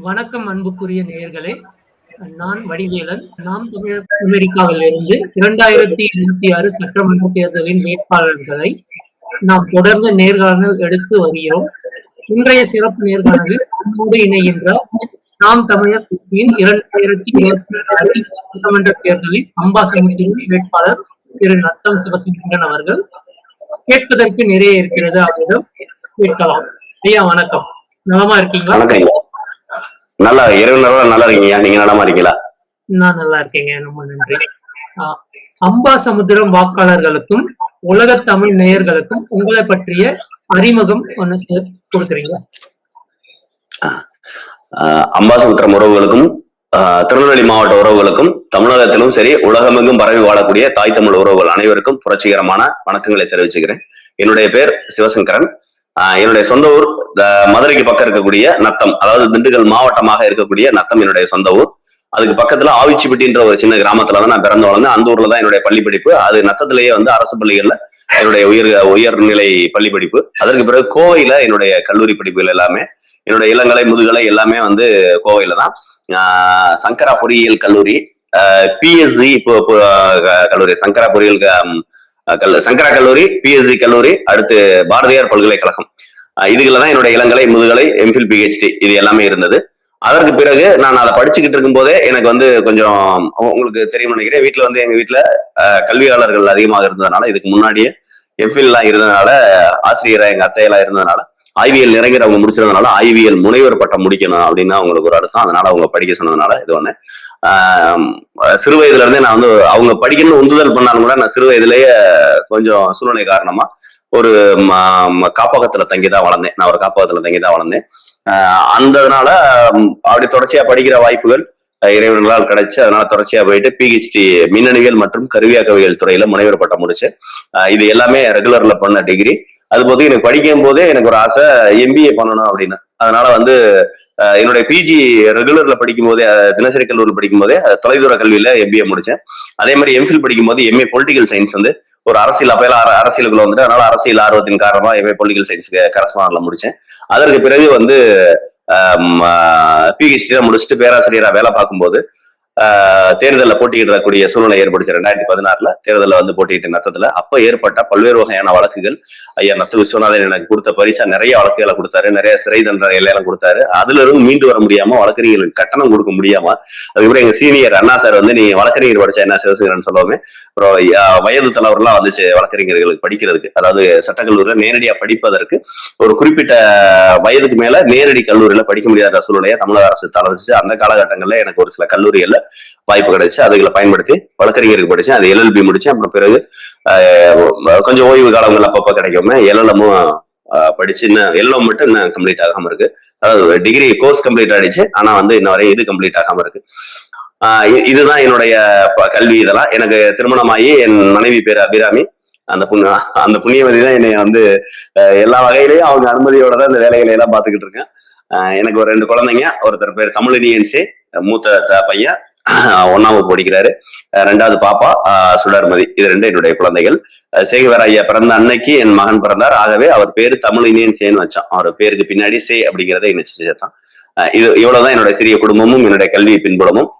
வணக்கம் அன்புக்குரிய நேயர்களே. நான் வடிவேலன். நாம் தமிழர் அமெரிக்காவில் இருந்து 2026 சட்டமன்ற தேர்தலின் வேட்பாளர்களை நாம் தொடர்ந்து நேர்காணல் எடுத்து வருகிறோம். இன்றைய சிறப்பு நேர்காணலில் நம்மோடு இணைகின்ற நாம் தமிழர் கட்சியின் 2026 சட்டமன்ற தேர்தலில் அம்பாசமுத்திரம் வேட்பாளர் திரு நத்தம் சிவசங்கரன் அவர்கள். கேட்பதற்கு நிறைய இருக்கிறது, அவரிடம் கேட்கலாம். ஐயா வணக்கம், நலமா இருக்கீங்களா? நல்லா நல்லா இருக்கீங்க. நீங்க நலமா இருக்கீங்களா? நான் நல்லா இருக்கேங்க, ரொம்ப நன்றி. அம்பாசமுத்திரம் வாக்காளர்களுக்கும் உலக தமிழ் நேயர்களுக்கும் உங்களை பற்றிய அறிமுகம் ஒண்ணு கொடுக்குறீங்களா? அம்பாசமுத்திரம் உறவுகளுக்கும் திருநெல்வேலி மாவட்ட உறவுகளுக்கும் தமிழகத்திலும் சரி உலகமெங்கும் பரவி வாழக்கூடிய தாய் தமிழ் உறவுகள் அனைவருக்கும் புரட்சிகரமான வணக்கங்களை தெரிவிச்சுக்கிறேன். என்னுடைய பேர் சிவசங்கரன். என்னுடைய சொந்த ஊர் மதுரைக்கு பக்கம் இருக்கக்கூடிய நத்தம், அதாவது திண்டுக்கல் மாவட்டமாக இருக்கக்கூடிய நத்தம் என்னுடைய சொந்த ஊர். அதுக்கு பக்கத்துல ஆவிச்சிப்பட்டின்ற ஒரு சின்ன கிராமத்துலதான் நான் பிறந்து வளர்ந்தேன். அந்த ஊர்ல தான் என்னுடைய பள்ளி படிப்பு. அது நத்தத்திலேயே அரசு பள்ளிகள்ல என்னுடைய உயர்நிலை பள்ளி படிப்பு. அதற்கு பிறகு கோவையில என்னுடைய கல்லூரி படிப்புகள் எல்லாமே, என்னுடைய இளங்கலை முதுகலை எல்லாமே கோவையில தான். சங்கரா பொறியியல் கல்லூரி, பிஎஸ்சி கல்லூரி, சங்கரா பொறியியல் சங்கரா கல்லூரி, பிஎஸ்சி கல்லூரி, அடுத்து பாரதியார் பல்கலைக்கழகம். இதுலதான் என்னுடைய இளங்கலை முதுகலை எம்ஃபில் பிஹெச்டி இது எல்லாமே இருந்தது. அதற்கு பிறகு நான் அதை படிச்சுக்கிட்டு இருக்கும் போதே எனக்கு கொஞ்சம் உங்களுக்கு தெரியும் நினைக்கிறேன், வீட்டுல எங்க வீட்டுல கல்வியாளர்கள் அதிகமாக இருந்ததுனால, இதுக்கு முன்னாடியே எம்ஃபில் எல்லாம் இருந்ததுனால, ஆசிரியரா எங்க அத்தையெல்லாம் இருந்ததுனால, ஐவிஎல் நிறைஞர் அவங்க முடிச்சிருந்ததுனால ஐவிஎல் முனைவர் பட்டம் முடிக்கணும் அப்படின்னு அவங்களுக்கு ஒரு அர்த்தம். அதனால அவங்க படிக்க சொன்னதுனால இது ஒண்ணு. சிறு வயதுல இருந்தே நான் அவங்க படிக்கணும்னு உந்துதல் பண்ணாலும் கூட நான் சிறு வயதுலயே கொஞ்சம் சூழ்நிலை காரணமா ஒரு காப்பகத்துல தங்கிதான் வளர்ந்தேன். நான் ஒரு காப்பகத்துல தங்கிதான் வளர்ந்தேன். அந்ததுனால அப்படி தொடர்ச்சியா படிக்கிற வாய்ப்புகள் இறைவர்களால் கிடைச்சு, அதனால தொடர்ச்சியா போயிட்டு பிஹெச்டி மின்னணுவியல் மற்றும் கருவியாக்கவியல் துறையில முனைவர் பட்டம் முடிச்சு. இது எல்லாமே ரெகுலர்ல பண்ண டிகிரி. அது போது எனக்கு படிக்கும் போதே எனக்கு ஒரு ஆசை எம்பிஏ பண்ணணும் அப்படின்னு. அதனால என்னுடைய பிஜி ரெகுலர்ல படிக்கும் போதே, தினசரி கல்லூரியில் படிக்கும் போதே தொலைதூர கல்வியில எம்பிஏ முடிச்சேன். அதே மாதிரி எம்ஃபில் படிக்கும் போது எம்ஏ பொலிட்டிக்கல் சயின்ஸ் ஒரு அரசியல், அப்பெல்லாம் அரசியலுக்குள்ள அதனால அரசியல் ஆர்வத்தின் காரணமா எம்ஏ பொலிட்டிக்கல் சயின்ஸ்க்கு கரஸ்பாண்டன்ட்ல முடிச்சேன். அதற்கு பிறகு பிஹெச்டி முடிச்சுட்டு பேராசிரியரா வேலை பார்க்கும்போது தேர்தலில் போட்டியிடக்கூடிய சூழ்நிலை ஏற்படுச்சு. 2016 தேர்தலில் போட்டியிட்ட நத்தத்துல அப்ப ஏற்பட்ட பல்வேறு வகையான வழக்குகள், ஐயா நத்த விஸ்வநாதன் எனக்கு கொடுத்த பரிசா நிறைய வழக்குகளை கொடுத்தாரு, நிறைய சிறை தண்டனை எல்லாம் கொடுத்தாரு. அதுல இருந்து மீண்டு வர முடியாம, வழக்கறிஞர்களுக்கு கட்டணம் கொடுக்க முடியாம, அதுக்கப்புறம் எங்க சீனியர் அண்ணா சார் நீ வழக்கறிஞர் படிச்சா என்ன சிவசங்கரன் சொல்லவே, அப்புறம் வயது தலைவர்லாம் வந்துச்சு வழக்கறிஞர்களுக்கு படிக்கிறதுக்கு, அதாவது சட்டக்கல்லூரியில நேரடியா படிப்பதற்கு ஒரு குறிப்பிட்ட வயதுக்கு மேல நேரடி கல்லூரியில படிக்க முடியாத சூழ்நிலையை தமிழக அரசு தளர்ந்துச்சு. அந்த காலகட்டங்கள்ல எனக்கு ஒரு சில கல்லூரிகள்ல வாய்ப்பு கிடைச்சு, அதுகளை பயன்படுத்தி வழக்கறிஞருக்கு படிச்சேன். அது எல்எல்பி முடிச்சேன். அப்புறம் பிறகு கொஞ்சம் ஓய்வு காலங்கள் அப்பப்ப கிடைக்காம எல்எல்எம்மும் படிச்சு, இன்னும் எல்எம் மட்டும் இன்னும் கம்ப்ளீட் ஆகாம இருக்கு. அதாவது டிகிரி கோர்ஸ் கம்ப்ளீட் ஆயிடுச்சு, ஆனா இன்ன வரையும் இது கம்ப்ளீட் ஆகாம இருக்கு. இதுதான் என்னுடைய கல்வி. இதெல்லாம் எனக்கு திருமணமாகி என் மனைவி பேரு அபிராமி. அந்த புண்ணியவதி தான் என்னை எல்லா வகையிலையும் அவங்க அனுமதியோட தான் இந்த வேலைகளை எல்லாம் பாத்துக்கிட்டு இருக்கேன். எனக்கு ஒரு 2 குழந்தைங்க. ஒருத்தர் பேர் தமிழினியன்சி, மூத்த பையன் 1ஆம் படிக்கிறாரு. 2வது பாப்பா சுடர்மதி. இது 2 என்னுடைய குழந்தைகள். சேகவர் ஐயா பிறந்த அன்னைக்கு என் மகன் பிறந்தார். ஆகவே அவர் பேரு தமிழினியன்சேன்னு வச்சான். அவர் பேருக்கு பின்னாடி சே அப்படிங்கிறத இணைச்சு சேர்த்தான். இவ்வளவுதான் என்னுடைய சிறிய குடும்பமும் என்னுடைய கல்வி பின்புலமும்.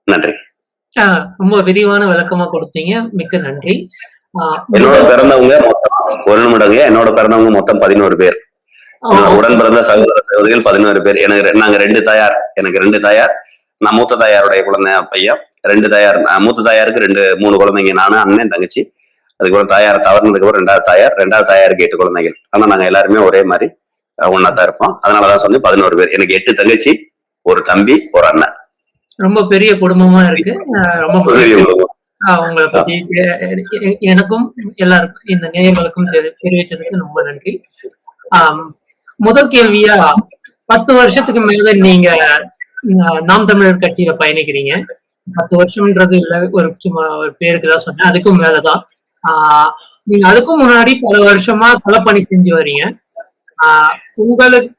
நன்றி. ரொம்ப விரிவான விளக்கமா கொடுத்தீங்க, மிக்க நன்றி. என்னோட பிறந்தவங்க மொத்தம் ஒரு நிமிடங்க. என்னோட பிறந்தவங்க மொத்தம் 11 பேர். உடன் பிறந்த சகோதர சகோதரிகள் 11 பேர். நாங்க 2 தாயார். எனக்கு 2 தாயார். நான் மூத்த தாயாருடைய குழந்தை பையன். 2 தாயார். மூத்த தாயாருக்கு 3 குழந்தைங்க, நானு, அண்ணன், தங்கச்சி. அதுக்கப்புறம் தாயார் தவறுனதுக்கு அப்புறம் 2வது தாயாருக்கு 8 குழந்தைகள். ஆனா நாங்க எல்லாருமே ஒரே மாதிரி ஒன்னாதான் இருப்போம். அதனாலதான் சொல்லி 11 பேர். எனக்கு 8 தங்கச்சி, ஒரு தம்பி, ஒரு அண்ணன். ரொம்ப பெரிய குடும்பமா இருக்கு. ரொம்ப உங்களை பத்தி எனக்கும் எல்லாருக்கும் இந்த நேயர்களுக்கும் தெரிவிச்சதுக்கு ரொம்ப நன்றி. முதல் கேள்வியா, 10 வருஷத்துக்கு மேல நீங்க நாம் தமிழர் கட்சியில பயணிக்கிறீங்க. 10 வருஷம்ன்றது இல்ல, ஒரு சும்மா ஒரு பேருக்குதான் சொன்னேன். அதுக்கும் மேலதான். நீங்க அதுக்கும் முன்னாடி பல வருஷமா களப்பணி செஞ்சு வரீங்க. உங்களுக்கு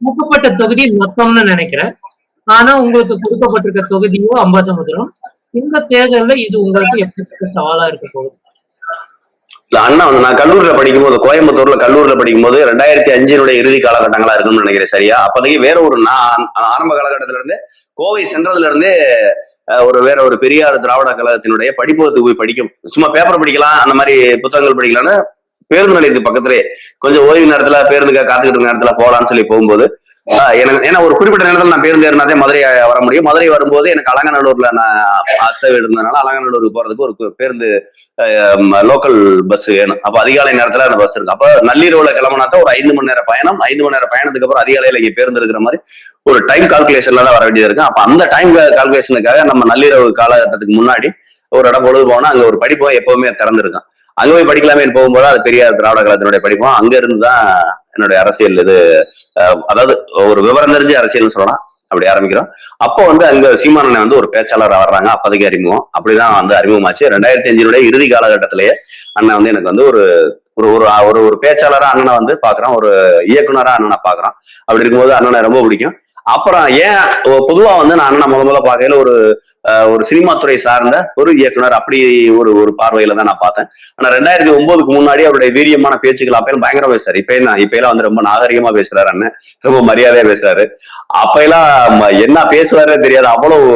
கொடுக்கப்பட்ட தொகுதி நத்தம்னு நினைக்கிறேன். ஆனா உங்களுக்கு கொடுக்கப்பட்டிருக்க தொகுதியோ அம்பாசமுத்திரம். இந்த தேர்தல்ல இது உங்களுக்கு எப்படி சவாலா இருக்க போகுது? இல்ல அண்ணா வந்து நான் கல்லூரியில படிக்கும்போது, கோயம்புத்தூர்ல கல்லூரியில படிக்கும்போது 2005 இறுதி காலகட்டங்களா இருக்கும்னு நினைக்கிறேன். சரியா? அப்போதைக்கு வேற ஒரு நான் ஆரம்ப காலகட்டத்தில இருந்தே கோவை சென்றதுல இருந்தே ஒரு வேற ஒரு பெரியார் திராவிட கழகத்தினுடைய படிப்பகத்துக்கு போய் படிக்கும், சும்மா பேப்பர் படிக்கலாம், அந்த மாதிரி புத்தகங்கள் படிக்கலாம்னு பேருந்து நிலையத்துக்கு பக்கத்திலே கொஞ்சம் ஓய்வு நேரத்துல பேருந்துக்காக காத்துக்கிட்டு இருக்க நேரத்துல போலான்னு சொல்லி போகும்போது எனக்கு ஏன்னா ஒரு குறிப்பிட்ட நேரத்தில் நான் பேருந்து ஏறினாதே மதுரை வர முடியும். மதுரை வரும்போது எனக்கு அலங்கநல்லூர்ல நான் அத்தை வீடு இருந்ததுனால அலங்கநல்லூருக்கு போறதுக்கு ஒரு பேருந்து லோக்கல் பஸ் வேணும். அப்ப அதிகாலை நேரத்துல அந்த பஸ் இருக்கு. அப்ப நள்ளிரவுல கிளம்பினாத்தான் ஒரு 5 மணி நேர பயணம். 5 மணி நேர பயணத்துக்கு அப்புறம் அதிகாலையில இங்க பேருந்து இருக்கிற மாதிரி ஒரு டைம் கால்குலேஷன்ல தான் வர வேண்டியது இருக்கு. அப்ப அந்த டைம் கால்குலேஷனுக்காக நம்ம நள்ளிரவு காலகட்டத்துக்கு முன்னாடி ஒரு இடம் பொழுது போனா அங்க ஒரு படிப்பகம் எப்பவுமே திறந்திருக்கும். அங்க போய் படிக்கலாமே போகும்போது அது பெரியார் திராவிட கழகத்தினுடைய படிப்போம். அங்க இருந்துதான் என்னுடைய அரசியல் இது, அதாவது ஒரு விவரம் தெரிஞ்ச அரசியல்னு சொல்லலாம், அப்படி ஆரம்பிக்கிறோம். அப்போ வந்து அங்க சீமானனை வந்து ஒரு பேச்சாளராக வர்றாங்க. அப்போதைக்கு அறிமுகம் அப்படிதான் வந்து அறிமுகமாச்சு. 2005 இறுதி காலகட்டத்திலேயே அண்ணன் வந்து எனக்கு வந்து ஒரு ஒரு ஒரு பேச்சாளரா அண்ணனை வந்து பாக்குறோம், ஒரு இயக்குனரா அண்ணனை பாக்குறோம். அப்படி இருக்கும்போது அண்ணனை ரொம்ப பிடிக்கும். அப்புறம் ஏன் பொதுவா வந்து நான் அண்ணனை முதல்ல பார்க்கையில ஒரு சினிமா துறை சார்ந்த ஒரு இயக்குனர் அப்படி ஒரு பார்வையில தான் நான் பார்த்தேன். ஆனா 2009க்கு முன்னாடி அவருடைய வீரியமான பேச்சுக்கள் அப்பெல்லாம் பயங்கரமா பேசுறாரு. இப்ப எல்லாம் வந்து ரொம்ப நாகரிகமா பேசுறாரு அண்ணன், ரொம்ப மரியாதையா பேசுறாரு. அப்ப எல்லாம் என்ன பேசுவாரே தெரியாது, அவ்வளவு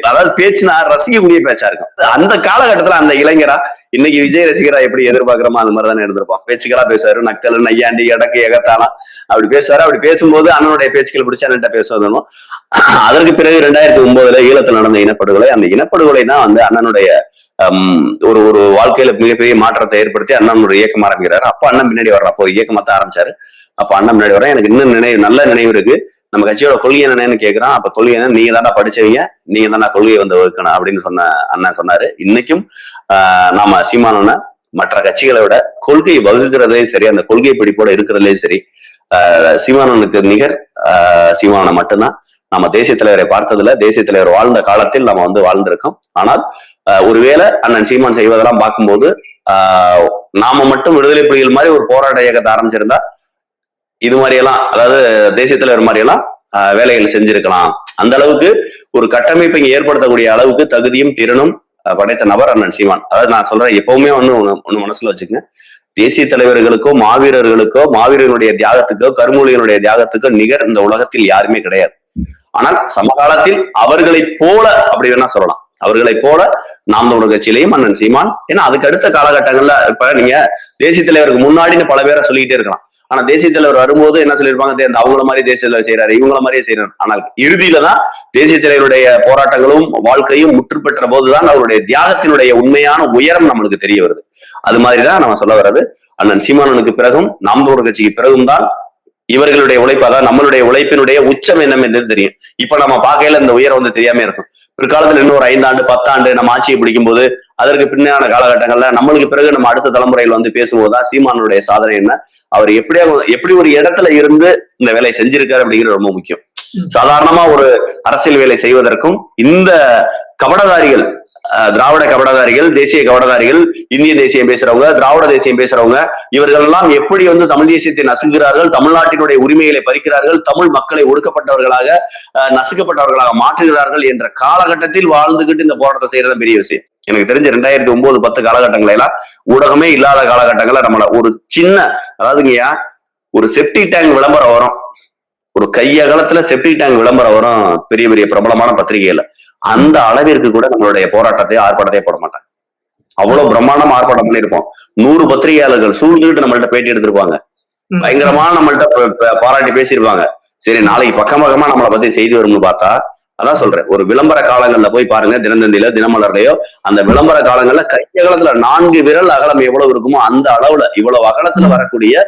அதாவது பேச்சுனா ரசிக்கக்கூடிய பேச்சா இருக்கும். அந்த காலகட்டத்துல அந்த இளைஞரா இன்னைக்கு விஜய் ரசிகரா எப்படி எதிர்பார்க்கிறோமோ அந்த மாதிரி தானே இருந்திருப்போம். பேச்சுக்களா பேசுவாரு, நக்கல் நையாண்டி எடக்கு எகத்தாலாம் அப்படி பேசுவாரு. அப்படி பேசும்போது அண்ணனுடைய பேச்சுக்கள் பிடிச்ச அண்ணன் பேசுவதும். அதற்கு பிறகு 2009 ஈழத்தில் நடந்த இனப்படுகொலை, அந்த இனப்படுகொலை தான் வந்து அண்ணனுடைய ஒரு வாழ்க்கையில மிகப்பெரிய மாற்றத்தை ஏற்படுத்தி அண்ணன் ஒரு இயக்கம் ஆரம்பிக்கிறாரு. அப்ப அண்ணன் பின்னாடி வர்றப்போ ஒரு இயக்கமா தான் ஆரம்பிச்சாரு. அப்ப அண்ணன் முன்னாடி வர எனக்கு இன்னும் நல்ல நினைவு இருக்கு. நம்ம கட்சியோட கொள்கை என்னன்னு கேட்கிறான். அப்ப கொள்கை என்ன, நீங்க தாண்டா படிச்சவங்க, நீங்க தாண்டா கொள்கையை வந்து வகுக்கணும் அப்படின்னு சொன்ன அண்ணன் சொன்னாரு. இன்னைக்கும் நாம சீமானோன மற்ற கட்சிகளை விட கொள்கை வகுக்கிறதுலையும் சரி, அந்த கொள்கை பிடிப்போட இருக்கிறதுலையும் சரி, சீமானனுக்கு நிகர் சீமானனை மட்டும்தான். நம்ம தேசிய தலைவரை பார்த்ததுல, தேசிய தலைவர் வாழ்ந்த காலத்தில் நம்ம வந்து வாழ்ந்திருக்கோம். ஆனால் ஒருவேளை அண்ணன் சீமான் செய்வதெல்லாம் பார்க்கும்போது நாம மட்டும் விடுதலை புலிகள் மாதிரி ஒரு போராட்ட இயக்கத்தை ஆரம்பிச்சிருந்தா இது மாதிரி எல்லாம், அதாவது தேசிய தலைவர் மாதிரி எல்லாம் வேலைகள் செஞ்சிருக்கலாம். அந்த அளவுக்கு ஒரு கட்டமைப்பை இங்க ஏற்படுத்தக்கூடிய அளவுக்கு தகுதியும் திறனும் படைத்த நபர் அண்ணன் சீமான். அதாவது நான் சொல்றேன், எப்பவுமே ஒண்ணு மனசுல வச்சுக்கங்க, தேசிய தலைவர்களுக்கோ மாவீரர்களுக்கோ மாவீரனுடைய தியாகத்துக்கோ கருமூலியனுடைய தியாகத்துக்கோ நிகர் இந்த உலகத்தில் யாருமே கிடையாது. ஆனால் சமகாலத்தில் அவர்களை போல அப்படி வேணா சொல்லலாம், அவர்களை போல நாம் தமிழர் கட்சியிலையும் அண்ணன் சீமான். ஏன்னா அதுக்கு அடுத்த காலகட்டங்கள்ல இப்ப நீங்க தேசிய தலைவருக்கு முன்னாடின்னு பல பேரை சொல்லிக்கிட்டே இருக்கலாம். ஆனா தேசிய தலைவர் வரும்போது என்ன சொல்லியிருப்பாங்க, அவங்கள மாதிரி தேசிய தலைவர் செய்யறாரு, இவங்கள மாதிரியே செய்யறாரு. ஆனால் இறுதியில தான் தேசிய தலைவருடைய போராட்டங்களும் வாழ்க்கையும் முற்று பெற்ற போதுதான் அவருடைய தியாகத்தினுடைய உண்மையான உயரம் நம்மளுக்கு தெரிய வருது. அது மாதிரிதான் நம்ம சொல்ல வர்றது, அண்ணன் சீமானனுக்கு பிறகும் நாம் தமிழர் கட்சிக்கு பிறகும் தான் இவர்களுடைய உழைப்பு, அதாவது நம்மளுடைய உழைப்பினுடைய உச்சம் என்ன என்று தெரியும். இப்ப நம்ம பார்க்கையில இந்த உயரம் வந்து தெரியாம இருக்கும். பிற்காலத்துல இன்னும் ஒரு 5 ஆண்டு 10 ஆண்டு நம்ம ஆட்சியை பிடிக்கும் போது அதற்கு பின்னான காலகட்டங்கள்ல நம்மளுக்கு பிறகு நம்ம அடுத்த தலைமுறையில் வந்து பேசும்போதுதான் சீமானுடைய சாதனை என்ன, அவர் எப்படி ஒரு இடத்துல இருந்து இந்த வேலையை செஞ்சிருக்காரு அப்படிங்கிறது ரொம்ப முக்கியம். சாதாரணமா ஒரு அரசியல் வேலை செய்வதற்கும் இந்த கபடதாரிகள், திராவிட கபடதாரிகள், தேசிய கபடதாரிகள், இந்திய தேசியம் பேசுறவங்க, திராவிட தேசியம் பேசுறவங்க, இவர்கள் எல்லாம் எப்படி வந்து தமிழ் தேசியத்தை நசுக்கிறார்கள், தமிழ்நாட்டினுடைய உரிமைகளை பறிக்கிறார்கள், தமிழ் மக்களை ஒடுக்கப்பட்டவர்களாக நசுக்கப்பட்டவர்களாக மாற்றுகிறார்கள் என்ற காலகட்டத்தில் வாழ்ந்துகிட்டு இந்த போராட்டத்தை செய்யறது பெரிய விஷயம். எனக்கு தெரிஞ்ச 2009-10 காலகட்டங்கள எல்லாம் ஊடகமே இல்லாத காலகட்டங்கள்ல நம்மள ஒரு சின்ன, அதாவதுங்கய்யா ஒரு செப்டி டேங்க் விளம்பரம் வரும், ஒரு கையகலத்துல செப்டி டேங்க் விளம்பரம் வரும் பெரிய பெரிய பிரபலமான பத்திரிகையில. அந்த அளவிற்கு கூட நம்மளுடைய போராட்டத்தை ஆர்ப்பாட்டத்தை போட மாட்டாங்க. அவ்வளவு பிரம்மாண்டமா ஆர்ப்பாட்டம் பண்ணிருப்போம். 100 பத்திரிகையாளர்கள் சூழ்ந்துட்டு நம்மள்ட்ட பேட்டி எடுத்திருப்பாங்க, பயங்கரமான நம்மள்ட்ட பாராட்டி பேசியிருப்பாங்க. சரி, நாளைக்கு பக்கமா நம்மளை பத்தி செய்தி வரும்னு பார்த்தா, அதான் சொல்றேன், ஒரு விளம்பர காலங்கள்ல போய் பாருங்க, தினத்தந்தியில தினமலர்லயோ அந்த விளம்பர காலங்கள்ல கையகலத்துல 4 விரல் அகலம் எவ்வளவு இருக்குமோ அந்த அளவுல, இவ்வளவு அகலத்துல வரக்கூடிய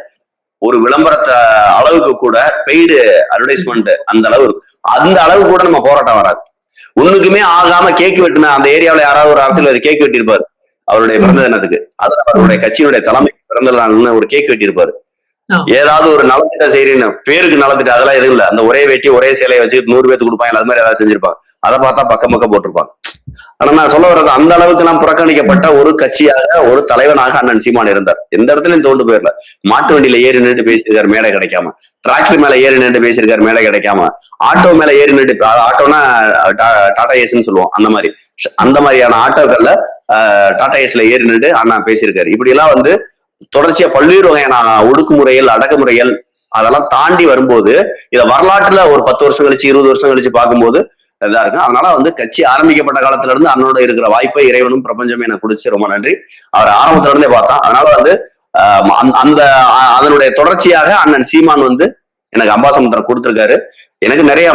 ஒரு விளம்பரத்தை அளவுக்கு கூட பெய்டு அட்வர்டைஸ்மெண்ட் அந்த அளவு கூட நம்ம போராட்டம் வராது. ஒண்ணுக்குமே ஆகாம கேக் வெட்டின அந்த ஏரியாவில யாராவது ஒரு அரசியல்வாதி கேக் வெட்டியிருப்பாரு அவருடைய பிறந்த தினத்துக்கு, அது அவருடைய கட்சியினுடைய தலைமைக்கு பிறந்த நாள்னு ஒரு கேக் வெட்டியிருப்பாரு. ஏதாவது ஒரு நலத்திட்ட செய்யறேன்னு பேருக்கு நலத்திட்ட அதெல்லாம் எதுவும் இல்ல, அந்த ஒரே வேட்டி ஒரே சேலையை வச்சு 100 பேருக்கு கொடுப்பாங்க, அது மாதிரி ஏதாவது செஞ்சிருப்பாங்க. அதை பார்த்தா பக்கம் போட்டிருப்பாங்க. ஆனா நான் சொல்ல வர்றது, அந்த அளவுக்கு நான் புறக்கணிக்கப்பட்ட ஒரு கட்சியாக ஒரு தலைவனாக அண்ணன் சீமான் இருந்தார். எந்த இடத்துலயும் தோண்டு போயிடல. மாட்டு வண்டியில ஏறி நின்று பேசியிருக்காரு மேடை கிடைக்காம, டிராக்டர் மேல ஏறி நின்று பேசியிருக்காரு மேடை கிடைக்காம, ஆட்டோ மேல ஏறி நின்று, ஆட்டோனா டாடா ஏஸ்ன்னு சொல்லுவோம், அந்த மாதிரியான ஆட்டோக்கள்ல டாடா ஏஸ்ல ஏறி நின்று அண்ணா பேசியிருக்காரு. இப்படி எல்லாம் வந்து தொடர்ச்சியா பல்வேறு வகையான ஒடுக்குமுறைகள், அடக்குமுறைகள் அதெல்லாம் தாண்டி வரும்போது இதை வரலாற்றுல ஒரு 10 வருஷம் கழிச்சு 20 வருஷம் கழிச்சு பார்க்கும்போது இதா இருக்கும். அதனால வந்து கட்சி ஆரம்பிக்கப்பட்ட காலத்துல இருந்து அண்ணனோட இருக்கிற வாய்ப்பை இறைவனும் பிரபஞ்சமே எனக்கு கொடுத்து ரொம்ப நன்றி. அவர் ஆரம்பத்துல இருந்தே பார்த்தான். அதனால வந்து அந்த அதனுடைய தொடர்ச்சியாக அண்ணன் சீமான் வந்து எனக்கு அம்பாசமுத்திரம் கொடுத்திருக்காரு. எனக்கு நிறைய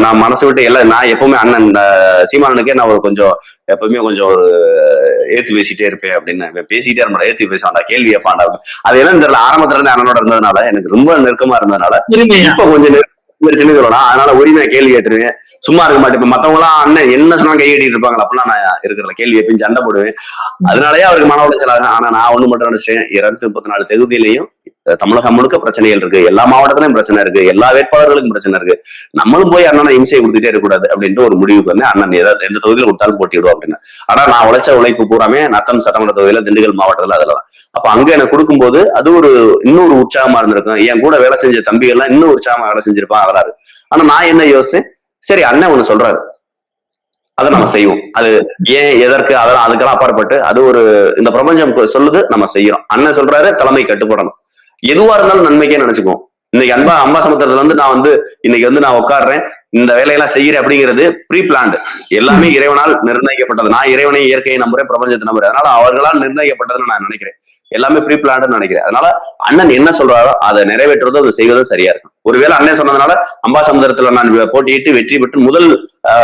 நான் மனசு விட்டு எல்லாம் நான் எப்பவுமே அண்ணன் சீமானனுக்கே நான் ஒரு கொஞ்சம் எப்பவுமே கொஞ்சம் ஒரு ஏத்து பேசிட்டே இருப்பேன் அப்படின்னு பேசிட்டே இருந்தேன். ஏத்து பேசாண்டா கேள்வி கேட்பாண்டா அது என்னன்னு தெரியல. ஆரம்பத்துல இருந்து அண்ணனோட இருந்ததுனால எனக்கு ரொம்ப நெருக்கமா இருந்ததுனால இப்ப கொஞ்சம் சொல்லலாம். அதனால உரிமையா கேள்வி கேட்டுருவேன். சும்மா இருக்க மாட்டேன். இப்ப மத்தவங்க எல்லாம் அண்ணன் என்ன சொன்னா கையெட்டிட்டு இருப்பாங்க. அப்பெல்லாம் நான் இருக்கிற கேள்வி எப்பயும் சண்டை போடுவேன். அதனாலயே அவருக்கு மன உளைச்சலாக. ஆனா நான் ஒண்ணு மட்டும் நினைச்சேன், 234 தொகுதியிலையும் தமிழகம் முழுக்க பிரச்சனைகள் இருக்கு. எல்லா மாவட்டத்திலையும் பிரச்சனை இருக்கு. எல்லா வேட்பாளர்களுக்கும் பிரச்சனை இருக்கு. நம்மளும் போய் அண்ணனை இம்சையை கொடுத்துட்டே இருக்கக்கூடாது அப்படின்ட்டு ஒரு முடிவுக்கு வந்து அண்ணன் ஏதாவது எந்த தொகுதியில் கொடுத்தாலும் போட்டிடுவோம் அப்படின்னு. ஆனா நான் உழைச்ச உழைப்பு பூராமே நத்தம் சட்டமன்ற தொகுதியில, திண்டுக்கல் மாவட்டத்துல அதெல்லாம். அப்ப அங்க எனக்கு கொடுக்கும்போது அது ஒரு இன்னொரு உற்சாகமா இருந்திருக்கும். என் கூட வேலை செஞ்ச தம்பிகள்லாம் இன்னும் உற்சாகமா வேலை செஞ்சிருப்பான் அதெல்லாம். ஆனா நான் என்ன யோசிச்சேன், சரி அண்ணன் ஒண்ணு சொல்றாரு, அதை நம்ம செய்வோம். அது ஏன் எதற்கு அதெல்லாம் அதுக்கெல்லாம் அப்பாற்பட்டு அது ஒரு இந்த பிரபஞ்சம் சொல்லுது, நம்ம செய்யறோம். அண்ணன் சொல்றாரு தலைமை கட்டுப்படணும். எதுவா இருந்தாலும் நன்மைக்கே நினைச்சுக்குவோம். இன்னைக்கு அம்பாசமுத்திரத்துல வந்து நான் வந்து இன்னைக்கு வந்து நான் உட்காடுறேன், இந்த வேலையெல்லாம் செய்யறேன் அப்படிங்கிறது ப்ரீ பிளான்டு. எல்லாமே இறைவனால் நிர்ணயிக்கப்பட்டது. நான் இறைவனை, இயற்கையை நம்புறேன், பிரபஞ்சத்தை நம்புறேன். அதனால அவர்களால் நிர்ணயிக்கப்பட்டதுன்னு நான் நினைக்கிறேன். எல்லாமே ப்ரீ பிளான்டுன்னு நினைக்கிறேன். அதனால அண்ணன் என்ன சொல்றாரோ அதை நிறைவேற்றுறதோ அதை செய்வதும் சரியா இருக்கும். ஒருவேளை அண்ணன் சொன்னதுனால அம்பாசமுத்திரத்துல நான் போட்டியிட்டு வெற்றி பெற்று முதல்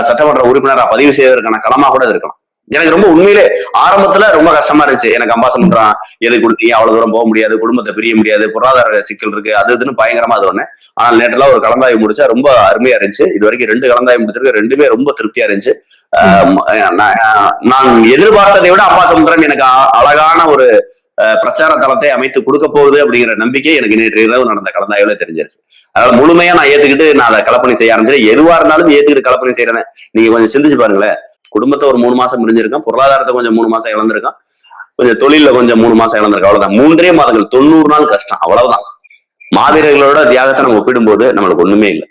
சட்டமன்ற உறுப்பினரா பதிவு செய்வதற்கான களமா கூட இருக்கலாம். எனக்கு ரொம்ப உண்மையிலே ஆரம்பத்துல ரொம்ப கஷ்டமா இருந்துச்சு. எனக்கு அம்பாசமுத்திரம் எது கொடுத்தீங்க, அவ்வளவு தூரம் போக முடியாது, குடும்பத்தை பிரிய முடியாது, பொருளாதார சிக்கல் இருக்கு, அது இதுன்னு பயங்கரமா அது ஒண்ணு. ஆனால் நேற்றெல்லாம் ஒரு கலந்தாய்வு முடிச்சா ரொம்ப அருமையா இருந்துச்சு. இது வரைக்கும் 2 கலந்தாய்வு முடிச்சிருக்கு. 2மே ரொம்ப திருப்தியா இருந்துச்சு. நான் எதிர்பார்த்ததை விட அம்பாசமுத்திரம் எனக்கு அழகான ஒரு பிரச்சார தளத்தை அமைத்து கொடுக்க போகுது அப்படிங்கிற நம்பிக்கை எனக்கு நேற்று இரவு நடந்த கலந்தாய்வுல தெரிஞ்சிருச்சு. அதனால முழுமையா நான் ஏத்துக்கிட்டு நான் அதை கலப்பணி செய்ய ஆரம்பிச்சேன். எதுவா இருந்தாலும் ஏத்துக்கிட்டு கலப்பணி செய்யறேன். நீங்க கொஞ்சம் சிந்திச்சு பாருங்களேன். குடும்பத்தை ஒரு 3 மாசம் முடிஞ்சிருக்கான், பொருளாதாரத்தை கொஞ்சம் 3 மாசம் இழந்திருக்கான், கொஞ்சம் தொழில கொஞ்சம் 3 மாசம் இழந்திருக்கான். அவ்வளவுதான். 3 மாதங்கள் 90 நாள் கஷ்டம், அவ்வளவுதான். மாவீரர்களோட தியாகத்தை நம்ம ஒப்பிடும்போது நம்மளுக்கு ஒண்ணுமே இல்லை.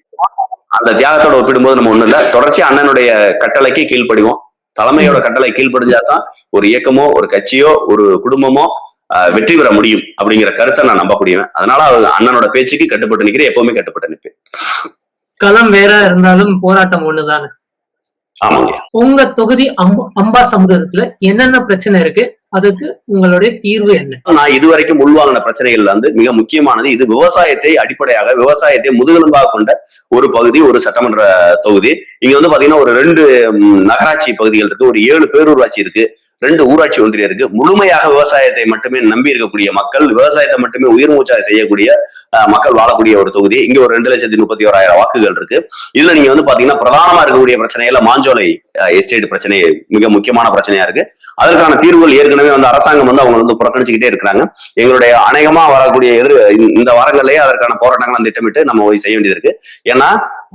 அந்த தியாகத்தோட ஒப்பிடும்போது நம்ம ஒண்ணும் இல்லை. தொடர்ச்சி அண்ணனுடைய கட்டளைக்கு கீழ்ப்படிவோம். தலைமையோட கட்டளை கீழ்ப்படிஞ்சாதான் ஒரு இயக்கமோ ஒரு கட்சியோ ஒரு குடும்பமோ வெற்றி பெற முடியும் அப்படிங்கிற கருத்தை நான் நம்பக்கூடியவன். அதனால அண்ணனோட பேச்சுக்கு கட்டுப்பட்டு நிக்கிறேன். எப்பவுமே கட்டுப்பட்டு நிற்பேன். களம் வேற இருந்தாலும் போராட்டம் ஒண்ணுதானே. ஆமாங்க. உங்க தொகுதி அம்பாசமுத்திரத்துல என்னென்ன பிரச்சனை இருக்கு, அதுக்கு உங்களுடைய தீர்வு என்ன? நான் இதுவரைக்கும் உள்வாங்கின பிரச்சனைகள்ல வந்து மிக முக்கியமானது இது விவசாயத்தை அடிப்படையாக, விவசாயத்தை முதுகெலும்பாக கொண்ட ஒரு பகுதி, ஒரு சட்டமன்ற தொகுதி. இங்க வந்து பாத்தீங்கன்னா ஒரு 2 நகராட்சி பகுதிகள் இருக்கு, ஒரு 7 பேரூராட்சி இருக்கு, 2 ஊராட்சி ஒன்றியம் இருக்கு. முழுமையாக விவசாயத்தை மட்டுமே நம்பி இருக்கக்கூடிய மக்கள், விவசாயத்தை மட்டுமே உயிர் மூச்சாக செய்யக்கூடிய மக்கள் வாழக்கூடிய ஒரு தொகுதி. இங்க ஒரு 2,31,000 வாக்குகள் இருக்கு. இதுல நீங்க வந்து பாத்தீங்கன்னா பிரதானமா இருக்கக்கூடிய பிரச்சனையில மாஞ்சோலை எஸ்டேட் பிரச்சனை மிக முக்கியமான பிரச்சனையா இருக்கு. அதற்கான தீர்வுகள் ஏற்கனவே வந்து அரசாங்கம் வந்து அவங்க வந்து புறக்கணிச்சுக்கிட்டே இருக்கிறாங்க. எங்களுடைய அநேகமா வரக்கூடிய இந்த வாரங்கள்லயே அதற்கான போராட்டங்களை திட்டமிட்டு நம்ம போய் செய்ய வேண்டியது இருக்கு. ஏன்னா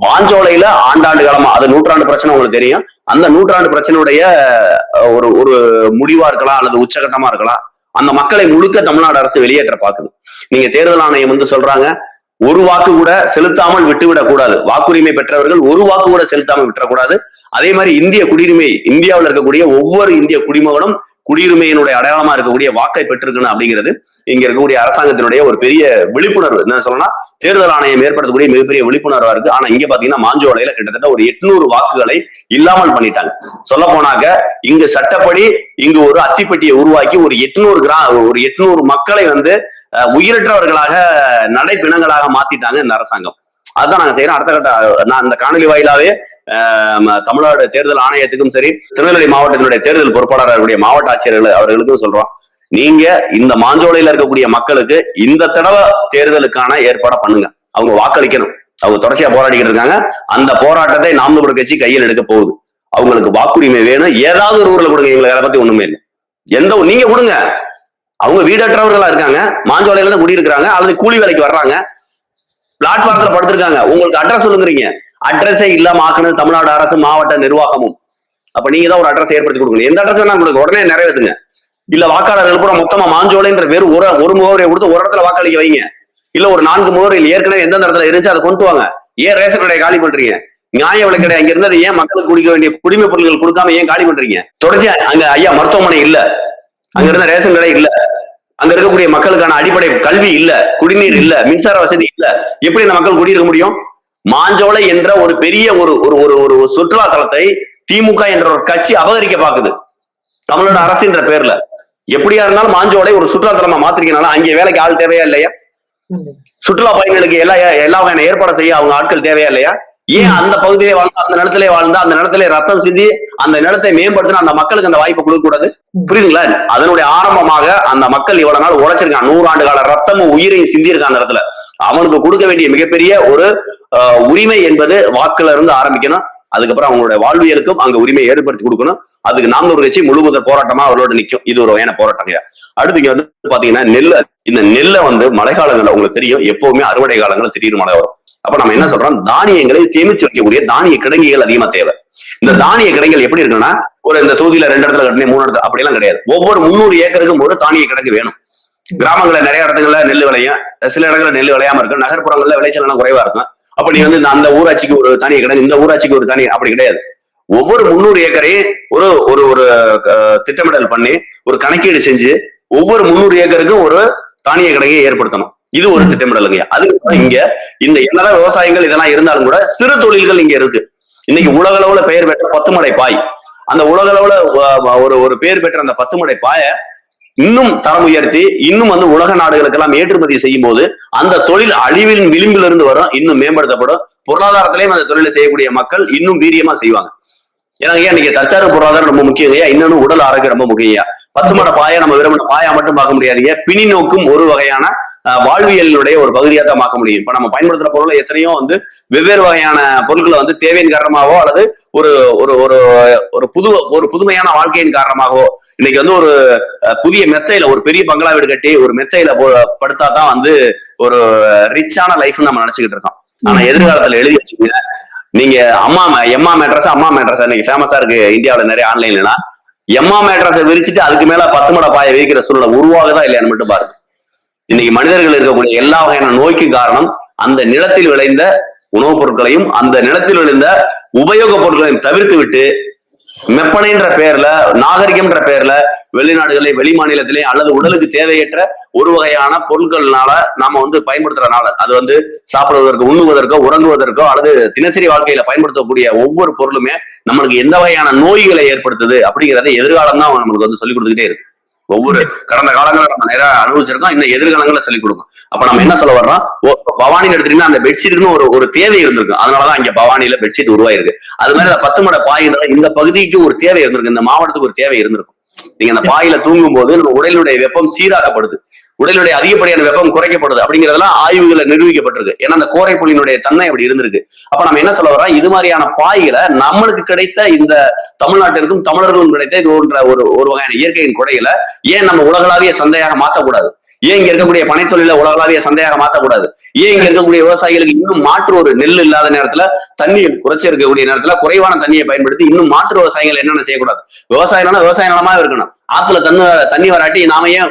மாஞ்சோலையில ஆண்டாண்டு காலமா, அது நூற்றாண்டு பிரச்சனை உங்களுக்கு தெரியும். அந்த நூற்றாண்டு பிரச்சனையுடைய ஒரு முடிவா இருக்கலாம் அல்லது உச்சகட்டமா இருக்கலாம். அந்த மக்களை முழுக்க தமிழ்நாடு அரசு வெளியேற்ற பாக்குது. நீங்க தேர்தல் ஆணையம் வந்து சொல்றாங்க, ஒரு வாக்கு கூட செலுத்தாமல் விட்டுவிடக் கூடாது. வாக்குரிமை பெற்றவர்கள் ஒரு வாக்கு கூட செலுத்தாமல் விட்டுறக்கூடாது. அதே மாதிரி இந்திய குடியுரிமை, இந்தியாவில் இருக்கக்கூடிய ஒவ்வொரு இந்திய குடிமகனும் குடியுரிமையினுடைய அடையாளமா இருக்கக்கூடிய வாக்கை பெற்றிருக்கணும் அப்படிங்கிறது இங்க இருக்கக்கூடிய அரசாங்கத்தினுடைய ஒரு பெரிய விழிப்புணர்வு. என்ன சொல்லணும்னா தேர்தல் ஆணையம் ஏற்படுத்தக்கூடிய மிகப்பெரிய விழிப்புணர்வா இருக்கு. ஆனா இங்க பாத்தீங்கன்னா மாஞ்சோலையில கிட்டத்தட்ட ஒரு 800 வாக்குகளை இல்லாமல் பண்ணிட்டாங்க. சொல்ல போனாக்க இங்கு சட்டப்படி இங்கு ஒரு அத்திப்பட்டியை உருவாக்கி ஒரு 800 மக்களை வந்து உயிரற்றவர்களாக நடைப்பிணங்களாக மாத்திட்டாங்க இந்த அரசாங்கம். அதுதான் நாங்க செய்யறோம். அடுத்த கட்ட நான் இந்த காணொலி வாயிலாவே தமிழ்நாடு தேர்தல் ஆணையத்துக்கும் சரி, திருநெல்வேலி மாவட்டத்தினுடைய தேர்தல் பொறுப்பாளர்களுடைய மாவட்ட ஆட்சியர்கள் அவர்களுக்கும் சொல்றோம், நீங்க இந்த மாஞ்சோலையில இருக்கக்கூடிய மக்களுக்கு இந்த தடவை தேர்தலுக்கான ஏற்பாடை பண்ணுங்க. அவங்க வாக்களிக்கணும். அவங்க தொடர்ச்சியா போராடிக்கிட்டு இருக்காங்க. அந்த போராட்டத்தை நாம் தமிழர் கட்சி கையில் எடுக்க போகுது. அவங்களுக்கு வாக்குரிமை வேணும். ஏதாவது ஒரு ஊர்ல கொடுங்க, எங்களுக்கு அதை பத்தி ஒண்ணுமே இல்லை. நீங்க கொடுங்க. அவங்க வீடற்றவர்களா இருக்காங்க, மாஞ்சோலையில இருந்து குடியிருக்கிறாங்க அல்லது கூலி வேலைக்கு வர்றாங்க, பிளாட்பாரத்துல படுத்திருக்காங்க. உங்களுக்கு அட்ரஸ் சொல்லுங்கிறீங்க. அட்ரஸே இல்லாம ஆக்குனது தமிழ்நாடு அரசு, மாவட்ட நிர்வாகமும். அப்ப நீங்க தான் ஒரு அட்ரஸ் ஏற்படுத்தி கொடுக்கணும். எந்த அட்ரஸ் வேணா கொடுங்க, உடனே நிறைவேற்றுங்க. இல்ல வாக்காளர்கள் கூட மொத்தமா மாஞ்சோலைன்ற வெறும் ஒரு முகவரியை கொடுத்து ஒரு இடத்துல வாக்களிக்க வைங்க. இல்ல ஒரு 4 முகவரியில் ஏற்கனவே எந்தெந்த இடத்துல இருந்துச்சு அதை கொண்டு வாங்க. ஏன் ரேஷன் கடையை காலி பண்றீங்க? நியாய விலைக்கடை அங்க இருந்தது ஏன் மக்களுக்கு குடிக்க வேண்டிய குடிமை பொருட்கள் கொடுக்காம ஏன் காலி பண்றீங்க? தொடர்ச்சி அங்க ஐயா மருத்துவமனை இல்ல, அங்க இருந்த ரேஷன் கடை இல்ல, அங்க இருக்கக்கூடிய மக்களுக்கான அடிப்படை கல்வி இல்ல, குடிநீர் இல்ல, மின்சார வசதி இல்ல. எப்படி இந்த மக்கள் குடியிருக்க முடியும்? மாஞ்சோலை என்ற ஒரு பெரிய ஒரு ஒரு சுற்றுலா தலத்தை திமுக என்ற ஒரு கட்சி அபகரிக்க பாக்குது தமிழோட அரசுன்ற பேர்ல. எப்படியா இருந்தாலும் மாஞ்சோலை ஒரு சுற்றுலா தலமா மாத்திருக்கனால அங்கே வேலைக்கு ஆள் தேவையா இல்லையா? சுற்றுலா பயணிகளுக்கு எல்லா வகையான ஏற்பாடு செய்ய அவங்க ஆட்கள் தேவையா இல்லையா? ஏன் அந்த பகுதியிலே வாழ்ந்தா, அந்த நிலத்திலே வாழ்ந்தா, அந்த நிலத்திலே ரத்தம் சிந்தி அந்த நிலத்தை மேம்படுத்தினா அந்த மக்களுக்கு அந்த வாய்ப்பு கொடுக்க கூடாது? புரியுதுங்களா? அதனுடைய ஆரம்பமாக அந்த மக்கள் இவ்வளவு நாள் உழைச்சிருக்கான், 100 ஆண்டு கால ரத்தமும் உயிரையும் சிந்தி இருக்கான் அந்த இடத்துல. அவனுக்கு கொடுக்க வேண்டிய மிகப்பெரிய ஒரு உரிமை என்பது வாக்குல இருந்து ஆரம்பிக்கணும். அதுக்கப்புறம் அவங்களுடைய வாழ்வியலுக்கும் அங்க உரிமையை ஏற்படுத்தி கொடுக்கணும். அதுக்கு நாம் ஒரு கட்சி முழுவதும் போராட்டமா அவரோட நிற்கும். இது ஒரு வகையான போராட்டங்க. அடுத்து இங்க வந்து பாத்தீங்கன்னா நெல்லை, இந்த நெல்லை வந்து மழை காலங்கள்ல உங்களுக்கு தெரியும் எப்பவுமே அறுவடை காலங்கள் திடீர்னு மழை வரும். அப்ப நம்ம என்ன சொல்றோம், தானியங்களை சேமிச்சு வைக்கக்கூடிய தானிய கிடங்குகள் அதிகமா தேவை. இந்த தானிய கிடங்குகள் எப்படி இருக்குன்னா, ஒரு இந்த தொகுதியில 2 இடத்துல கட்டினே 3 இடத்துல அப்படி எல்லாம் கிடையாது. ஒவ்வொரு 300 ஏக்கருக்கும் ஒரு தானிய கிடங்கு வேணும். கிராமங்கள்ல நிறைய இடங்கள்ல நெல் விளையும், சில இடங்கள்ல நெல் விளையாம இருக்கும், நகர்ப்புறங்கள்ல விளைச்சல் எல்லாம் குறைவா இருக்கும். அப்ப நீ வந்து அந்த ஊராட்சிக்கு ஒரு தானிய கிடங்கு, இந்த ஊராட்சிக்கு ஒரு தானிய, அப்படி கிடையாது. ஒவ்வொரு 300 ஏக்கரையும் ஒரு ஒரு ஒரு திட்டமிடல் பண்ணி ஒரு கணக்கீடு செஞ்சு ஒவ்வொரு 300 ஏக்கருக்கும் ஒரு தானிய கிடங்கை ஏற்படுத்தணும். இது ஒரு திட்டமிடலுங்க. அதுக்கப்புறம் இங்க இந்த என்னதான் விவசாயங்கள் இதெல்லாம் இருந்தாலும் கூட சிறு தொழில்கள் இங்க இருக்கு. இன்னைக்கு உலக அளவுல பெயர் பெற்ற 10 மடை பாய், அந்த உலக அளவுல ஒரு பெயர் பெற்ற அந்த 10 மடை பாய இன்னும் தரம் உயர்த்தி இன்னும் வந்து உலக நாடுகளுக்கு எல்லாம் ஏற்றுமதி செய்யும் போது அந்த தொழில் அழிவின் விளிம்பிலிருந்து வரும், இன்னும் மேம்படுத்தப்படும். பொருளாதாரத்திலையும் அந்த தொழிலை செய்யக்கூடிய மக்கள் இன்னும் வீரியமா செய்வாங்க. ஏன்னா இன்னைக்கு தற்சார்பு பொருளாதாரம் ரொம்ப முக்கியம். இன்னொன்னு உடல் ஆரோக்கியம் ரொம்ப முக்கியம். 10 மட பாயை நம்ம விரும்பின பாயா மட்டும் பார்க்க முடியாதுங்க, பிணி நோக்கும் ஒரு வகையான வாழ்வியலுடைய ஒரு பகுதியாக தான் பார்க்க முடியும். இப்ப நம்ம பயன்படுத்துற பொருளை எத்தனையோ வந்து வெவ்வேறு வகையான பொருட்களை வந்து தேவையின் காரணமாகவோ அல்லது ஒரு ஒரு புதுமையான வாழ்க்கையின் காரணமாகவோ இன்னைக்கு வந்து ஒரு புதிய மெத்தையில ஒரு பெரிய பங்களா வீடு கட்டி ஒரு மெத்தையில படுத்தா தான் வந்து ஒரு ரிச்சான லைஃப் நம்ம நினைச்சுக்கிட்டு இருக்கோம். ஆனா எதிர்காலத்துல எழுதி வச்சுக்கோங்க, நீங்க எம்மா மேட்ரஸ் இன்னைக்கு ஃபேமஸா இருக்கு இந்தியாவில நிறைய ஆன்லைன்ல. எம்மா மேட்ரஸை விரிச்சுட்டு அதுக்கு மேல 10 மட பாயை விரிக்கிற சூழ்நிலை உருவாகுதா இல்லையான்னு மட்டும் பாருங்க. இன்னைக்கு மனிதர்கள் இருக்கக்கூடிய எல்லா வகையான நோய்க்கும் காரணம் அந்த நிலத்தில் விளைந்த உணவுப் பொருட்களையும் அந்த நிலத்தில் விளைந்த உபயோக பொருட்களையும் தவிர்த்து விட்டு மெப்பனைன்ற பெயர்ல நாகரிகம்ன்ற பெயர்ல வெளிநாடுகளே வெளி மாநிலத்திலே அல்லது உடலுக்கு தேவையற்ற ஒரு வகையான பொருட்கள்னால நாம வந்து பயன்படுத்துறதுனால அது வந்து சாப்பிடுவதற்கோ உண்ணுவதற்கோ உறங்குவதற்கோ அல்லது தினசரி வாழ்க்கையில பயன்படுத்தக்கூடிய ஒவ்வொரு பொருளுமே நம்மளுக்கு எந்த வகையான நோய்களை ஏற்படுத்துது அப்படிங்கிறத எதிர்காலம் தான் நம்மளுக்கு வந்து சொல்லிக் கொடுத்துக்கிட்டே இருக்கு. ஒவ்வொரு கடந்த காலங்களை நம்ம நிறைய அனுபவிச்சிருக்கோம், இன்னும் எதிர்காலங்களை சொல்லிக் கொடுக்கும். அப்ப நம்ம என்ன சொல்ல வர்றோம், பவானின்னு எடுத்துட்டீங்கன்னா அந்த பெட்ஷீட்னு ஒரு தேவை இருந்திருக்கு, அதனாலதான் இங்க பவானியில பெட்ஷீட் உருவாயிருக்கு. அது மாதிரி அந்த 10 மட பாயினால இந்த பகுதிக்கு ஒரு தேவை இருந்திருக்கு, இந்த மாவட்டத்துக்கு ஒரு தேவை இருந்திருக்கும். நீங்க அந்த பாயில தூங்கும் போது நம்ம உடலுடைய வெப்பம் சீராக்கப்படுது, உடலுடைய அதிகப்படியான வெப்பம் குறைக்கப்படுது அப்படிங்கிறதெல்லாம் ஆய்வுகளை நிரூபிக்கப்பட்டிருக்கு. ஏன்னா அந்த கோரை புள்ளியினுடைய தன்மை அப்படி இருந்திருக்கு. அப்ப நம்ம என்ன சொல்ல வரோம், இது மாதிரியான பாய்களை நம்மளுக்கு கிடைத்த இந்த தமிழ்நாட்டிற்கும் தமிழர்களும் கிடைத்த இது ஒரு வகையான இயற்கையின் கொடைகளை ஏன் நம்ம உலகளாவிய சந்தையாக மாற்றக்கூடாது? ஏன் இங்க இருக்கக்கூடிய பனைத்தொழில உலகளாவிய சந்தையாக மாற்றக்கூடாது? ஏன் இங்க இருக்கக்கூடிய விவசாயிகளுக்கு இன்னும் மாற்று ஒரு நெல் இல்லாத நேரத்துல தண்ணீர் குறைச்சி இருக்கக்கூடிய நேரத்துல குறைவான தண்ணியை பயன்படுத்தி இன்னும் மாற்று விவசாயிகள் என்னென்ன செய்யக்கூடாது? விவசாயம் விவசாய நிலமாவே இருக்கணும். ஆத்துல தண்ணி வராட்டி நாம ஏன்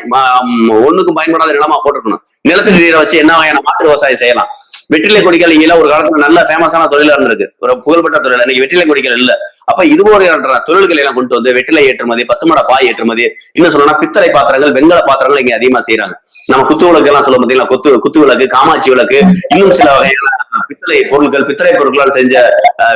ஒண்ணுக்கும் பயன்படாத நிலமா போட்டிருக்கணும்? நிலத்தடி நீரை வச்சு என்ன வகையான மாற்று விவசாயம் செய்யலாம்? வெற்றிலை கொடிகள் இங்கெல்லாம் ஒரு காலத்துல நல்ல ஃபேமஸான தொழிலா இருந்திருக்கு, ஒரு புகழ்பெற்ற தொழில். இன்னைக்கு வெற்றிலை கொடிகள் இல்ல. அப்ப இது போன்ற தொழில்களை எல்லாம் கொண்டு வந்து வெற்றிலை ஏற்றுமதி, 10 மட பாய் ஏற்றுமதி, இன்னும் சொல்லணும்னா பித்தளை பாத்திரங்கள் வெண்கல பாத்திரங்கள் இங்க அதிகமா செய்யறாங்க. நம்ம குத்து விளக்கு எல்லாம் சொல்ல பார்த்தீங்களா, குத்து விளக்கு, காமாட்சி விளக்கு, இன்னும் சில வகையான பித்தளை பொருட்களால் செஞ்ச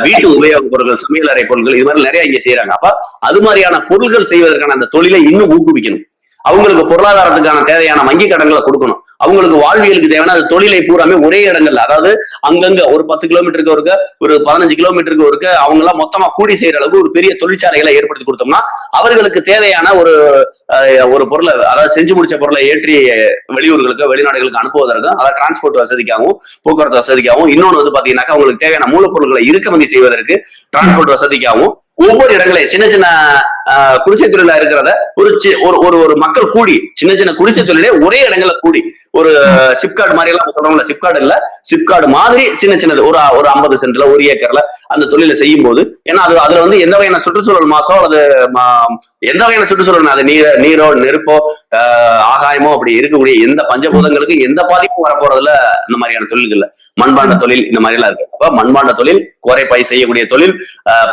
வீட்டு உபயோக பொருட்கள், சமையல் அறை பொருட்கள், இது மாதிரி நிறைய இங்க செய்யறாங்க. அப்ப அது மாதிரியான பொருட்கள் செய்வதற்கான அந்த தொழிலை இன்னும் ஊக்குவிக்கணும். அவங்களுக்கு பொருளாதாரத்துக்கான தேவையான வங்கி கடன்களை கொடுக்கணும். அவங்களுக்கு வாழ்வியலுக்கு தேவையான அந்த தொழிலை பூராமே ஒரே இடங்கள்ல, அதாவது அங்கங்க ஒரு 10 கிலோமீட்டருக்கு ஒருக்க, ஒரு 15 கிலோமீட்டருக்கு ஒருக்க அவங்க எல்லாம் மொத்தமா கூடி செய்யற அளவுக்கு ஒரு பெரிய தொழிற்சாலைகளை ஏற்படுத்தி கொடுத்தோம்னா அவர்களுக்கு தேவையான ஒரு பொருளை, அதாவது செஞ்சு முடிச்ச பொருளை ஏற்றி வெளியூர்களுக்கு வெளிநாடுகளுக்கு அனுப்புவதற்கும், அதாவது டிரான்ஸ்போர்ட் வசதிக்காகவும் போக்குவரத்து வசதிக்காகவும், இன்னொன்று வந்து பாத்தீங்கன்னாக்கா அவங்களுக்கு தேவையான மூலப்பொருட்களை இறக்குமதி செய்வதற்கு டிரான்ஸ்போர்ட் வசதிக்காகவும் ஒவ்வொரு இடங்களையும் சின்ன சின்ன குடிசை தொழிலா இருக்கிறத ஒரு மக்கள் கூடி சின்ன சின்ன குடிசை தொழிலே ஒரே இடங்கள்ல கூடி ஒரு சிப்கார்டு மாதிரி எல்லாம் சொல்றோம்ல, சிப்கார்டு இல்ல, சிப்கார்டு மாதிரி சின்ன சின்னது ஒரு 50 சென்ட்ல 1 ஏக்கர்ல அந்த தொழிலை செய்யும் போது, ஏன்னா அதுல வந்து எந்த வகையான சுற்றுச்சூழல் மாசோ அல்லது எந்த வகையான சுற்றுச்சூழல், அது நீரோ நெருப்போ ஆகாயமோ அப்படி இருக்கக்கூடிய எந்த பஞ்சபூதங்களுக்கு எந்த பாதிப்பும் வரப்போறதுல இந்த மாதிரியான தொழில்கள்ல மண்பாண்ட தொழில் இந்த மாதிரி எல்லாம் இருக்கு. அப்ப மண்பாண்ட தொழில், கோரைப்பாய் செய்யக்கூடிய தொழில்,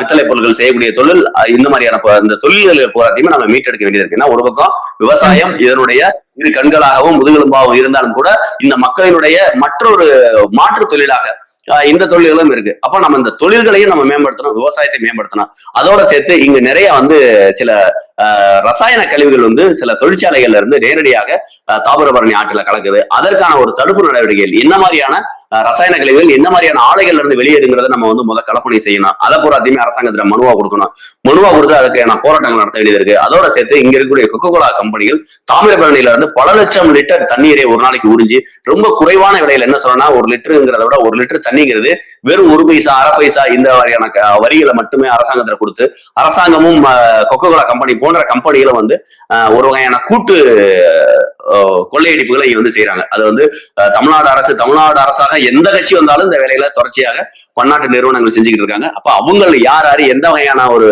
பித்தளை பொருட்கள் செய்யக்கூடிய தொழில், இந்த மாதிரியான இந்த தொழில்கள் போராத்தையுமே நம்ம மீட்டெடுக்க வேண்டியது இருக்கு. ஏன்னா ஒரு பக்கம் விவசாயம் இதனுடைய இரு கண்களாகவும் முதுகெலும்பாகவும் இருந்தாலும் கூட இந்த மக்களினுடைய மற்றொரு மாற்று தொழிலாக இந்த தொழில்களும் இருக்கு. அப்ப நம்ம இந்த தொழில்களையும் நம்ம மேம்படுத்தணும், விவசாயத்தை மேம்படுத்தணும். அதோட சேர்த்து இங்க நிறைய வந்து சில ரசாயன கழிவுகள் வந்து சில தொழிற்சாலைகள்ல இருந்து நேரடியாக தாமிரபரணி ஆற்றுல கலக்குது. அதற்கான ஒரு தடுப்பு நடவடிக்கைகள், என்ன மாதிரியான ரசாயன கழிவுகள் என்ன மாதிரியான ஆலைகள்ல இருந்து வெளியேறுங்கிறத நம்ம வந்து முதல் கலப்பணி செய்யணும். அதை பூராத்தையுமே அரசாங்கத்துல மனுவா கொடுக்கணும். மனுவா கொடுத்து அதுக்கான போராட்டங்கள் நடத்த வேண்டியது இருக்கு. அதோட சேர்த்து இங்க இருக்கக்கூடிய கொக்கோகோலா கம்பெனிகள் தாமிரபரணியில இருந்து பல லட்சம் லிட்டர் தண்ணீரை ஒரு நாளைக்கு உறிஞ்சி ரொம்ப குறைவான விலையில, என்ன சொல்லணும்னா 1 லிட்டருங்கிறத விட 1 லிட்டர் தண்ணிங்கிறது வெறும் 1 பைசா 1/2 பைசா இந்த மாதிரியான வரிகளை மட்டுமே அரசாங்கத்துல கொடுத்து, அரசாங்கமும் கொக்கோகோலா கம்பெனி போன்ற கம்பெனிகளும் வந்து ஒரு வகையான கூட்டு கொள்ளையடிப்புகளை வந்து செய்யறாங்க. அது வந்து தமிழ்நாடு அரசாக எந்த கட்சி வந்தாலும் இந்த வேலையில தொடர்ச்சியாக பன்னாட்டு நிறுவனங்கள் செஞ்சுக்கிட்டு இருக்காங்க. அப்ப அவங்க யார் எந்த வகையான ஒரு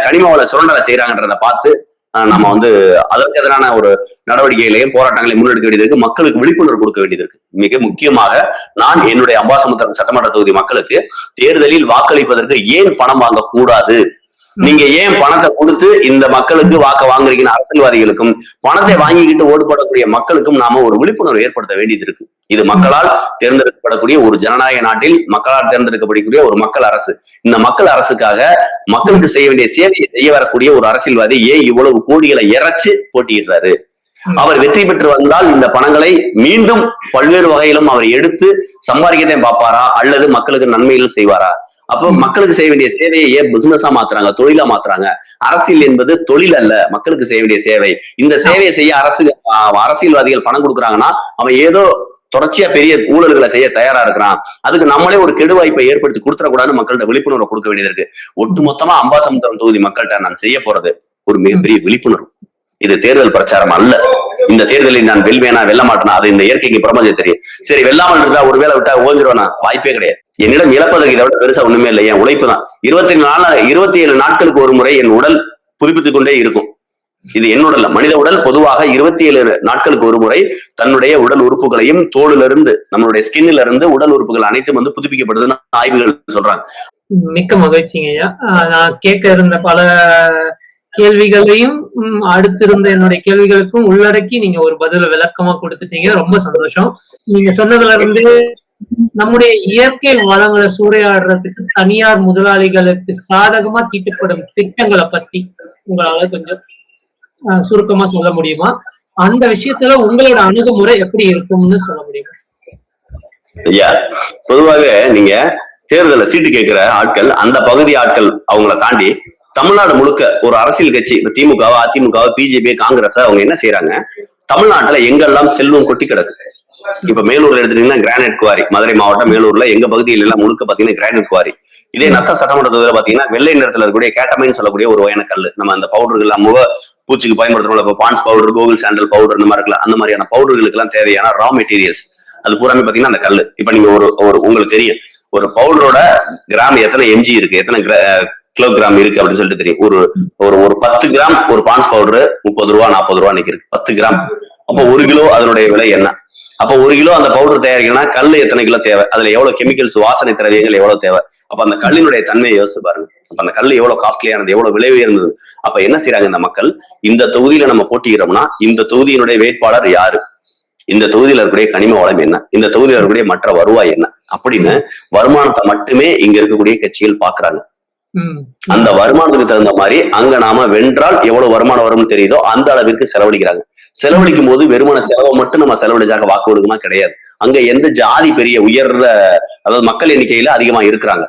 கனிம வள சுரண்டலை செய்யறாங்கன்றத பார்த்து நம்ம வந்து அதற்கு எதிரான ஒரு நடவடிக்கைகளையும் போராட்டங்களையும் முன்னெடுக்க வேண்டியது இருக்கு. மக்களுக்கு விழிப்புணர்வு கொடுக்க வேண்டியது இருக்கு. மிக முக்கியமாக நான் என்னுடைய அம்பாசமுத்திரம் சட்டமன்ற தொகுதி மக்களுக்கு தேர்தலில் வாக்களிப்பதற்கு ஏன் பணம் வாங்கக்கூடாது, நீங்க ஏன் பணத்தை கொடுத்து இந்த மக்களுக்கு வாக்க வாங்குறீங்கன்னு அரசியல்வாதிகளுக்கும் பணத்தை வாங்கிக்கிட்டு ஓட்டு போடக்கூடிய மக்களுக்கும் நாம ஒரு விழிப்புணர்வு ஏற்படுத்த வேண்டியது இருக்கு. இது மக்களால் தேர்ந்தெடுக்கப்படக்கூடிய ஒரு ஜனநாயக நாட்டில் மக்களால் தேர்ந்தெடுக்கப்படக்கூடிய ஒரு மக்கள் அரசு. இந்த மக்கள் அரசுக்காக மக்களுக்கு செய்ய வேண்டிய சேவையை செய்ய வரக்கூடிய ஒரு அரசியல்வாதி ஏன் இவ்வளவு கோடிகளை இறைச்சு போட்டியிடுறாரு? அவர் வெற்றி பெற்று வந்தால் இந்த பணங்களை மீண்டும் பல்வேறு வகையிலும் அவர் எடுத்து சம்பாதிக்கத்தான் பார்ப்பாரா அல்லது மக்களுக்கு நன்மைகள் செய்வாரா? அப்போ மக்களுக்கு செய்ய வேண்டிய சேவையை ஏன் பிசினஸா மாத்துறாங்க, தொழிலா மாத்துறாங்க? அரசியல் என்பது தொழில் அல்ல, மக்களுக்கு செய்ய வேண்டிய சேவை. இந்த சேவையை செய்ய அரசியல்வாதிகள் பணம் கொடுக்குறாங்கன்னா அவன் ஏதோ தொடர்ச்சியா பெரிய ஊழல்களை செய்ய தயாரா இருக்கிறான். அதுக்கு நம்மளே ஒரு கெடு வாய்ப்பை ஏற்படுத்தி கொடுத்துடக்கூடாதுன்னு மக்கள்கிட்ட விழிப்புணர்வு கொடுக்க வேண்டியது இருக்கு. ஒட்டுமொத்தமா அம்பாசமுத்திரம் தொகுதி மக்கள்கிட்ட நான் செய்ய போறது ஒரு மிகப்பெரிய விழிப்புணர்வு. இது தேர்தல் பிரச்சாரம் அல்ல. இந்த தேர்தலில் நான் வெல்வேனா வெல்ல மாட்டேனா அது இந்த இயற்கைக்கு பிரபஞ்சம் தெரியும். சரி, வெல்லாமல் இருந்தா ஒருவேளை விட்டா ஓஞ்சிருவானா? வாய்ப்பே கிடையாது. என்னிடம் இழப்பதற்கு இதை விட பெருசா ஒண்ணுமே இல்லை. என் உழைப்பு தான். 27 நாட்களுக்கு ஒரு முறை என் உடல் புதுப்பித்துக் கொண்டே இருக்கும். இது என்னோட மனித உடல் பொதுவாக 27 நாட்களுக்கு ஒரு முறை தன்னுடைய உடல் உறுப்புகளையும் தோலிலிருந்து நம்மளுடைய ஸ்கின்ல இருந்து உடல் உறுப்புகள் அனைத்தும் வந்து புதுப்பிக்கப்படுதுன்னு ஆய்வுகள் சொல்றாங்க. மிக்க மகிழ்ச்சிங்க ஐயா. நான் கேட்க இருந்த பல கேள்விகளையும் அடுத்திருந்த என்னுடைய கேள்விகளுக்கும் உள்ளடக்கி நீங்க ஒரு பதில விளக்கமா கொடுத்துட்டீங்க. ரொம்ப சந்தோஷம். நீங்க சொன்னதுல இருந்து நம்முடைய இயற்கை வளங்களை சூறையாடுறதுக்கு தனியார் முதலாளிகளுக்கு சாதகமா தீட்டப்படும் திட்டங்களை பத்தி உங்களால கொஞ்சம் சுருக்கமா சொல்ல முடியுமா? அந்த விஷயத்துல உங்களோட அணுகுமுறை எப்படி இருக்கும்னு சொல்ல முடியுமா? ஐயா, பொதுவாக நீங்க தேர்தல சீட்டு கேட்கிற ஆட்கள், அந்த பகுதி ஆட்கள் அவங்கள தாண்டி தமிழ்நாடு முழுக்க ஒரு அரசியல் கட்சி, திமுகவோ அதிமுகவோ பிஜேபி காங்கிரஸ், அவங்க என்ன செய்யறாங்க, தமிழ்நாட்டுல எங்கெல்லாம் செல்வம் கொட்டி கிடக்கு. இப்ப மேலூர்ல எடுத்துட்டீங்கன்னா கிரானைட் குவாரி, மதுரை மாவட்டம் மேலூர்ல எங்க பகுதியில எல்லாம் முழுக்க பாத்தீங்கன்னா கிரானைட் குவாரி. இதே நத்த சட்டமன்ற தொகுதியில பாத்தீங்கன்னா வெள்ளை நிறத்துல இருக்கக்கூடிய கேட்டமைன்னு சொல்லக்கூடிய ஒரு வகையான கல், நம்ம அந்த பவுடர்கள் எல்லாம் முக பூச்சிக்கு பயன்படுத்துறோம். இப்போ பான்ஸ் பவுடர், கோகுல் சாண்டல் பவுடர், இந்த மாதிரி இருக்கலாம். அந்த மாதிரியான பவுடர்களுக்கு எல்லாம் தேவையான ரா மெட்டீரியல்ஸ் அது பூராமே பாத்தீங்கன்னா அந்த கல். இப்ப நீங்க ஒரு உங்களுக்கு தெரியும் ஒரு பவுடரோட கிராம் எத்தனை எம்ஜி இருக்கு, எத்தனை கிலோகிராம் இருக்கு அப்படின்னு சொல்லிட்டு தெரியும். ஒரு 10 கிராம் ஒரு பான்ஸ் பவுடர் 30 ரூபா 40 ரூபா இருக்கு 10 கிராம். அப்போ 1 கிலோ அதனுடைய விலை என்ன? அப்போ 1 கிலோ அந்த பவுடர் தயாரிக்கணும்னா கல் எத்தனை கிலோ தேவை, அதுல எவ்வளவு கெமிக்கல்ஸ், வாசனை திரவியங்கள் எவ்வளவு தேவை. அப்ப அந்த கல்லினுடைய தன்மையை யோசிச்சு பாருங்க. அப்ப அந்த கல் எவ்வளவு காஸ்ட்லியானது, எவ்வளவு விலை உயர்ந்தது. அப்ப என்ன செய்யறாங்க இந்த மக்கள், இந்த தொகுதியில நம்ம போட்டிக்கிறோம்னா இந்த தொகுதியினுடைய வேட்பாளர் யாரு, இந்த தொகுதியில இருக்கக்கூடிய கனிம வளம் என்ன, இந்த தொகுதியில இருக்கக்கூடிய மற்ற வருவாய் என்ன அப்படின்னு வருமானத்தை மட்டுமே இங்க இருக்கக்கூடிய கட்சிகள் பாக்குறாங்க. அந்த வருமானத்துக்கு தகுந்த மாதிரி அங்க நாம வென்றால் எவ்வளவு வருமானம் வரும்னு தெரியுதோ அந்த அளவிற்கு செலவழிக்கிறாங்க. செலவழிக்கும் போது வெறுமன செலவை மட்டும் நம்ம செலவழிச்சாக வாக்கு கொடுக்குமா? கிடையாது. அங்க எந்த ஜாதி பெரிய உயர்ற, அதாவது மக்கள் எண்ணிக்கையில அதிகமா இருக்கிறாங்க.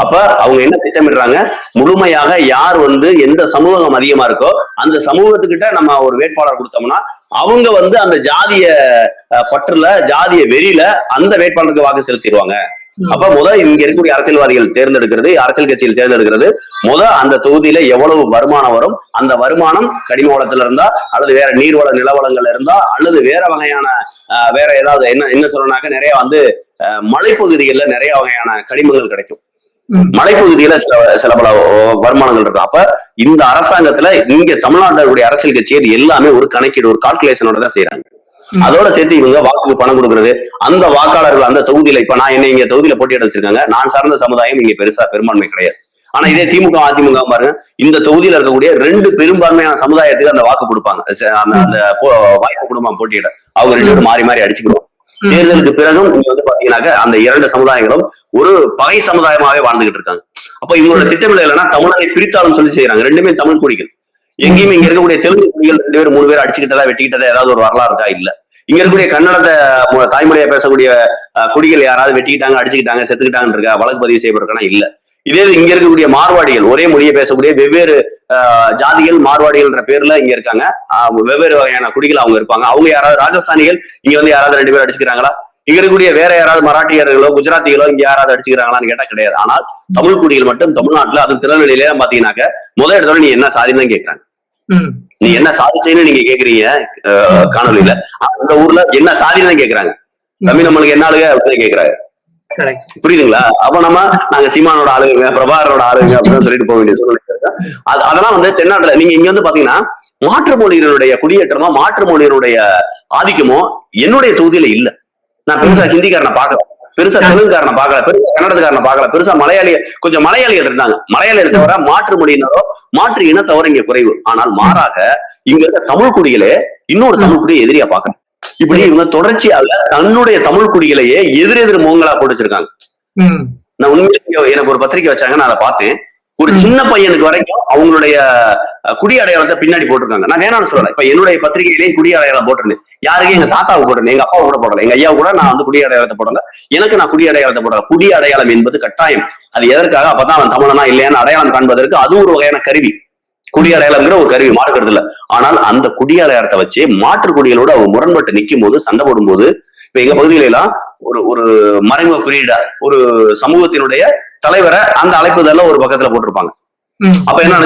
அப்ப அவங்க என்ன திட்டமிடுறாங்க, முழுமையாக யார் எந்த சமூகம் அதிகமா இருக்கோ அந்த சமூகத்துக்கிட்ட நம்ம ஒரு வேட்பாளர் கொடுத்தோம்னா அவங்க அந்த ஜாதிய பற்றுல, ஜாதிய வெறியில அந்த வேட்பாளருக்கு வாக்கு செலுத்திடுவாங்க. அப்ப இங்க இருக்கக்கூடிய அரசியல்வாதிகள் தேர்ந்தெடுக்கிறது, அரசியல் கட்சியில் தேர்ந்தெடுக்கிறது, அந்த தொகுதியில எவ்வளவு வருமானம் வரும், அந்த வருமானம் கனிம வளத்துல இருந்தா அல்லது வேற நீர்வள நிலவளங்கள்ல இருந்தா அல்லது வேற வகையான வேற ஏதாவது என்ன சொல்லணும்னாக்க நிறைய மலைப்பகுதிகளில் நிறைய வகையான கனிமங்கள் கிடைக்கும். மலைப்பகுதியில சில பல வருமானங்கள் இருக்கு. அப்ப இந்த அரசாங்கத்துல இங்க தமிழ்நாட்டுடைய அரசியல் கட்சிகள் எல்லாமே ஒரு கணக்கீடு, ஒரு கால்குலேஷனோட தான் செய்யறாங்க. அதோட சேர்த்து இவங்க வாக்குக்கு பணம் கொடுக்கறது, அந்த வாக்காளர்கள் அந்த தொகுதியில இப்ப நான் இங்க தொகுதியில போட்டியிட வச்சிருக்காங்க, நான் சார்ந்த சமுதாயம் இங்க பெரும்பான்மை கிடையாது. ஆனா இதே திமுக அதிமுக பாருங்க, இந்த தொகுதியில இருக்கக்கூடிய 2 பெரும்பான்மையான சமுதாயத்துக்கு அந்த வாக்கு கொடுப்பாங்க. அந்த வாய்ப்பு குடும்பம் போட்டியிட அவங்க 2 பேரும் மாறி மாறி அடிச்சுக்கிடுவோம். தேர்தலுக்கு பிறகும் இங்க பாத்தீங்கன்னாக்க அந்த 2 சமுதாயங்களும் ஒரு பகை சமுதாயமாவே வாழ்ந்துகிட்டு இருக்காங்க. அப்ப இவங்களோட திட்டமில்லை இல்லைன்னா தமிழரை பிரித்தாலும் சொல்லி செய்யறாங்க. 2மே தமிழ் குடிகள். எங்கேயுமே இங்க இருக்கக்கூடிய தெலுங்கு குடிகள் 2 பேர் 3 பேர் அடிச்சுக்கிட்டதா வெட்டிக்கிட்டதா ஏதாவது ஒரு வரலாறு இருக்கா? இல்ல. இங்க இருக்கக்கூடிய கன்னடத்தை தாய்மொழியா பேசக்கூடிய குடிகள் யாராவது வெட்டிக்கிட்டாங்க, அடிச்சுக்கிட்டாங்க, செத்துக்கிட்டாங்கன்னு இருக்கா? வழக்கு பதிவு செய்யப்பட்டிருக்கானா? இல்ல. இதே இங்க இருக்கக்கூடிய மார்வாடிகள், ஒரே மொழியை பேசக்கூடிய வெவ்வேறு ஜாதிகள் மார்வாடிகள்ன்ற பேர்ல இங்க இருக்காங்க. வெவ்வேறு வகையான குடிகள் அவங்க இருப்பாங்க. அவங்க யாராவது ராஜஸ்தானிகள் இங்க யாராவது 2 பேர் அடிச்சுக்கிறாங்களா? இங்க இருக்கக்கூடிய வேற யாராவது மராட்டியர்களோ குஜராத்திகளோ இங்க யாராவது அடிச்சுக்கிறாங்களான்னு கேட்டா கிடையாது. ஆனால் தமிழ் குடிகள் மட்டும் தமிழ்நாட்டுல, அது திருநெல்வேலியில பாத்தீங்கன்னாக்க முதல் இடத்துல நீ என்ன சாதின்னு தான் கேட்கறாங்க. நீ என்ன சாதிச்சேன்னு நீங்க கேக்குறீங்க காணொலியில, அந்த ஊர்ல என்ன சாதின்னு தான் கேக்குறாங்க. தமிழ் நம்மளுக்கு என்ன ஆளுங்க அப்படின்னு கேக்குறாங்க. புரியுதுங்களா? அப்ப நாங்க சீமானோட ஆளுங்க, பிரபாகரோட ஆளுங்க அப்படின்னு சொல்லிட்டு போக வேண்டிய சூழ்நிலை இருக்கு. அதெல்லாம் தென்னாட்டுல நீங்க இங்க பாத்தீங்கன்னா மாற்று மொழியினுடைய குடியேற்றமோ மாற்று மொழியினுடைய ஆதிக்கமோ என்னுடைய தொகுதியில இல்ல. நான் பெருசா ஹிந்திக்காரனை பாக்கல, பெருசா தெலுங்குக்காரனை பாக்கல, பெருசா கன்னடத்துக்காரனை பாக்கல, பெருசா கொஞ்சம் மலையாளிகள் இருந்தாங்க. மலையாளிகள் தவிர மாற்று மொழியினரோ மாற்று இனத்தவர இங்க குறைவு. ஆனால் மாறாக இங்க இருக்க தமிழ் குடிகளே இன்னொரு தமிழ் குடியை எதிரியா பாக்க, இப்படி இவங்க தொடர்ச்சியாக தன்னுடைய தமிழ் குடிகளையே எதிரெதிர் முகங்களா போட்டு வச்சிருக்காங்க. நான் உண்மையிலேயே எனக்கு ஒரு பத்திரிகை வச்சாங்க, நான் அதை பார்த்தேன். ஒரு சின்ன பையனுக்கு வரைக்கும் அவங்களுடைய குடி அடையாளத்தை பின்னாடி போட்டிருக்காங்க. நான் வேணாம்னு சொல்லல. இப்ப என்னுடைய பத்திரிகையிலேயே குடி அடையாளம் போட்டிருந்தேன். யாருக்கும் எங்க தாத்தாவுக்கு போட்டிருந்தேன், எங்க அப்பாவை கூட போடல, எங்க ஐயா கூட நான் குடி அடையாளத்தை போடல. எனக்கு நான் குடி அடையாளத்தை போடல. குடி அடையாளம் என்பது கட்டாயம். அது எதற்காக? அப்பதான் அவன் தமிழனா இல்லையான்னு அடையாளம் காண்பதற்கு அது ஒரு வகையான கருவி. குடி அடையாளம்ங்கிற ஒரு கருவி மாறுக்கிறது இல்ல. ஆனால் அந்த குடி அடையாளத்தை வச்சு மாற்று குடிகளோடு அவங்க முரண்பட்டு நிற்கும் போது, சண்டை போடும் போது, இப்ப எங்க பகுதியில எல்லாம் ஒரு மறைமுக குறியீடா ஒரு சமூகத்தினுடைய தலைவரை அந்த அழைப்புதல்ல ஒரு பக்கத்துல போட்டிருப்பாங்க. அப்ப என்ன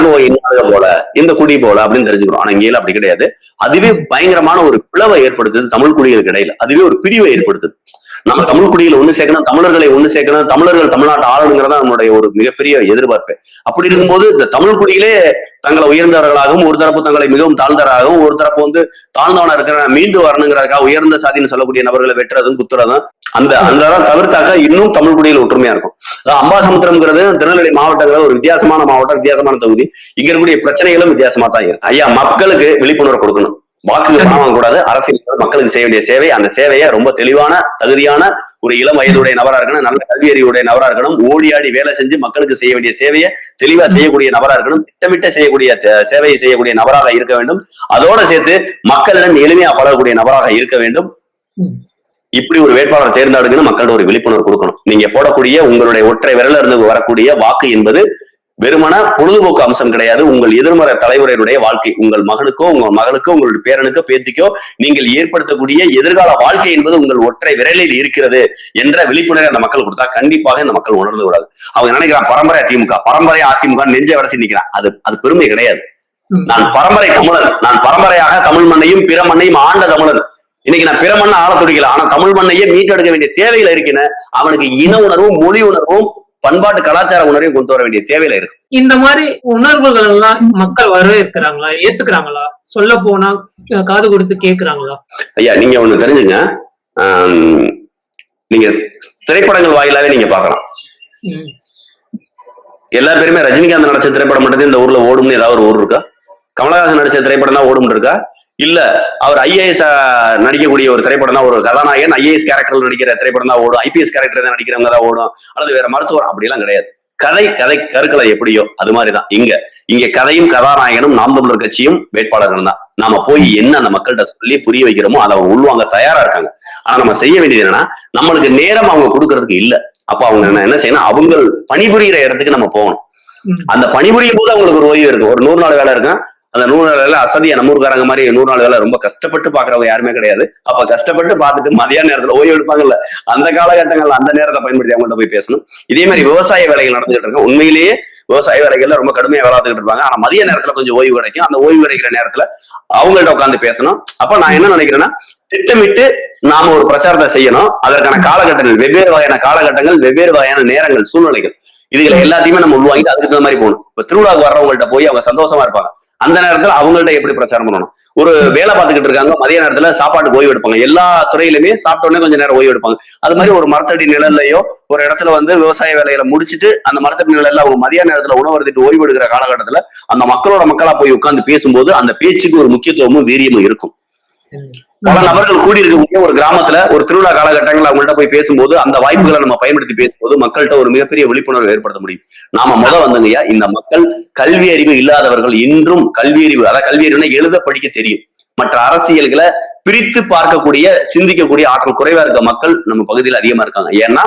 போல இந்த குடி போல அப்படின்னு தெரிஞ்சுக்கணும். ஆனா இங்கேயில அப்படி கிடையாது. அதுவே பயங்கரமான ஒரு பிளவை ஏற்படுத்துது தமிழ் குடிகளுக்கு இடையில. அதுவே ஒரு பிரிவை ஏற்படுத்துது. நம்ம தமிழ் குடியில ஒண்ணு சேர்க்கணும், தமிழர்களை ஒண்ணு சேர்க்கணும், தமிழர்கள் தமிழ்நாட்டு ஆளுங்கிறதா நம்மளுடைய ஒரு மிகப்பெரிய எதிர்பார்ப்பு. அப்படி இருக்கும்போது இந்த தமிழ் குடியிலே தங்களை உயர்ந்தவர்களாகவும் ஒரு தரப்பு தங்களை மிகவும் தாழ்ந்தவராகவும் ஒரு தரப்பு தாழ்ந்தவனா இருக்கிற மீண்டு வரணுங்கிறதுக்காக உயர்ந்த சாதின்னு சொல்லக்கூடிய நபர்களை வெட்டுறதும் குத்துறதும் அந்த தவிர்த்தாக்க இன்னும் தமிழ் குடியில் ஒற்றுமையா இருக்கும். அம்பாசமுத்திரம்ங்கிறது திருநெல்வேலி மாவட்டங்கிறது ஒரு வித்தியாசமான மாவட்டம், வித்தியாசமான தொகுதி. இங்க இருக்கக்கூடிய பிரச்சனைகளும் வித்தியாசமா தான் இருக்கு. ஐயா, மக்களுக்கு விழிப்புணர்வு கொடுக்கணும். வாக்குக்கு பணம் வாங்கக்கூடாது. அரசியல் மக்களுக்கு செய்ய வேண்டிய சேவை, அந்த சேவையை ரொம்ப தெளிவான தகுதியான ஒரு இளம் வயதுடைய நபரா இருக்கணும், நல்ல கல்வி அறிவுடைய நபரா இருக்கணும், ஓடி ஆடி வேலை செஞ்சு மக்களுக்கு செய்ய வேண்டிய சேவையை தெளிவா செய்யக்கூடிய நபரா இருக்கணும், திட்டமிட்ட செய்யக்கூடிய சேவையை செய்யக்கூடிய நபராக இருக்க வேண்டும். அதோட சேர்த்து மக்களிடம் எளிமையா பழகக்கூடிய நபராக இருக்க வேண்டும். இப்படி ஒரு வேட்பாளர் தேர்ந்தெடுக்கணும். மக்களோட ஒரு விழிப்புணர்வு கொடுக்கணும். நீங்க போடக்கூடிய உங்களுடைய ஒற்றை விரல இருந்து வரக்கூடிய வாக்கு என்பது வெறுமன பொழுதுபோக்கு அம்சம் கிடையாது. உங்கள் எதிர்மறை தலைவரையுடைய வாழ்க்கை, உங்கள் மகனுக்கோ உங்கள் மகளுக்கோ உங்களுடைய பேரனுக்கோ பேத்திக்கோ நீங்கள் ஏற்படுத்தக்கூடிய எதிர்கால வாழ்க்கை என்பது உங்கள் ஒற்றை விரலில் இருக்கிறது என்ற விழிப்புணர்வை அந்த மக்கள் கொடுத்தா கண்டிப்பாக இந்த மக்கள் உணர்ந்து விடாது. அவங்க நினைக்கிறான் பரம்பரை திமுக, பரம்பரை அதிமுக நெஞ்சை வரைச்சி நிற்கிறான். அது பெருமை கிடையாது. நான் பரம்பரை தமிழன், நான் பரம்பரையாக தமிழ் மண்ணையும் பிற மண்ணையும் ஆண்ட தமிழன். இன்னைக்கு நான் பிற மண்ணை ஆள துடிக்கல, ஆனா தமிழ் மண்ணையே மீட்டெடுக்க வேண்டிய தேவையில இருக்குன்னு அவனுக்கு இன உணர்வும் மொழி உணர்வும் பண்பாட்டு கலாச்சார உணர்வையும் கொண்டு வர வேண்டிய தேவையில இருக்கு. இந்த மாதிரி உணர்வுகள் எல்லாம் மக்கள் வரவேற்கிறாங்களா, ஏத்துக்கிறாங்களா? சொல்ல போனா காது கொடுத்து கேட்கிறாங்களா? ஐயா, நீங்க ஒண்ணு தெரிஞ்சுங்க, நீங்க திரைப்படங்கள் வாயிலாவே நீங்க பாக்கலாம். எல்லா பேருமே ரஜினிகாந்த் நடிச்ச திரைப்படம் மட்டும் இந்த ஊர்ல ஓடும்னு ஏதாவது ஒரு ஊர் இருக்கா? கமலஹாசன் நடிச்ச திரைப்படம் தான் ஓடும் இருக்கா? இல்ல அவர் ஐஏஎஸ் நடிக்கக்கூடிய ஒரு திரைப்படம் தான், ஒரு கதாநாயகன் ஐஏஎஸ் கேரக்டர் நடிக்கிற திரைப்படம் தான் ஓடும், ஐபிஎஸ் கேரக்டர் தான் நடிக்கிறவங்க தான் ஓடும், அல்லது வேற மருத்துவர் அப்படிலாம் கிடையாது. கதை கருக்களை எப்படியோ அது மாதிரிதான் இங்க கதையும் கதாநாயகனும் நாம் தமிழர் கட்சியும் வேட்பாளர்கள் தான். நாம போய் என்ன அந்த மக்கள்கிட்ட சொல்லி புரிய வைக்கிறோமோ அதை அவங்க உள்வாங்க தயாரா இருக்காங்க. ஆனா நம்ம செய்ய வேண்டியது என்னன்னா, நம்மளுக்கு நேரம் அவங்க கொடுக்கறதுக்கு இல்ல. அப்ப அவங்க என்ன செய்யணும், அவங்க பணிபுரியிற இடத்துக்கு நம்ம போகணும். அந்த பணிபுரியும் போது அவங்களுக்கு ஒரு ஓய்வு இருக்கும். ஒரு 100 நாள் வேலை இருக்கும், அந்த 100 நாள் வேலை அசதியா நம்ம ஊருக்காரங்க மாதிரி 100 நாள் வேலை ரொம்ப கஷ்டப்பட்டு பாக்குறவங்க யாருமே கிடையாது. அப்ப கஷ்டப்பட்டு பார்த்துட்டு மதியான நேரத்துல ஓய்வு எடுப்பாங்கல்ல, அந்த காலகட்டங்கள்ல அந்த நேரத்தை பயன்படுத்தி அவங்கள்ட்ட போய் பேசணும். இதே மாதிரி விவசாய வேலைகள் நடந்துகிட்டு இருக்கும். உண்மையிலேயே விவசாய வேலைகள்ல ரொம்ப கடுமையா வேளாத்துக்கிட்டு இருப்பாங்க. ஆனா மதிய நேரத்துல கொஞ்சம் ஓய்வு கிடைக்கும். அந்த ஓய்வு கிடைக்கிற நேரத்துல அவங்கள்ட்ட உட்காந்து பேசணும். அப்ப நான் என்ன நினைக்கிறேன்னா, திட்டமிட்டு நாம ஒரு பிரச்சாரத்தை செய்யணும். அதற்கான காலகட்டங்கள், வெவ்வேறு வகையான காலகட்டங்கள், வெவ்வேறு வகையான நேரங்கள், சூழ்நிலைகள், இதுகளை எல்லாத்தையுமே நம்ம உள்வாங்கிட்டு அதுக்கு தகுந்த மாதிரி போகணும். இப்ப திருவிழாவுக்கு வர்றவங்கள்ட்ட போய் அவங்க சந்தோஷமா இருப்பாங்க. அந்த நேரத்துல அவங்கள்ட்ட எப்படி பிரச்சாரம் பண்ணணும்? ஒரு வேலை பார்த்துக்கிட்டு இருக்காங்க, மதிய நேரத்துல சாப்பாட்டுக்கு ஓய்வு எடுப்பாங்க. எல்லா துறையிலுமே சாப்பிட்ட உடனே கொஞ்சம் நேரம் ஓய்வு எடுப்பாங்க. அது மாதிரி ஒரு மரத்தடி நிழல்லையோ ஒரு இடத்துல விவசாய வேலைகளை முடிச்சுட்டு அந்த மரத்தடி நிழல்ல அவங்க மதிய நேரத்துல உணவு எடுத்துட்டு ஓய்வு எடுக்கிற காலகட்டத்துல அந்த மக்களோட மக்களா போய் உட்கார்ந்து பேசும்போது அந்த பேச்சுக்கு ஒரு முக்கியத்துவமும் வீரியமும் இருக்கும். பல நபர்கள் கூடி இருக்கக்கூடிய ஒரு கிராமத்துல ஒரு திருவிழா காலகட்டங்கள் அவங்கள்ட்ட போய் பேசும்போது அந்த வாய்ப்புகளை நம்ம பயன்படுத்தி பேசும்போது மக்கள்கிட்ட ஒரு மிகப்பெரிய விழிப்புணர்வு ஏற்படுத்த முடியும். நாம வந்துங்கய்யா, இந்த மக்கள் கல்வி அறிவு இல்லாதவர்கள், இன்றும் கல்வி அறிவு, அதாவது கல்வி அறிவுனா எழுத படிக்க தெரியும், மற்ற அரசியல்களை பிரித்து பார்க்கக்கூடிய சிந்திக்கக்கூடிய ஆற்றல் குறைவா இருக்க மக்கள் நம்ம பகுதியில் அதிகமா இருக்காங்க. ஏன்னா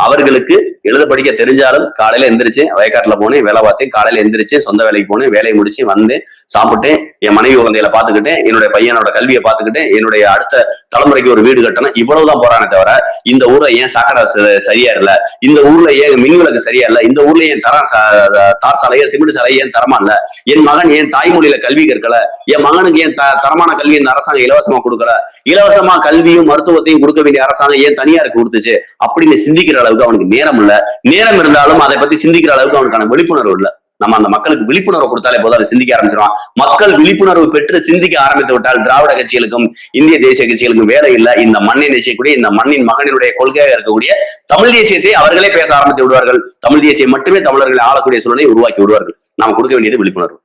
அவர்களுக்கு எழுத படிக்க தெரிஞ்சாலும் காலையில எந்திரிச்சேன், வயக்காட்டுல போனேன், வேலை பார்த்தேன், காலையில எந்திரிச்சு சொந்த வேலைக்கு போனேன், வேலையை முடிச்சு வந்தேன், சாப்பிட்டேன், என் மனைவி குழந்தைகளை பாத்துக்கிட்டேன், என்னுடைய பையனோட கல்வியை பாத்துக்கிட்டேன், என்னுடைய அடுத்த தலைமுறைக்கு ஒரு வீடு கட்டணும், இவ்வளவுதான் போறானே தவிர இந்த ஊர்ல ஏன் சாக்கடை சரியா இல்ல, இந்த ஊர்ல ஏன் மின்விளக்கு சரியா இல்ல, இந்த ஊர்ல ஏன் தார் சாலைய சிமெண்ட் சாலையை ஏன் தரமா இல்ல, என் மகன் ஏன் தாய்மொழியில கல்வி கற்கல, என் மகனுக்கு ஏன் தரமான கல்வி இந்த அரசாங்கம் இலவசமா கொடுக்கல, இலவசமா கல்வியும் மருத்துவத்தையும் கொடுக்க வேண்டிய அரசாங்கம் ஏன் தனியாருக்கு கொடுத்துச்சு அப்படின்னு சிந்திக்கிற அளவுக்கு அவனுக்கு நேரம் இல்ல. நேரம் இருந்தாலும் அதை பத்தி சிந்திக்கிற அளவுக்கு அவனுக்கான விழிப்புணர்வு இல்ல. நம்ம அந்த மக்களுக்கு விழிப்புணர்வு கொடுத்தாலே போதும் அதை சிந்திக்க ஆரம்பிச்சிருவான். மக்கள் விழிப்புணர்வு பெற்று சிந்திக்க ஆரம்பித்து விட்டால் திராவிட கட்சிகளுக்கும் இந்திய தேசிய கட்சிகளுக்கும் வேலை இல்லை. இந்த மண்ணை நேசிக்கக்கூடிய, இந்த மண்ணின் மகனினுடைய கொள்கையாக இருக்கக்கூடிய தமிழ் தேசியத்தை அவர்களே பேச ஆரம்பித்து விடுவார்கள். தமிழ் தேசியம் மட்டுமே தமிழர்களை ஆளக்கூடிய சூழலை உருவாக்கி விடுவார்கள். நாம கொடுக்க வேண்டியது விழிப்புணர்வு.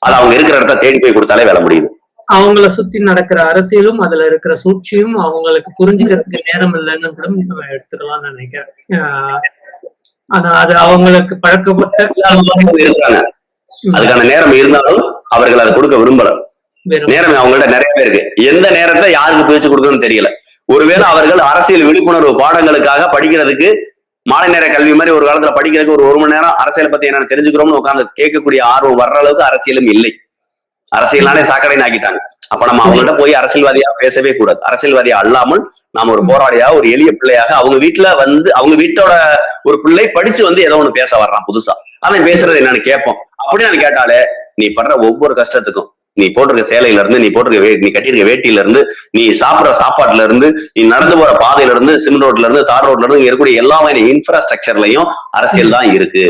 அது அவங்க இருக்கிற இடத்த தேடி போய் கொடுத்தாலே வேலை முடியுது. அவங்கள சுத்தி நடக்கிற அரசியலும் அதுல இருக்கிற சூழ்ச்சியும் அவங்களுக்கு புரிஞ்சுக்கிறதுக்கு நேரம் இல்லைன்னு கூட நம்ம எடுத்துக்கலாம்னு நினைக்கிறேன். ஆனா அது அவங்களுக்கு பழக்கப்பட்ட இருக்கிறாங்க. அதுக்கான நேரம் இருந்தாலும் அவர்கள் அதை கொடுக்க விரும்பல. நேரம் அவங்கள்ட்ட நிறைய பேர் இருக்கு. எந்த நேரத்தை யாருக்கு பிரிச்சு கொடுக்கணும்னு தெரியல. ஒருவேளை அவர்கள் அரசியல் விழிப்புணர்வு பாடங்களுக்காக படிக்கிறதுக்கு மாலை நேர கல்வி மாதிரி ஒரு காலத்துல படிக்கிறதுக்கு ஒரு மணி நேரம் அரசியலை பத்தி என்னன்னு தெரிஞ்சுக்கிறோம்னு உட்காந்து கேட்கக்கூடிய ஆர்வம் வர்ற அளவுக்கு அரசியலும் இல்லை. அரசியலானே சாக்கடைன்னு ஆக்கிட்டாங்க. அப்ப நம்ம அவங்கள்ட்ட போய் அரசியல்வாதியா பேசவே கூடாது. அரசியல்வாதியா அல்லாமல் நாம ஒரு போராளியா, ஒரு எளிய பிள்ளையாக அவங்க வீட்டுல அவங்க வீட்டோட ஒரு பிள்ளை படிச்சு ஏதோ ஒண்ணு பேச வர்றான் புதுசா, அவன் பேசுறது என்னன்னு கேட்போம். அப்படி நான் கேட்டாலே நீ படுற ஒவ்வொரு கஷ்டத்துக்கும், நீ போட்டிருக்க சேலையில இருந்து, நீ போட்டிருக்க நீ கட்டியிருக்க வேட்டியில இருந்து, நீ சாப்பிடுற சாப்பாட்டுல இருந்து, நீ நடந்து போற பாதையில இருந்து, சிமெண்ட் ரோட்ல இருந்து, தார் ரோட்ல இருந்து இருக்கக்கூடிய எல்லா இன்ஃப்ராஸ்ட்ரக்சர்லயும் அரசியல் தான் இருக்கு.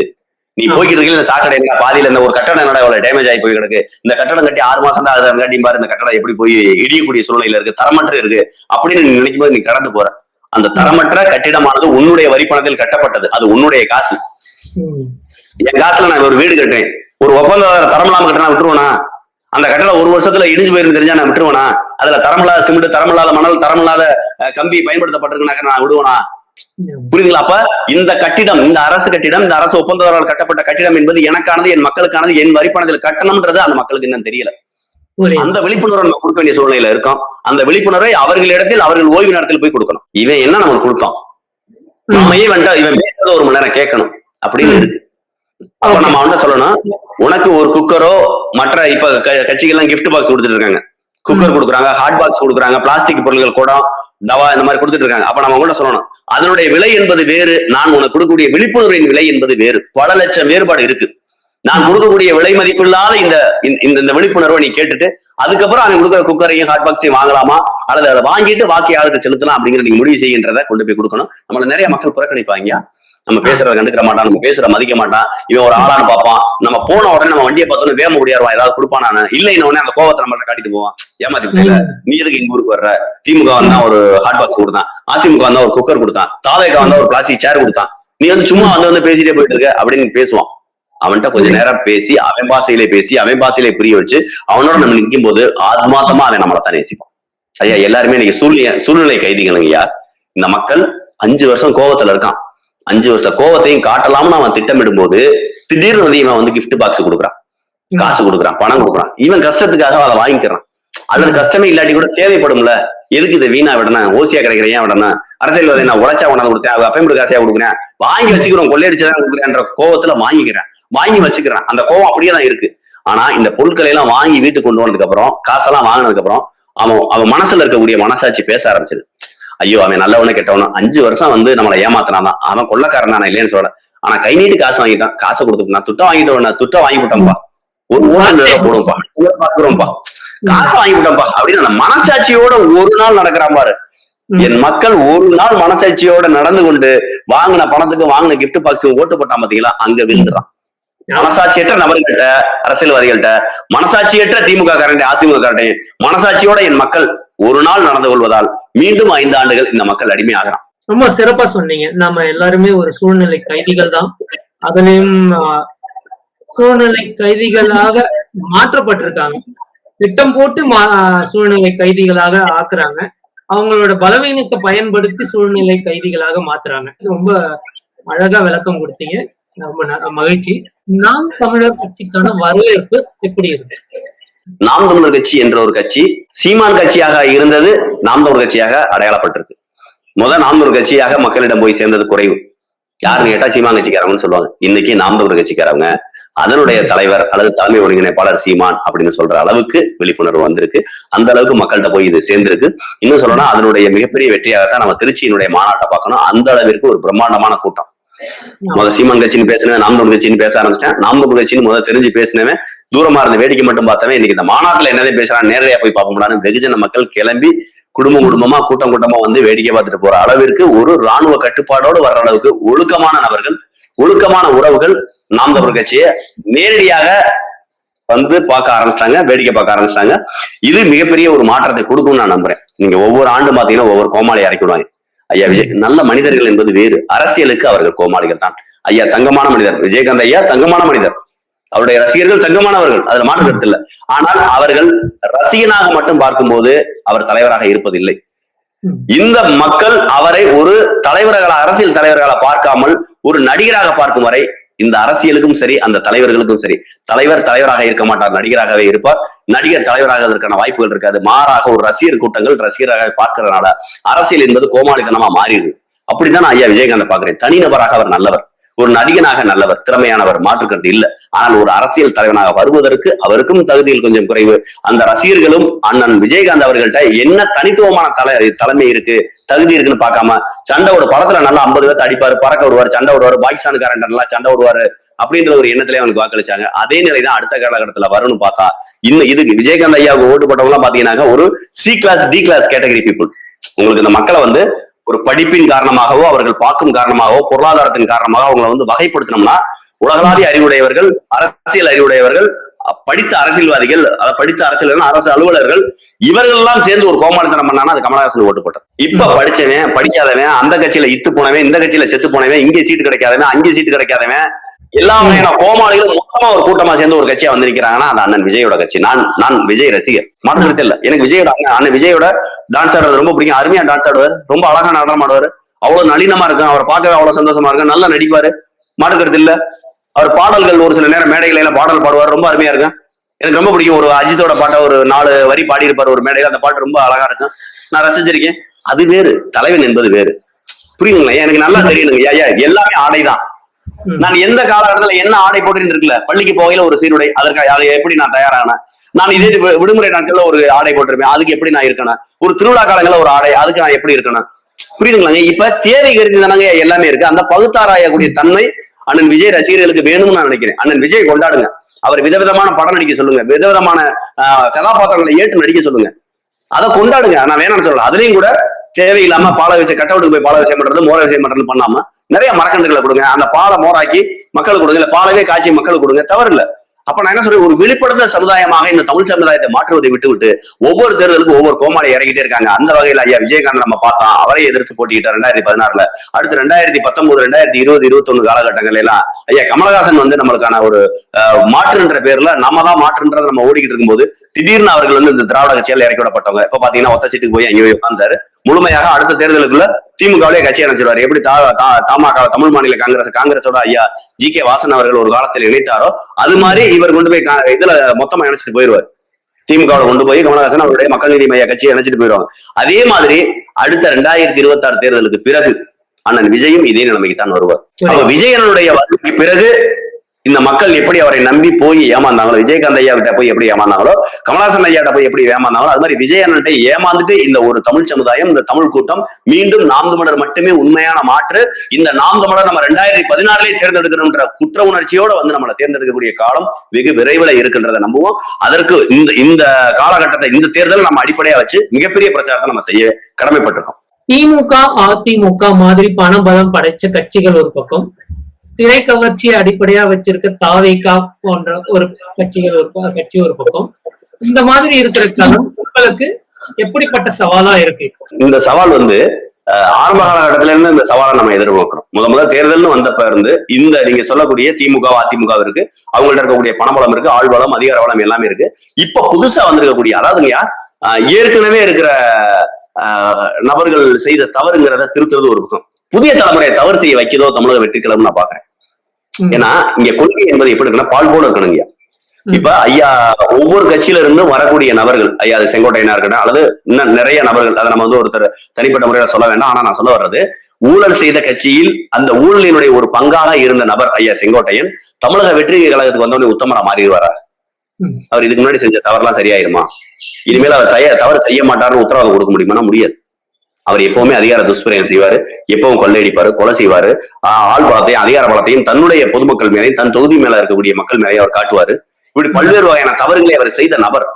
நீ போய்கிட்டு இருக்க இந்த சாக்கடை என்ன பாதியில இந்த ஒரு கட்டடம் என்னடா இவ்வளவு டேமேஜ் ஆகி போய் கிடக்கு, இந்த கட்டடம் கட்டி 6 மாசம் தான் அது காட்டி பாரு, இந்த கட்டடம் எப்படி போய் இடியக்கூடிய சூழ்நிலையில இருக்கு, தரமற்ற இருக்கு அப்படின்னு நீ நினைக்கும் போது நீ கடந்து போற. அந்த தரமற்ற கட்டிடமானது உன்னுடைய வரிப்பணத்தில் கட்டப்பட்டது. அது உன்னுடைய காசு. என் காசுல நான் ஒரு வீடு கட்டுறேன், ஒரு ஒப்பந்த தரம் இல்லாம கட்டினா விட்டுருவனா? அந்த கட்டடம் 1 வருஷத்துல இடிஞ்சு போயிருந்து தெரிஞ்சா நான் விட்டுருவனா? அதுல தரமில்லாத சிமெண்ட், தரமில்லாத மணல், தரமில்லாத கம்பி பயன்படுத்தப்பட்டிருக்குனாக்க நான் விடுவனா? புரியுதுங்களா? அப்ப இந்த கட்டிடம், இந்த அரசு கட்டிடம், இந்த அரசு ஒப்பந்ததாரர்கள் கட்டப்பட்ட கட்டிடம் என்பது எனக்கானது, என் மக்களுக்கானது, என் வரிப்பணத்தில் கட்டணம்ன்றது அந்த மக்களுக்கு இன்னும் தெரியல. அந்த விழிப்புணர்வை நம்ம கொடுக்க வேண்டிய சூழ்நிலையில இருக்கோம். அந்த விழிப்புணர்வை அவர்களிடத்தில் அவர்கள் ஓய்வு நேரத்தில் போய் கொடுக்கணும். இவன் என்ன நமக்கு கொடுப்பான், நம்மையே வேண்டாம், இவன் பேசுறத 1 மணி நேரம் கேட்கணும் அப்படின்னு இருக்கு. அப்ப நம்ம அவன்கிட்ட சொல்லணும், உனக்கு ஒரு குக்கரோ மற்ற இப்ப கட்சிகள்லாம் கிஃப்ட் பாக்ஸ் கொடுத்துட்டு இருக்காங்க. குக்கர் கொடுக்குறாங்க, ஹாட் பாக்ஸ் கொடுக்குறாங்க, பிளாஸ்டிக் பொருட்கள், குடம், தவா இந்த மாதிரி கொடுத்துட்டு இருக்காங்க. அப்ப நம்ம அவங்கள்ட்ட சொல்லணும், அதனுடைய விலை என்பது வேறு, நான் உனக்கு கொடுக்கக்கூடிய விழிப்புணர்வின் விலை என்பது வேறு. பல லட்சம் வேறுபாடு இருக்கு. நான் கொடுக்கக்கூடிய விலை மதிப்பில்லாத இந்த விழிப்புணர்வை நீ கேட்டுட்டு அதுக்கப்புறம் அவன் கொடுக்குற குக்கரையும் ஹாட் பாக்ஸையும் வாங்கலாமா அல்லது அதை வாங்கிட்டு பாக்கி ஆளுக்கு செலுத்தலாம் அப்படிங்கிற நீங்க முடிவு செய்கின்றத கொண்டு போய் கொடுக்கணும். நம்மள நிறைய மக்கள் புறக்கணிப்பாங்க. நம்ம பேசுறத கண்டுக்கிற மாட்டான், நம்ம பேசுற மதிக்க மாட்டான், இவன் ஒரு ஆளான்னு பார்ப்பான். நம்ம போன உடனே நம்ம வண்டியை பார்த்தோன்னு வேம முடியாருவான், ஏதாவது கொடுப்பானு இல்லைன்னு உடனே அந்த கோவத்தை நம்மள்ட்ட காட்டிட்டு போவான். ஏமாத்தி விட்டல, நீ எதுக்கு எங்க ஊருக்கு வர்ற? திமுக வந்தா ஒரு ஹாட் பாக்ஸ் கொடுத்தான், அதிமுக வந்தா ஒரு குக்கர் கொடுத்தான், தாவேக வந்தா ஒரு பிளாஸ்டிக் சேர் கொடுத்தான், நீ சும்மா பேசிட்டே போயிட்டு இருக்க அப்படின்னு பேசுவான். அவன்கிட்ட கொஞ்ச நேரம் பேசி அவன் பாசையிலே புரிய வச்சு அவனோட நம்ம நிற்கும் போது ஆத்மாத்தமா அவன் நம்மளத்தான் நேசிப்பான். ஐயா, எல்லாருமே இன்னைக்கு சூழ்நிலை கைதிகள் ஐயா. இந்த மக்கள் 5 வருஷம் கோவத்துல இருக்கான். 5 வருஷ கோவத்தையும் காட்டலாம்னு அவன் திட்டமிடும் போது திடீர்னு இவன் கிஃப்ட் பாக்ஸ் கொடுக்குறான், காசு கொடுக்குறான், பணம் கொடுக்குறான். இவன் கஷ்டத்துக்காக அதை வாங்கிக்கிறான். அல்லது கஷ்டமே இல்லாட்டி கூட தேவைப்படும்ல, எதுக்கு இதை வீணா விடணும், ஓசியா கிடைக்கிற ஏன் விடணும், அரசியல்வாதி நான் உழைச்சா உணர்ந்து கொடுத்தேன், அது அப்பயும் காசையா கொடுக்குறேன், வாங்கி வச்சுக்கிறோம், கொள்ளையடிச்சதான் கொடுக்குறேன்ற கோவத்துல வாங்கி வச்சுக்கிறான். அந்த கோவம் அப்படியே தான் இருக்கு. ஆனா இந்த பொருட்களை எல்லாம் வாங்கி வீட்டுக்கு கொண்டு வந்ததுக்கு அப்புறம், காசெல்லாம் வாங்கினதுக்கு அப்புறம் அவன் மனசுல இருக்கக்கூடிய மனசாட்சி பேச ஆரம்பிச்சது. ஐயோ அவன் நல்லவனு கெட்டவனும் 5 வருஷம் நம்மளை ஏமாத்தினான், அவன் கொள்ளக்காரன் தானே இல்லைன்னு சொல்ல. ஆனா கை நீட்டு காசு வாங்கிட்டான், காசை கொடுத்துட்டு நான் துட்டா வாங்கிட்டேன், துட்டா வாங்கி விட்டேன்ப்பா, ஒரு 3 போடும்பா, பாக்குறோம்ப்பா, காசை வாங்கி விட்டேன்ப்பா அப்படின்னு அந்த மனசாட்சியோட ஒரு நாள் நடக்கிறான் பாரு. என் மக்கள் ஒரு நாள் மனசாட்சியோட நடந்து கொண்டு வாங்கின பணத்துக்கு வாங்கின கிஃப்ட் பாக்ஸ் ஓட்டு போட்டான் பாத்தீங்களா, அங்க விழுந்துறான். மனசாட்சியற்ற நபர்கள்ட்ட, அரசியல்வாதிகள்ட்ட, மனசாட்சியற்ற திமுக காரண்ட, அதிமுக காரண்ட, மனசாட்சியோட என் மக்கள் ஒரு நாள் நடந்து கொள்வதால் மீண்டும் 5 ஆண்டுகள் இந்த மக்கள் அடிமை ஆகிறான். ரொம்ப சிறப்பா சொன்னீங்க. நாம எல்லாருமே ஒரு சூழ்நிலை கைதிகள் தான். அதுலயும் சூழ்நிலை கைதிகளாக மாற்றப்பட்டிருக்காங்க. திட்டம் போட்டு சூழ்நிலை கைதிகளாக ஆக்குறாங்க. அவங்களோட பலவீனத்தை பயன்படுத்தி சூழ்நிலை கைதிகளாக மாத்துறாங்க. ரொம்ப அழகா விளக்கம் கொடுத்தீங்க. ரொம்ப மகிழ்ச்சி. நாம் தமிழர் கட்சிக்கான வரவேற்பு எப்படி இருக்கு? நாம் தமிழர் கட்சி என்ற ஒரு கட்சி சீமான் கட்சியாக இருந்தது, நாம் தமிழர் கட்சியாக அடையாளப்பட்டிருக்கு. நாம் தமிழர் கட்சியாக மக்களிடம் போய் சேர்ந்தது குறைவு. யாருன்னு கேட்டா சீமான் கட்சிக்காரங்கன்னு சொல்லுவாங்க. இன்னைக்கு நாம் தமிழர் கட்சிக்காரங்க அதனுடைய தலைவர் அல்லது தலைமை ஒருங்கிணைப்பாளர் சீமான் அப்படின்னு சொல்ற அளவுக்கு விழிப்புணர்வு வந்திருக்கு. அந்த அளவுக்கு மக்கள்கிட்ட போய் இது சேர்ந்திருக்கு. இன்னும் சொல்லணும்னா அதனுடைய மிகப்பெரிய வெற்றியாகத்தான் நம்ம திருச்சியினுடைய மாநாட்டை பார்க்கணும். அந்த அளவிற்கு ஒரு பிரம்மாண்டமான கூட்டம். சீமான் கட்சின்னு பேசினேன், நாம் தமிழ் கட்சின்னு பேச ஆரம்பிச்சிட்டேன். நாம் தமிழ் கட்சின்னு தெரிஞ்சு பேசினவன், தூரமா இருந்த வேடிக்கை மட்டும் பார்த்தவன் இன்னைக்கு இந்த மாநாட்டுல என்னதே பேசுறான் நேரடியா போய் பார்க்க முடியாது. வெகுஜன மக்கள் கிளம்பி குடும்பமா கூட்டமா வேடிக்கை பார்த்துட்டு போற அளவிற்கு ஒரு ராணுவ கட்டுப்பாடோடு வர்ற அளவுக்கு ஒழுக்கமான நபர்கள், ஒழுக்கமான உறவுகள் நாம் தமிழ் கட்சியை நேரடியாக பார்க்க ஆரம்பிச்சிட்டாங்க, வேடிக்கை பார்க்க ஆரம்பிச்சிட்டாங்க. இது மிகப்பெரிய ஒரு மாற்றத்தை கொடுக்கும்னு நான் நம்புறேன். நீங்க ஒவ்வொரு ஆண்டும் பாத்தீங்கன்னா ஒவ்வொரு கோமாளியை இறக்கிடுவாங்க. ஐயா விஜய் நல்ல மனிதர்கள் என்பது வேறு, அரசியலுக்கு அவர்கள் கோமாளிகள் தான். ஐயா தங்கமான மனிதர், விஜயகாந்த் ஐயா தங்கமான மனிதர், அவருடைய ரசிகர்கள் தங்கமானவர்கள், அதுல மாற்று கருத்து இல்லை. ஆனால் அவர்கள் ரசிகனாக மட்டும் பார்க்கும்போது அவர் தலைவராக இருப்பதில்லை. இந்த மக்கள் அவரை ஒரு தலைவர்களா, அரசியல் தலைவர்களா பார்க்காமல் ஒரு நடிகராக பார்க்கும் வரை இந்த அரசியலுக்கும் சரி அந்த தலைவர்களுக்கும் சரி, தலைவராக இருக்க மாட்டார், நடிகராகவே இருப்பார். நடிகர் தலைவராக அதற்கான வாய்ப்புகள் இருக்காது. மாறாக ஒரு ரசிகர் கூட்டங்கள் ரசிகராக பார்க்கறதுனால அரசியல் என்பது கோமாளித்தனமா மாறிடுது. அப்படித்தான் ஐயா விஜயகாந்த் பாக்குறேன். தனிநபராக அவர் நல்லவர், ஒரு நடிகனாக நல்லவர், திறமையானவர், மாற்றுக்கிறது இல்லை. ஆனால் ஒரு அரசியல் தலைவனாக வருவதற்கு அவருக்கும் தகுதியில் கொஞ்சம் குறைவு. அந்த ரசிகர்களும் அண்ணன் விஜயகாந்த் அவர்கள்ட்ட என்ன தனித்துவமான தலைமை இருக்கு, தகுதி இருக்குன்னு பார்க்காம சண்டை ஒரு படத்துல நல்லா 50 பேர்த்து அடிப்பாரு, பறக்க விடுவாரு, சண்டை விடுவாரு, பாகிஸ்தானுக்காரன் நல்லா சண்டை விடுவாரு அப்படின்ற ஒரு எண்ணத்திலே அவனுக்கு வாக்களிச்சாங்க. அதே நிலைதான் அடுத்த காலகட்டத்துல வரும்னு பார்த்தா இன்னும் இதுக்கு விஜயகாந்த் ஐயாவுக்கு ஓட்டு போட்டவங்க எல்லாம் பாத்தீங்கன்னா ஒரு C class D class category people. உங்களுக்கு இந்த மக்களை ஒரு படிப்பின் காரணமாகவோ அவர்கள் பார்க்கும் காரணமாகவோ பொருளாதாரத்தின் காரணமாக அவங்களை வகைப்படுத்தினோம்னா உலகளாவிய அறிவுடையவர்கள், அரசியல் அறிவுடையவர்கள், படித்த அரசியல்வாதிகள், படித்த அரசு அலுவலர்கள், இவர்கள் எல்லாம் சேர்ந்து ஒரு கோமாளித்தனம் பண்ணானா அது கமலஹாசன் ஓட்டு போட்டது. இப்ப படிச்சவன் படிக்காதவன், அந்த கட்சியில இத்து போனவன், இந்த கட்சியில செத்து போனவன், இங்கே சீட்டு கிடைக்காதவன், அங்கே சீட்டு கிடைக்காதவன், எல்லா வகையான கோமாளிகளும் மொத்தமா ஒரு கூட்டமா சேர்ந்து ஒரு கட்சியா வந்திருக்கிறாங்கன்னா அது அண்ணன் விஜயோட கட்சி. நான் விஜய் ரசிகர், மாற்று இல்ல. எனக்கு விஜயோட அண்ணன் விஜயோட டான்ஸ் ஆடுறது ரொம்ப பிடிக்கும். அருமையா டான்ஸ் ஆடுவார், ரொம்ப அழகா நடனம் ஆடுவார், அவ்வளவு நளினமா இருக்கும், அவர் பார்க்கவே அவ்வளவு சந்தோஷமா இருக்கும், நல்லா நடிப்பாரு, மாற்றுக்கிறது இல்ல. அவர் பாடல்கள் ஒரு சில நேரம் மேடைகளை பாடல் பாடுவார், ரொம்ப அருமையா இருக்கும். எனக்கு ரொம்ப பிடிக்கும். ஒரு அஜித்தோட பாட்டை ஒரு 4 வரி பாடி இருப்பார் ஒரு மேடையில, அந்த பாட்டு ரொம்ப அழகா இருக்கும், நான் ரசிச்சிருக்கேன். அது வேறு, தலைவன் என்பது வேறு. புரியுதுங்களா? எனக்கு நல்லா தெரியணுங்க. ஐயா எல்லாமே ஆடைதான். நான் எந்த காலகட்டத்துல என்ன ஆடை போட்டுன்னு இருக்குல்ல, பள்ளிக்கு போகையில ஒரு சீருடை, அதற்கு அதை எப்படி நான் தயாரானேன், நான் இதே விடுமுறை நாட்கள்ல ஒரு ஆடை போட்டிருப்பேன், அதுக்கு எப்படி நான் இருக்கணும், ஒரு திருவிழா காலங்கள்ல ஒரு ஆடை, அதுக்கு நான் எப்படி இருக்கணும். புரியுதுங்களாங்க? இப்ப தேவை கருதி தானங்க எல்லாமே இருக்கு. அந்த பகுத்தாராயக்கூடிய தன்மை அண்ணன் விஜய் ரசிகர்களுக்கு வேணும்னு நான் நினைக்கிறேன். அண்ணன் விஜய் கொண்டாடுங்க, அவர் விதவிதமான படம் நடிக்க சொல்லுங்க, விதவிதமான கதாபாத்திரங்களை ஏற்று நடிக்க சொல்லுங்க, அதை கொண்டாடுங்க. நான் வேணாம்னு சொல்லலாம். அதுலயும் கூட தேவையில்லாம பால விஷயம், கட்டவுட்டுக்கு போய் பால விஷயம் பண்றது, மோர விஷயம் பண்றது பண்ணாம நிறைய மரக்கன்றுகளை கொடுங்க, அந்த பாலை மோராக்கி மக்களுக்கு கொடுங்க, இல்ல பாலவே காய்ச்சி மக்களுக்கு கொடுங்க, தவறு இல்லை. அப்ப நான் என்ன சொல்றேன், ஒரு வெளிப்படுத்த சமுதாயமாக இந்த தமிழ் சமுதாயத்தை மாற்றுவதை விட்டு ஒவ்வொரு தேர்தலுக்கும் ஒவ்வொரு கோமாளி இறங்கிட்டே இருக்காங்க. அந்த வகையில் ஐயா விஜயகாந்த் நம்ம பார்த்தோம், அவரை எதிர்த்து போட்டிக்கிட்டார் 2016. அடுத்து 2019, 2020, 2021 காலகட்டங்கள் எல்லாம் ஐயா கமலஹாசன் நம்மளுக்கான ஒரு மாற்றுன்ற பேர்ல நம்ம தான் மாற்றுன்றதை நம்ம ஓடிக்கிட்டு இருக்கும்போது திடீர்னு அவர்கள் இந்த திராவிட கட்சியால் இறக்கி விடப்பட்டவங்க. இப்ப பாத்தீங்கன்னா ஒத்த சீட்டுக்கு போய் அங்கே உட்கார்ந்தாரு. முழுமையாக அடுத்த தேர்தலுக்குள்ள திமுகவிலே கட்சி அணைச்சிருவாரு. எப்படி தமாக தமிழ் மாநில காங்கிரஸோட ஐயா G.K. வாசன் அவர்கள் ஒரு காலத்தில் இணைத்தாரோ அது மாதிரி இவர் கொண்டு போய் இதுல மொத்தமா இணைச்சிட்டு போயிருவார். திமுக கொண்டு போய் கமலஹாசன் அவருடைய மக்கள் நீதி மைய கட்சியை இணைச்சிட்டு போயிருவாங்க. அதே மாதிரி அடுத்த 2026 தேர்தலுக்கு பிறகு அண்ணன் விஜயும் இதே நிலைமைக்கு தான் வருவார். விஜயனுடைய வருகைக்கு பிறகு இந்த மக்கள் எப்படி அவரை நம்பி போய் ஏமாந்தாங்களோ, விஜயகாந்த் ஐயா கிட்ட போய் எப்படி ஏமாந்தாங்களோ, கமலஹாசன் ஐயா போய் எப்படி ஏமாந்தாங்களோ, அது மாதிரி விஜயண்ணன்ட்ட ஏமாந்துட்டு இந்த ஒரு தமிழ் சமுதாயம், இந்த தமிழ் கூட்டம் மீண்டும் நாம் தமிழர் மட்டுமே உண்மையான மாற்று, இந்த நாம் தமிழர் நம்ம 2016 தேர்ந்தெடுக்கணும்ன்ற குற்ற உணர்ச்சியோட வந்து நம்மளை தேர்ந்தெடுக்கக்கூடிய காலம் வெகு விரைவில் இருக்கின்றதை நம்புவோம். அதற்கு இந்த காலகட்டத்தை, இந்த தேர்தலை நம்ம அடிப்படையா வச்சு மிகப்பெரிய பிரச்சாரத்தை நம்ம செய்ய கடமைப்பட்டிருக்கோம். திமுக அதிமுக மாதிரி பணபலம் படைச்ச கட்சிகள் ஒரு பக்கம், திரை கவர்ச்சியை அடிப்படையா வச்சிருக்க தாவேகா போன்ற ஒரு கட்சி ஒரு பக்கம், இந்த மாதிரி இருக்கிற காலம் உங்களுக்கு எப்படிப்பட்ட சவாலா இருக்கு? இந்த சவால் வந்து ஆரம்ப காலகட்டத்தில இருந்து இந்த சவாலை நம்ம எதிர்நோக்கிறோம். முதல் தேர்தல்னு வந்தப்ப இருந்து இந்த நீங்க சொல்லக்கூடிய திமுக அதிமுக இருக்கு, அவங்கள்ட்ட இருக்கக்கூடிய பணபலம் இருக்கு, ஆள்பலம், அதிகார பலம் எல்லாமே இருக்கு. இப்ப புதுசா வந்திருக்கக்கூடிய, அதாவதுங்க ஏற்கனவே இருக்கிற நபர்கள் செய்த தவறுங்கிறத திருத்துறது ஒரு பக்கம், புதிய தலைமுறையை தவறு செய்ய வைக்கிறதோ தமிழக வெற்றி கழகம் நான் பாக்குறேன். ஏன்னா இங்க கொள்கை என்பது எப்படி இருக்குன்னா பால் போல இருக்கணுங்க. இப்ப ஐயா ஒவ்வொரு கட்சியில இருந்து வரக்கூடிய நபர்கள், ஐயா அது செங்கோட்டையனா இருக்கட்டும் அல்லது இன்னும் நிறைய நபர்கள், அதை நம்ம வந்து ஒருத்தர் தனிப்பட்ட முறையில சொல்ல வேண்டாம். ஆனா நான் சொல்ல வர்றது, ஊழல் செய்த கட்சியில் அந்த ஊழலினுடைய ஒரு பங்காக இருந்த நபர் ஐயா செங்கோட்டையன் தமிழக வெற்றி கழகத்துக்கு வந்தோடனே உத்தமரா மாறிடுவாரா? அவர் இதுக்கு முன்னாடி செஞ்ச தவறுலாம் சரியாயிருமா? இனிமேல் அவர் தவறு செய்ய மாட்டாருன்னு உத்தரவாதம் கொடுக்க முடியுமா? முடியாது. அவர் எப்பவுமே அதிகார துஷ்பிரயோகம் செய்வாரு, எப்பவும் கொள்ளையடிப்பாரு, கொலை செய்வாரு, ஆள் பலத்தையும் அதிகார பலத்தையும் தன்னுடைய பொதுமக்கள் மேலையும் தன் தொகுதி மேல இருக்கக்கூடிய மக்கள் மேலேயும் அவர் காட்டுவாரு. இப்படி பல்வேறு வகையான தவறுகளை அவர் செய்த நபர்.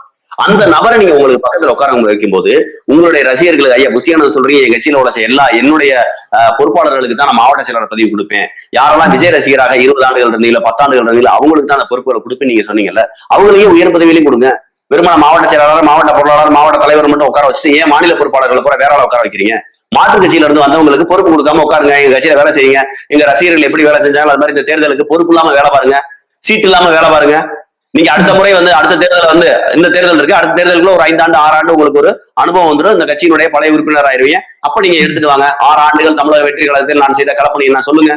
அந்த நபரை நீங்க உங்களுக்கு பக்கத்துல உட்கார வைக்கும் போது உங்களுடைய ரசிகர்களுக்கு, ஐயா புசியானது சொல்றீங்க, என் கட்சியில உள்ள என்னுடைய பொறுப்பாளர்களுக்கு தான் நான் மாவட்ட செயலாளர் பதிவு கொடுப்பேன், யாரெல்லாம் விஜய் ரசிகராக 20 ஆண்டுகள் இருந்தீங்களா 10 ஆண்டுகள் இருந்தீங்களா அவங்களுக்கு தான் அந்த பொறுப்புகளை கொடுப்பேன் நீங்க சொன்னீங்கல்ல, அவங்களையும் உயர் பதவியிலையும் கொடுங்க. வெறுமன மாவட்ட செயலாளர், மாவட்ட பொருளாளர், மாவட்ட தலைவர் மட்டும் உட்கார வச்சுட்டு ஏன் மாநில பொறுப்பாளர்களை கூட வேற உட்கார வைக்கிறீங்க? மாற்று கட்சியில இருந்து வந்தவங்களுக்கு பொறுப்பு கொடுக்காம உட்காருங்க, எங்க கட்சியில வேலை செய்யுங்க, எங்க ரசிகர்கள் எப்படி வேலை செஞ்சாங்க அது மாதிரி இந்த தேர்தலுக்கு பொறுப்பு இல்லாம வேலை பாருங்க, சீட் இல்லாம வேலை பாருங்க. நீங்க அடுத்த முறை வந்து அடுத்த தேர்தல் வந்து இந்த தேர்தல் இருக்கு, அடுத்த தேர்தலுக்குள்ள ஒரு 5 ஆண்டு 6 ஆண்டு உங்களுக்கு ஒரு அனுபவம் வந்துடும், இந்த கட்சியினுடைய பழைய உறுப்பினர் ஆயிருவீங்க. அப்ப நீங்க எடுத்துட்டு வாங்க, 6 ஆண்டுகள் தமிழக வெற்றி கழகத்தில் நான் செய்த கலப்பணி நான் சொல்லுங்க.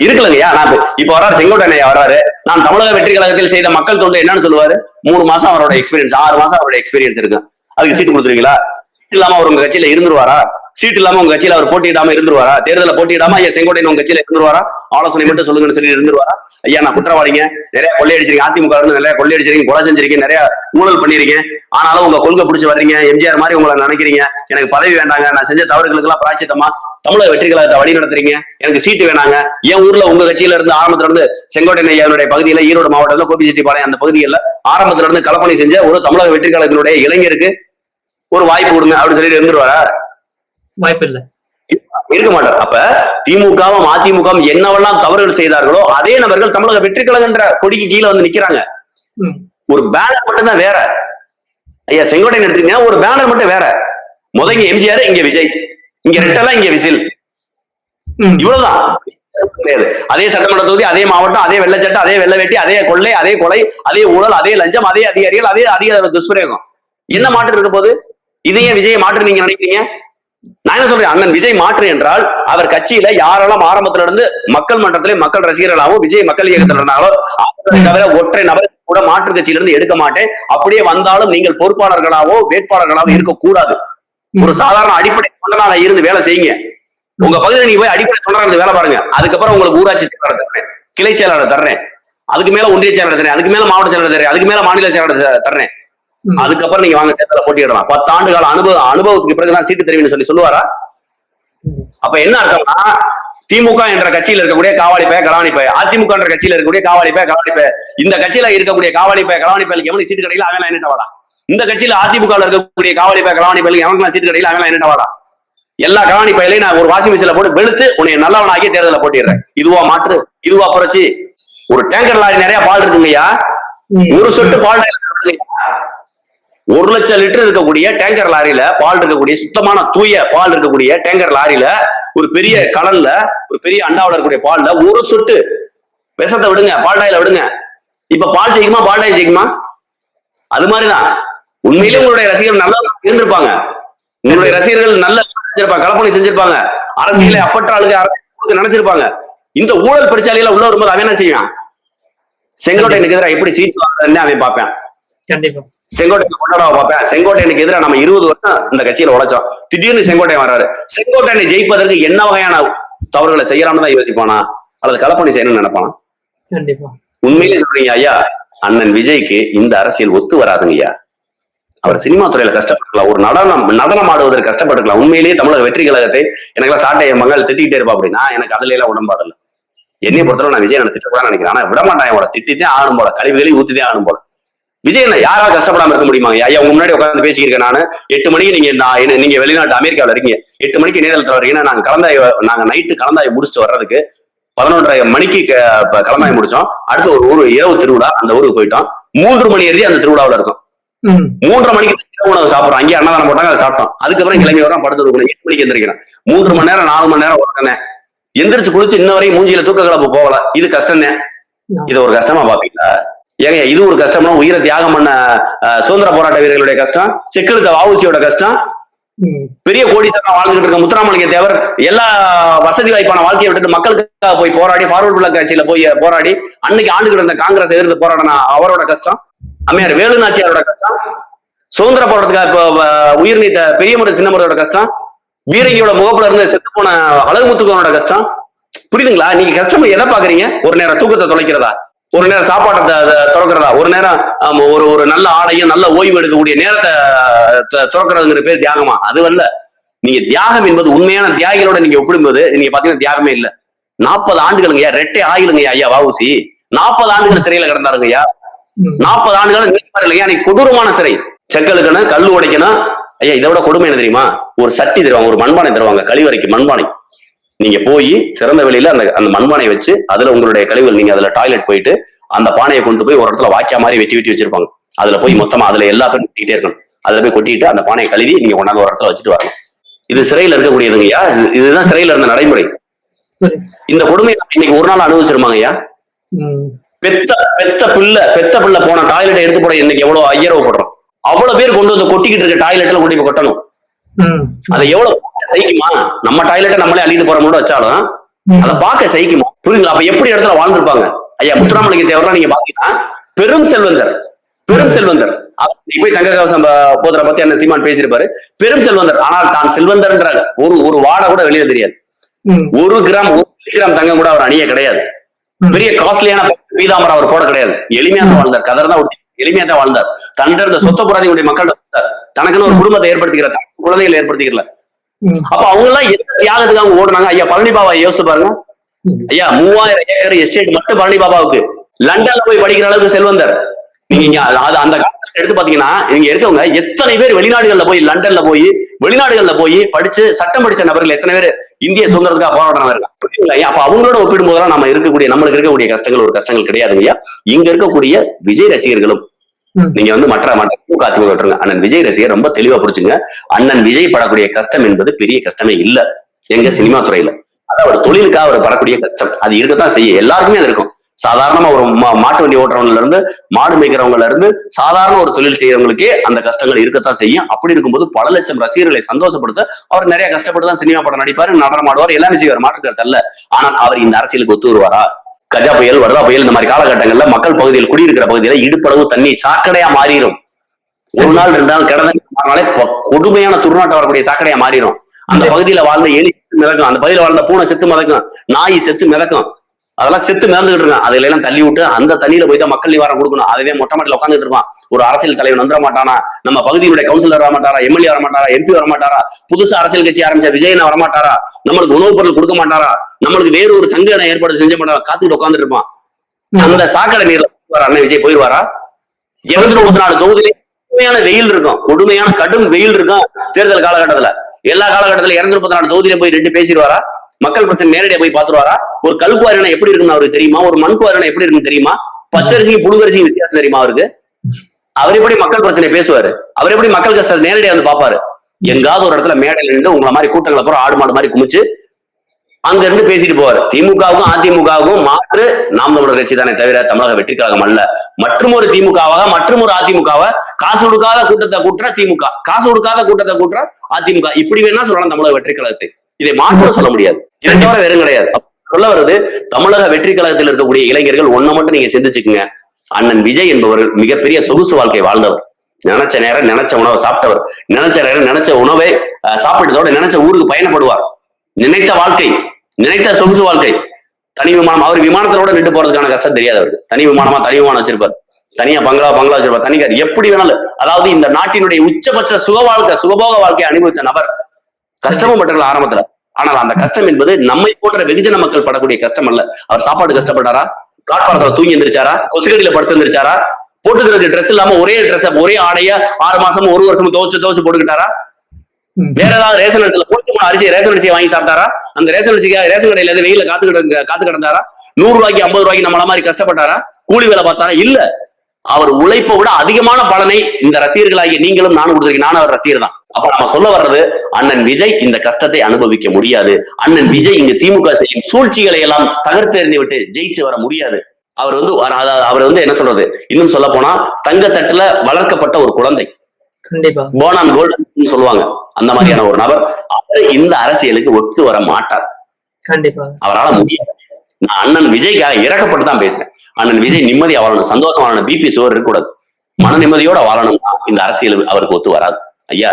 இருக்குல்லங்கய்யா, நான் இப்ப வர்றாரு செங்கோட்டையன் வர்றாரு, நான் தமிழக வெற்றி கழகத்தில் செய்த மக்கள் தொண்டு என்னன்னு சொல்லுவாரு? 3 மாசம் அவரோட எக்ஸ்பீரியன்ஸ், 6 மாசம் அவரோட எக்ஸ்பீரியன்ஸ் இருக்கு, அதுக்கு சீட்டு கொடுத்துருவீங்களா? சீட் இல்லாம அவர் உங்க கட்சியில இருந்துருவாரா? சீட் இல்லாம உங்க கட்சியில அவர் போட்டியிடாம இருந்துருவாரா? தேர்தல போட்டியிடாம ஐயா செங்கோட்டையன் உங்க கட்சியில இருந்துருவாரா? ஆலோசனை மட்டும் சொல்லுங்கன்னு சொல்லி இருந்துருவாரா? ஐயா நான் குற்றவாளிங்க, நிறைய கொள்ளையடிச்சிருக்கீங்க, அதிமுக நிறைய கொள்ளையடிச்சிருக்கீங்க, கொலை செஞ்சிருக்கீங்க, நிறைய ஊழல் பண்ணிருக்கீங்க, ஆனாலும் உங்க கொள்கை பிடிச்சி வர்றீங்க, எம்ஜிஆர் மாதிரி உங்களை நினைக்கிறீங்க, எனக்கு பதவி வேண்டாங்க, நான் செஞ்ச தவறுகளுக்கு எல்லாம் பிராய்ச்சித்தமா தமிழக வெற்றி கழகத்தை வழி நடத்துறீங்க, எனக்கு சீட்டு வேணாங்க. என் ஊர்ல உங்க கட்சியில இருந்து ஆரம்பத்துல இருந்து செங்கோட்டையன் ஐயாவுடைய பகுதியில ஈரோடு மாவட்டத்துல கோபிச்செட்டிப்பாளையம் அந்த பகுதிகளில் ஆரம்பத்துல இருந்து கலப்பணி செஞ்ச ஒரு தமிழக வெற்றி கழகத்தினுடைய இளைஞருக்கு ஒரு வாய்ப்பு கொடுங்க அப்படின்னு சொல்லிட்டு இருந்துருவாரா? வாய்ப்பு இல்லை, இருக்க மாட்டார். அப்ப திமுகவும் அதிமுகவும் என்னவெல்லாம் தவறுகள் செய்தார்களோ அதே நபர்கள் தமிழக வெற்றி கழகன்ற கொடிக்கு கீழே வந்து நிக்கிறாங்க. ஒரு பேனர் மட்டும் தான் வேற. ஐயா செங்கோட்டையன் எடுத்தீங்கன்னா ஒரு பேனர் மட்டும் வேற. முதங்க எம்ஜிஆர், இங்க விஜய், இங்க ரெட்டெல்லாம், இங்க விசில், இவ்வளவுதான். அதே சட்டமன்ற தொகுதி, அதே மாவட்டம், அதே வெள்ளச்சட்டம், அதே வெள்ள வெட்டி, அதே கொள்ளை, அதே கொலை, அதே ஊழல், அதே லஞ்சம், அதே அதிகாரிகள், அதே அதிகார துஷ்பிரயோகம். என்ன மாற்று இருக்க போது? இதையே விஜய் மாற்று நீங்க நினைக்கிறீங்க? நான் என்ன சொல்றேன், அண்ணன் விஜய் மாற்று என்றால் அவர் கட்சியில யாரெல்லாம் ஆரம்பத்துல இருந்து மக்கள் மன்றத்திலே மக்கள் ரசிகர்களாவோ விஜய் மக்கள் இயக்கத்தினாலோ தவிர ஒற்றை நபர் கூட மாற்று கட்சியில இருந்து எடுக்க மாட்டேன். அப்படியே வந்தாலும் நீங்கள் பொறுப்பாளர்களாவோ வேட்பாளர்களாவோ இருக்கக்கூடாது. ஒரு சாதாரண அடிப்படை தொண்டனாக இருந்து வேலை செய்யுங்க. உங்க பகுதியில் நீங்க போய் அடிப்படை தொண்டராக இருந்து வேலை பாருங்க. அதுக்கப்புறம் உங்களுக்கு ஊராட்சி செயலாளர் தர்றேன், கிளை செயலாளர் தர்றேன், அதுக்கு மேல ஒன்றிய செயலாளர் தர்றேன், அதுக்கு மேல மாவட்ட செயலாளர் தர்றேன், அதுக்கு மேல மாநில செயலாளர் தர்றேன். அதுக்கப்புறம் நீங்க வாங்க தேர்தல போட்டியிடலாம். 10 ஆண்டு கால அனுபவத்துக்கு பிறகுதான் சீட்டு தெரிவின்னு சொல்லுவாரா? அப்ப என்ன அர்த்தம்னா, திமுக என்ற கட்சியில இருக்கக்கூடிய காவாலிப்பய கலாவணிப்பய, அதிமுக என்ற கட்சியில இருக்கக்கூடிய காவாலிப்பய கலாவணிப்பய, இந்த கட்சியில இருக்கக்கூடிய காவாலிப்பய கலாவணிப்பயலுக்கு எவனுக்கு சீட்டு கிடைக்கல அவன் என்னட்ட வாடா. இந்த கட்சியில அதிமுக இருக்கக்கூடிய காவாலிப்பய கலாவணிப்பயலுக்கு எவனுக்கு சீட்டு கிடைக்கல அவன் என்னட்ட வாடா. எல்லா கலாவணி பயிலையும் நான் ஒரு வாஷிங் மிஷின்ல போட்டு வெளுத்து உன்னை நல்லவனாக்கி தேர்தல போட்டிடுறேன். இதுவா மாற்று? இதுவா புரட்சி? ஒரு டேங்கர் லாரி நிறைய பால் இருக்குங்கய்யா, ஒரு சொட்டு பால் 1 லட்சம் லிட்டர் இருக்கக்கூடிய டேங்கர் லாரியில பால் இருக்கக்கூடிய சுத்தமான தூய பால் இருக்கக்கூடிய டேங்கர் லாரியில ஒரு பெரிய கலன்ல ஒரு பெரிய அண்டாவில் இருக்கக்கூடிய பால்ல ஒரு சொட்டு விஷத்தை விடுங்க, பால் டாயில விடுங்க. இப்ப பால் ஜெயிக்குமா பால் டாயில் ஜெயிக்குமா? அது மாதிரிதான் உண்மையிலே உங்களுடைய ரசிகர்கள் நல்லா இருந்திருப்பாங்க, உங்களுடைய ரசிகர்கள் நல்ல செஞ்சிருப்பாங்க, கலப்பணி செஞ்சிருப்பாங்க, அரசியலை அப்பற்ற ஆளுங்க அரசியல் நினைச்சிருப்பாங்க. இந்த ஊழல் பிரச்சாலையில உள்ள வரும்போது அவன் என்ன செய்வான்? செங்கோட்டையனுக்கு எதிராக எப்படி சீட் வாங்குறதுன்னு அவன் பார்ப்பேன். கண்டிப்பா செங்கோட்டையன் கொண்டாடாவை பார்ப்பேன். செங்கோட்டையனுக்கு எதிராக நம்ம 20 வருஷம் இந்த கட்சியில உழைச்சோம். திடீர்னு செங்கோட்டையன் வர்றாரு. செங்கோட்டையனை ஜெயிப்பதற்கு என்ன வகையான தவறுகளை செய்யலாம்னு தான் யோசிப்பானா அல்லது கலப்பணி செய்யணும்னு நினைப்பானா? கண்டிப்பா உண்மையிலே சொல்றீங்க ஐயா, அண்ணன் விஜய்க்கு இந்த அரசியல் ஒத்து வராதுங்க ஐயா. அவர் சினிமா துறையில கஷ்டப்பட்டுக்கலாம், ஒரு நடனம் ஆடுவதற்கு கஷ்டப்பட்டுக்கலாம். உண்மையிலேயே தமிழக வெற்றி கழகத்தை எனக்கெல்லாம் சாட்டைய மகள் திட்டிக்கிட்டே இருப்பா அப்படின்னா எனக்கு அதுல எல்லாம் உடன்பாடு இல்லை. என்னைய பொறுத்தவரை நான் விஜய் திட்டக்கூடாது நினைக்கிறேன். ஆனா விட மாட்டான், அவளை திட்டித்தே ஆகணும் போல, கழிவுகளையும் ஊத்திட்டே ஆகணும் போல. விஜய் யாராவது கஷ்டப்படாம இருக்க முடியுமா ஐயா? உங்க முன்னாடி உட்காந்து பேசிக்கிறேன் நானு. 8 மணிக்கு நீங்க வெளிநாட்டு அமெரிக்காவில் இருக்கீங்க, 8 மணிக்கு நேரத்தில் வரீங்கன்னா நாங்க நைட்டு கலந்தாய் முடிச்சுட்டு வர்றதுக்கு 11:30 மணிக்கு கலந்தாய் முடிச்சோம். அடுத்து ஒரு இரவு திருவிழா, அந்த ஊருக்கு போயிட்டோம். 3 மணி எழுதி அந்த திருவிழாவில் இருக்கும். 3:30 மணிக்கு உணவு சாப்பிடுறோம், அங்கேயே அன்னதானம் போட்டாங்க, அதை சாப்பிட்டோம். அதுக்கப்புறம் கிளம்பி வரோம், படுத்தது 8 மணிக்கு எந்திரிக்கிறேன். 3 மணி நேரம் 4 மணி நேரம் உடனே எந்திரிச்சு குளிச்சு இன்ன வரையும் மூஞ்சியில தூக்க கலப்பு போகல. இது கஷ்டம் தான். இதை ஒரு கஷ்டமா பாப்பீங்களா? ஏங்க இது ஒரு கஷ்டம்னா உயிரை தியாகம் பண்ண சுதந்திர போராட்ட வீரர்களுடைய கஷ்டம், செக்கிழுத்த வஉசியோட கஷ்டம், பெரிய கோடீஸ்வரன் வாழ்ந்துட்டு இருக்க முத்துராமலிங்க தேவர் எல்லா வசதி வாய்ப்பான வாழ்க்கையை விட்டு மக்களுக்காக போய் போராடி ஃபார்வர்ட் பிளாக் கட்சியில போய் போராடி அன்னைக்கு ஆண்டுகிட்டு இருந்த காங்கிரஸ் எதிர்த்து போராடின அவரோட கஷ்டம், அம்மையார் வேலுநாச்சியாரோட கஷ்டம், சுதந்திர போராட்டத்துக்காக உயிர் நீத்த பெரியமுறை சின்னமுறையோட கஷ்டம், பீரங்கியோட முகப்புல இருந்து செத்து போன அழகுமுத்துக்கோனோட கஷ்டம். புரியுதுங்களா? நீங்க கஷ்டம் எதை பாக்குறீங்க? ஒரு நேரம் தூக்கத்தை தொலைக்கிறதா, ஒரு நேரம் சாப்பாட்டை துறக்கிறதா, ஒரு நேரம் ஒரு நல்ல ஆடையும் நல்ல ஓய்வு எடுக்கக்கூடிய நேரத்தை துறக்கிறதுங்கிற பேர் தியாகமா? அது வரல. நீங்க தியாகம் என்பது உண்மையான தியாகிகளோட நீங்க ஒப்பிடும்போது நீங்க பாத்தீங்கன்னா தியாகமே இல்ல. 40 ஆண்டுகளுங்கய்யா, ரெட்டை ஆயுளுங்கய்யா ஐயா வஉசி. 40 ஆண்டுகள் சிறையில கிடந்தாருங்கய்யா. 40 ஆண்டுகள் நீதிமன்றம் அன்னைக்கு கொடூரமான சிறை. செக்கலுக்கணும், கல்லு உடைக்கணும். ஐயா இதை விட கொடுமை என்ன தெரியுமா? ஒரு சட்டி தருவாங்க, ஒரு மண்பானை தருவாங்க, கழிவறைக்கு மண்பானை. நீங்க போய் திறந்த வெளியில அந்த மண்பானை வச்சு அதுல உங்களுடைய கழிவுகள், நீங்க அதுல டாய்லெட் போயிட்டு அந்த பானையை கொண்டு போய் ஒரு இடத்துல வாக்கியா மாதிரி வெட்டி வச்சிருப்பாங்க. அதுல போய் மொத்தமா அதுல எல்லா பேரும் கொட்டிக்கிட்டே இருக்கணும். அதுல போய் கொட்டிட்டு அந்த பானையை கழுவி நீங்க கொண்டாந்து ஒரு இடத்துல வச்சுட்டு வரணும். இது சிறையில இருக்கக்கூடியதுங்கய்யா. இதுதான் சிறையில இருந்த நடைமுறை. இந்த கொடுமை இன்னைக்கு ஒரு நாள் அனுபவிச்சிருமாங்க ஐயா. பெத்த பிள்ளை போன டாய்லெட்டை எடுத்து போட இன்னைக்கு எவ்வளவு ஐயரவப்படுறோம். அவ்வளவு பேர் கொண்டு வந்து கொட்டிக்கிட்டு இருக்க டாய்லெட்ல கொண்டு போய் கொட்டணும். அதை எவ்வளவு சகிக்குமா? நம்ம டாய்லெட்டை நம்மளே அள்ளிட்டு போற மட்டும் வச்சாலும் அதை பார்க்க சகிக்குமா? புரியுங்களா? அப்ப எப்படி இடத்துல வாழ்ந்துருப்பாங்க ஐயா? முத்துராமலிங்க தேவர்லாம் நீங்க பாத்தீங்கன்னா பெரும் செல்வந்தர். போய் தங்க கவசம் போதுற பத்தி என்ன சீமான் பேசியிருப்பாரு. பெரும் செல்வந்தர். ஆனால் தான் செல்வந்தர்ன்ற ஒரு வாடை கூட வெளியே தெரியாது. 1 கிராம் தங்கம் கூட அவர் அணிய கிடையாது. பெரிய காஸ்ட்லியான பீதாம்பரம் அவர் போட கிடையாது. எளிமையா தான் வாழ்ந்தார். கதர் தான் எளிமையா தான் வாழ்ந்தார். தன்னிட இருந்த சொத்த புறாதிகளுடைய மக்கள் தனக்குன்னு ஒரு குடும்பத்தை ஏற்படுத்திக்கிறார், குழந்தைகளை ஏற்படுத்திக்கல. அப்ப அவங்க எல்லாம் எந்த தியாகத்துக்கு அவங்க ஓடுனாங்க? ஐயா பழனி பாபா யோசிச்சு பாருங்க ஐயா. 3000 ஏக்கர் எஸ்டேட் மட்டும் பழனி பாபாவுக்கு. லண்டன்ல போய் படிக்கிற அளவுக்கு செல்வந்தர். நீங்க அந்த காலத்துல எடுத்து பாத்தீங்கன்னா இங்க இருக்கவங்க எத்தனை பேர் வெளிநாடுகள்ல போய் லண்டன்ல போய் வெளிநாடுகள்ல போய் படிச்சு சட்டம் படிச்ச நபர்கள் எத்தனை பேர் இந்திய சுதந்திரத்துக்காக போராடினவர்கள். அப்ப அவங்களோட ஒப்பிடும் போதெல்லாம் நம்மளுக்கு இருக்கக்கூடிய கஷ்டங்கள் ஒரு கஷ்டங்கள் கிடையாதுங்க ஐயா. இங்க இருக்கக்கூடிய விஜய் ரசிகர்களும் நீங்க மற்ற அதிமுக விட்டுருங்க. அண்ணன் விஜய் ரசிகர் ரொம்ப தெளிவா புரிச்சுங்க. அண்ணன் விஜய் படக்கூடிய கஷ்டம் என்பது பெரிய கஷ்டமே இல்ல எங்க சினிமா துறையில. அதாவது ஒரு தொழிலுக்காக அவர் படக்கூடிய கஷ்டம் அது இருக்கத்தான் செய்ய, எல்லாருக்குமே அது இருக்கும். சாதாரணமா ஒரு மாட்டு வண்டி ஓட்டுறவங்கல இருந்து மாடு மேய்க்கிறவங்கல இருந்து சாதாரண ஒரு தொழில் செய்யறவங்களுக்கே அந்த கஷ்டங்கள் இருக்கத்தான் செய்யும். அப்படி இருக்கும்போது பல லட்சம் ரசிகர்களை சந்தோஷப்படுத்த அவர் நிறைய கஷ்டப்பட்டு தான் சினிமா படம் நடிப்பாரு, நடனம் ஆடுவார், எல்லாமே செய்வார், மாற்றுக்கிறது அல்ல. ஆனால் அவர் இந்த அரசியலுக்கு ஒத்து வருவாரா? கஜா புயல், வர்தா புயல் இந்த மாதிரி காலகட்டங்கள்ல மக்கள் பகுதியில் குடியிருக்கிற பகுதியில இடுப்பளவு தண்ணி சாக்கடையா மாறிடும். ஒரு நாள் 2 நாள் கிடந்தாலே கொடுமையான துர்நாட்டம் வரக்கூடிய சாக்கடையா மாறிடும். அந்த பகுதியில வாழ்ந்த எலி மிதக்கும், அந்த பகுதியில வாழ்ந்த பூனை செத்து மிதக்கும், நாய் செத்து மிதக்கும், அதெல்லாம் செத்து மிதந்துகிட்டு இருக்கான். அதுல எல்லாம் தள்ளி விட்டு அந்த தண்ணியில போய் தான் மக்கள் நிவாரணம் கொடுக்கணும். அதுவே மொட்டை மாட்டில உட்காந்துட்டு இருப்பான். ஒரு அரசியல் தலைவர் வந்துட மாட்டானா? நம்ம பகுதியுடைய கவுன்சிலர் வரமாட்டாரா? எம்எல்ஏ வரமாட்டாரா? எம்பி வரமாட்டாரா? புதுசா அரசியல் கட்சி ஆரம்பிச்ச விஜயன் வரமாட்டாரா? நம்மளுக்கு உணவுப் பொருள் கொடுக்க மாட்டாரா? நம்மளுக்கு வேறு ஒரு தங்க இடம் ஏற்பாடு செஞ்ச மாட்டாரா? காத்துக்கிட்டு உட்காந்துட்டு இருப்பான். அந்த சாக்கடை நீர்ல அண்ணன் விஜய் போயிருவாரா? 234 தொகுதியிலே கொடுமையான வெயில் இருக்கும், கொடுமையான கடும் வெயில் இருக்கும். தேர்தல் காலகட்டத்துல எல்லா காலகட்டத்துல 234 தொகுதியில போய் 2 பேசிடுவாரா? மக்கள் பிரச்சனை நேரடியா போய் பாத்துருவாரா? ஒரு கல்குவாரினா எப்படி இருக்குன்னு அவருக்கு தெரியுமா? ஒரு மண்குவாரினா எப்படி இருக்குன்னு தெரியுமா? பச்சரிசிக்கு புழுங்கரிசிக்கு வித்தியாசம் தெரியுமா அவருக்கு? அவர் எப்படி மக்கள் பிரச்சனை பேசுவாரு? அவர் எப்படி மக்கள் கஷ்டம் நேரடியா பாப்பாரு? எங்காவது ஒரு இடத்துல மேடையில இருந்து உங்களை மாதிரி கூட்டங்களை போற ஆடு மாடு மாதிரி குமிச்சு அங்க இருந்து பேசிட்டு போவாரு. திமுகவுக்கும் அதிமுகவுக்கும் மாற்று நாம் தமிழர் கட்சி தானே தவிர தமிழக வெற்றி கழகம் அல்ல. மற்றும் ஒரு திமுகவாக மற்றும் ஒரு அதிமுகவை காசு கொடுக்காத கூட்டத்தை கூட்டுற திமுக, காசு கொடுக்காத கூட்டத்தை கூட்டுற அதிமுக, இப்படி வேணா சொல்லலாம் தமிழக வெற்றி கழகத்தை. இதை மாற்ற சொல்ல முடியாது. இதை தவிர வெறும் கிடையாது. சொல்ல வருது தமிழக வெற்றி கழகத்தில் இருக்கக்கூடிய இளைஞர்கள் ஒன்ன மட்டும் நீங்க சிந்திச்சுக்குங்க. அண்ணன் விஜய் என்பவர் மிகப்பெரிய சொகுசு வாழ்க்கை வாழ்ந்தவர். நினைச்ச நேரம் நினைச்ச உணவை சாப்பிட்டவர். நினைச்ச நேரம் நினைச்ச உணவை சாப்பிட்டதோட நினைச்ச ஊருக்கு பயணப்படுவார். நினைத்த வாழ்க்கை, நினைத்த சொகுசு வாழ்க்கை. தனி விமானம், அவர் விமானத்தோட நின்று போறதுக்கான கஷ்டம் தெரியாது அவருக்கு. தனி விமானம் வச்சிருப்பார், தனியா பங்களா வச்சிருப்பார், தனிக்கார், எப்படி வேணாலும். அதாவது இந்த நாட்டினுடைய உச்சபட்ச சுகபோக வாழ்க்கையை அனுபவித்த நபர். கஷ்டமும் பட்டிருக்கல ஆரம்பத்துல. ஆனால் அந்த கஷ்டம் என்பது நம்மை போன்ற வெகுஜன மக்கள் படக்கூடிய கஷ்டம் அல்ல. அவர் சாப்பாடு கஷ்டப்பட்டாரா, பிளாட்பாரத்துல தூங்கி எந்திரிச்சாரா, கொசுக்கடியில படுத்து எந்திரிச்சாரா, போட்டுக்கிறதுக்கு ட்ரெஸ் இல்லாம ஒரே ஆடைய 6 மாசமும் 1 வருஷமும் துவச்சு போட்டுக்கிட்டாரா, வேற ஏதாவது ரேஷன் இடத்துல போட்டு ரேஷன் அரிசியை வாங்கி சாப்பிட்டாரா, அந்த ரேஷன் கடையில இருந்து வெயில காத்து கிடந்தாரா, 100 ரூபாய்க்கு 50 ரூபாய்க்கு நம்மள மாதிரி கஷ்டப்பட்டாரா, கூலி வேலை பார்த்தாரா? இல்ல. அவர் உழைப்பை விட அதிகமான பலனை இந்த ரசிகர்களாகிய நீங்களும் நானும் கொடுத்திருக்கீங்க. நானும் அவர் ரசிகர் தான். அப்ப நம்ம சொல்ல வர்றது, அண்ணன் விஜய் இந்த கஷ்டத்தை அனுபவிக்க முடியாது. அண்ணன் விஜய் இங்க திமுக செய்யும் சூழ்ச்சிகளை எல்லாம் தகர்த்தெறிந்து விட்டு ஜெயிச்சு வர முடியாது. அவர் வந்து என்ன சொல்றது, இன்னும் சொல்ல போனா தங்கத்தட்டுல வளர்க்கப்பட்ட ஒரு குழந்தை, போனான் கோல்டு சொல்லுவாங்க, அந்த மாதிரியான ஒரு நபர். அவர் இந்த அரசியலுக்கு ஒத்து வர மாட்டார். கண்டிப்பா அவரால் முடியாது. நான் அண்ணன் விஜய்க்காக இறக்கப்பட்டு தான் பேசுறேன். அண்ணன் விஜய் நிம்மதியா வாழணும், சந்தோஷம் வாழணும், பிபி சுகர் இருக்கக்கூடாது, மன நிம்மதியோட வாழணும்னா இந்த அரசியல் அவருக்கு ஒத்து வராது. ஐயா,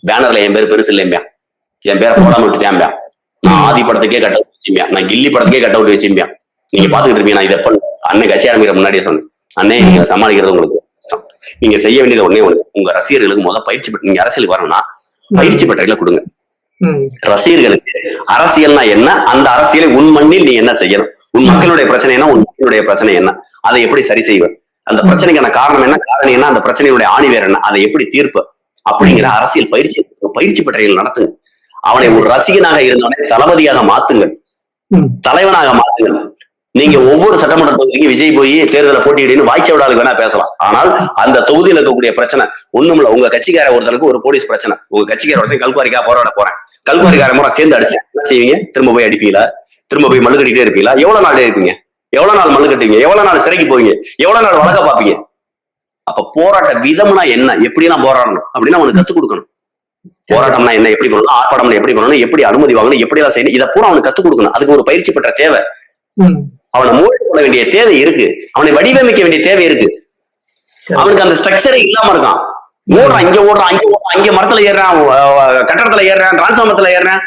பேனர்ல என் பேர் பெருசு இல்லையா, என் பேரை போடாம விட்டுட்டேன். நான் ஆதி படத்துக்கே கட் அவுட் வச்சும்பியா, நான் கில்லி படத்துக்கே கட் அவுட் வச்சும்பியா. நீங்க பாத்துக்கிட்டு இருப்பீங்க. நான் இதை அண்ணன் கட்சி ஆரம்பிக்கிற முன்னாடியே சொன்னேன், அண்ணே நீங்க சமாளிக்கிறது உங்களுக்கு கஷ்டம், நீங்க செய்ய வேண்டியது ஒண்ணே ஒண்ணு, உங்க ரசிகர்களுக்கு முதல் பயிற்சி பெற்று, நீங்க அரசியலுக்கு வரணும்னா பயிற்சி பெற்றையில கொடுங்க. ரசிகர்களுக்கு அரசியல்னா என்ன, அந்த அரசியலை உன் மண்ணில் நீ என்ன செய்யணும், உன் மக்களுடைய பிரச்சனை என்ன, உன் மக்களுடைய பிரச்சனை என்ன, அதை எப்படி சரி செய்வ, அந்த பிரச்சனைக்கான காரணம் என்ன, காரணம் என்ன, அந்த பிரச்சனையுடைய ஆணிவேர் என்ன, அதை எப்படி தீர்ப்பு, அப்படிங்கிற அரசியல் பயிற்சி பெற்றைகள் நடத்துங்க. அவனை ஒரு ரசிகனாக இருந்தவனை தளபதியாக மாத்துங்கள், தலைவனாக மாத்துங்கள். நீங்க ஒவ்வொரு சட்டமன்ற தொகுதிக்கு விஜய் போய் தேர்தலை போட்டியிடன்னு வாய்ச்சவிடாது வேணா பேசலாம். ஆனால் அந்த தொகுதியில் இருக்கக்கூடிய பிரச்சனை ஒண்ணும் இல்ல. உங்க கட்சிக்கார ஒருத்தருக்கு ஒரு போலீஸ் பிரச்சனை, உங்க கட்சிக்கார ஒருத்தர் கல்குவாரிக்கா போராட போறேன், கல்குவாரிக்கார முறை சேர்ந்து அடிச்சேன், என்ன செய்வீங்க? திரும்ப போய் அடிப்பீங்களா? திரும்ப போய் மல்லு கட்டிட்டே இருப்பீங்களா? எவ்வளவு நாள் இருப்பீங்க? எவ்வளவு நாள் மல்லு கட்டுவீங்க? எவ்வளவு நாள் சிறைக்கு போவீங்க? எவ்வளவு நாள் வழக்க பாப்பீங்க? அப்ப போராட்ட விதம்னா என்ன, எப்படி எல்லாம் போராடணும் அப்படின்னு அவனுக்கு கத்துக் கொடுக்கணும். போராட்டம்னா என்ன, எப்படி பண்ணணும், ஆர்ப்பாட்டம்னா எப்படி பண்ணணும், எப்படி அனுமதி வாங்கணும், எப்படி எல்லாம் செய்யணும், இதை பூரா அவனுக்கு கத்துக் கொடுக்கணும். அதுக்கு ஒரு பயிற்சி பெற்ற தேவை, அவனை மூழ்கி கொள்ள வேண்டிய தேவை இருக்கு, அவனை வடிவமைக்க வேண்டிய தேவை இருக்கு. அவனுக்கு அந்த ஸ்ட்ரக்சரே இல்லாம இருக்கான். ஓடுறான், இங்க ஓடுறான், அங்க ஓடுறான், இங்க மரத்துல ஏறுறான், கட்டடத்துல ஏறுறான், டிரான்ஸ்பார்மத்துல ஏறுறான்.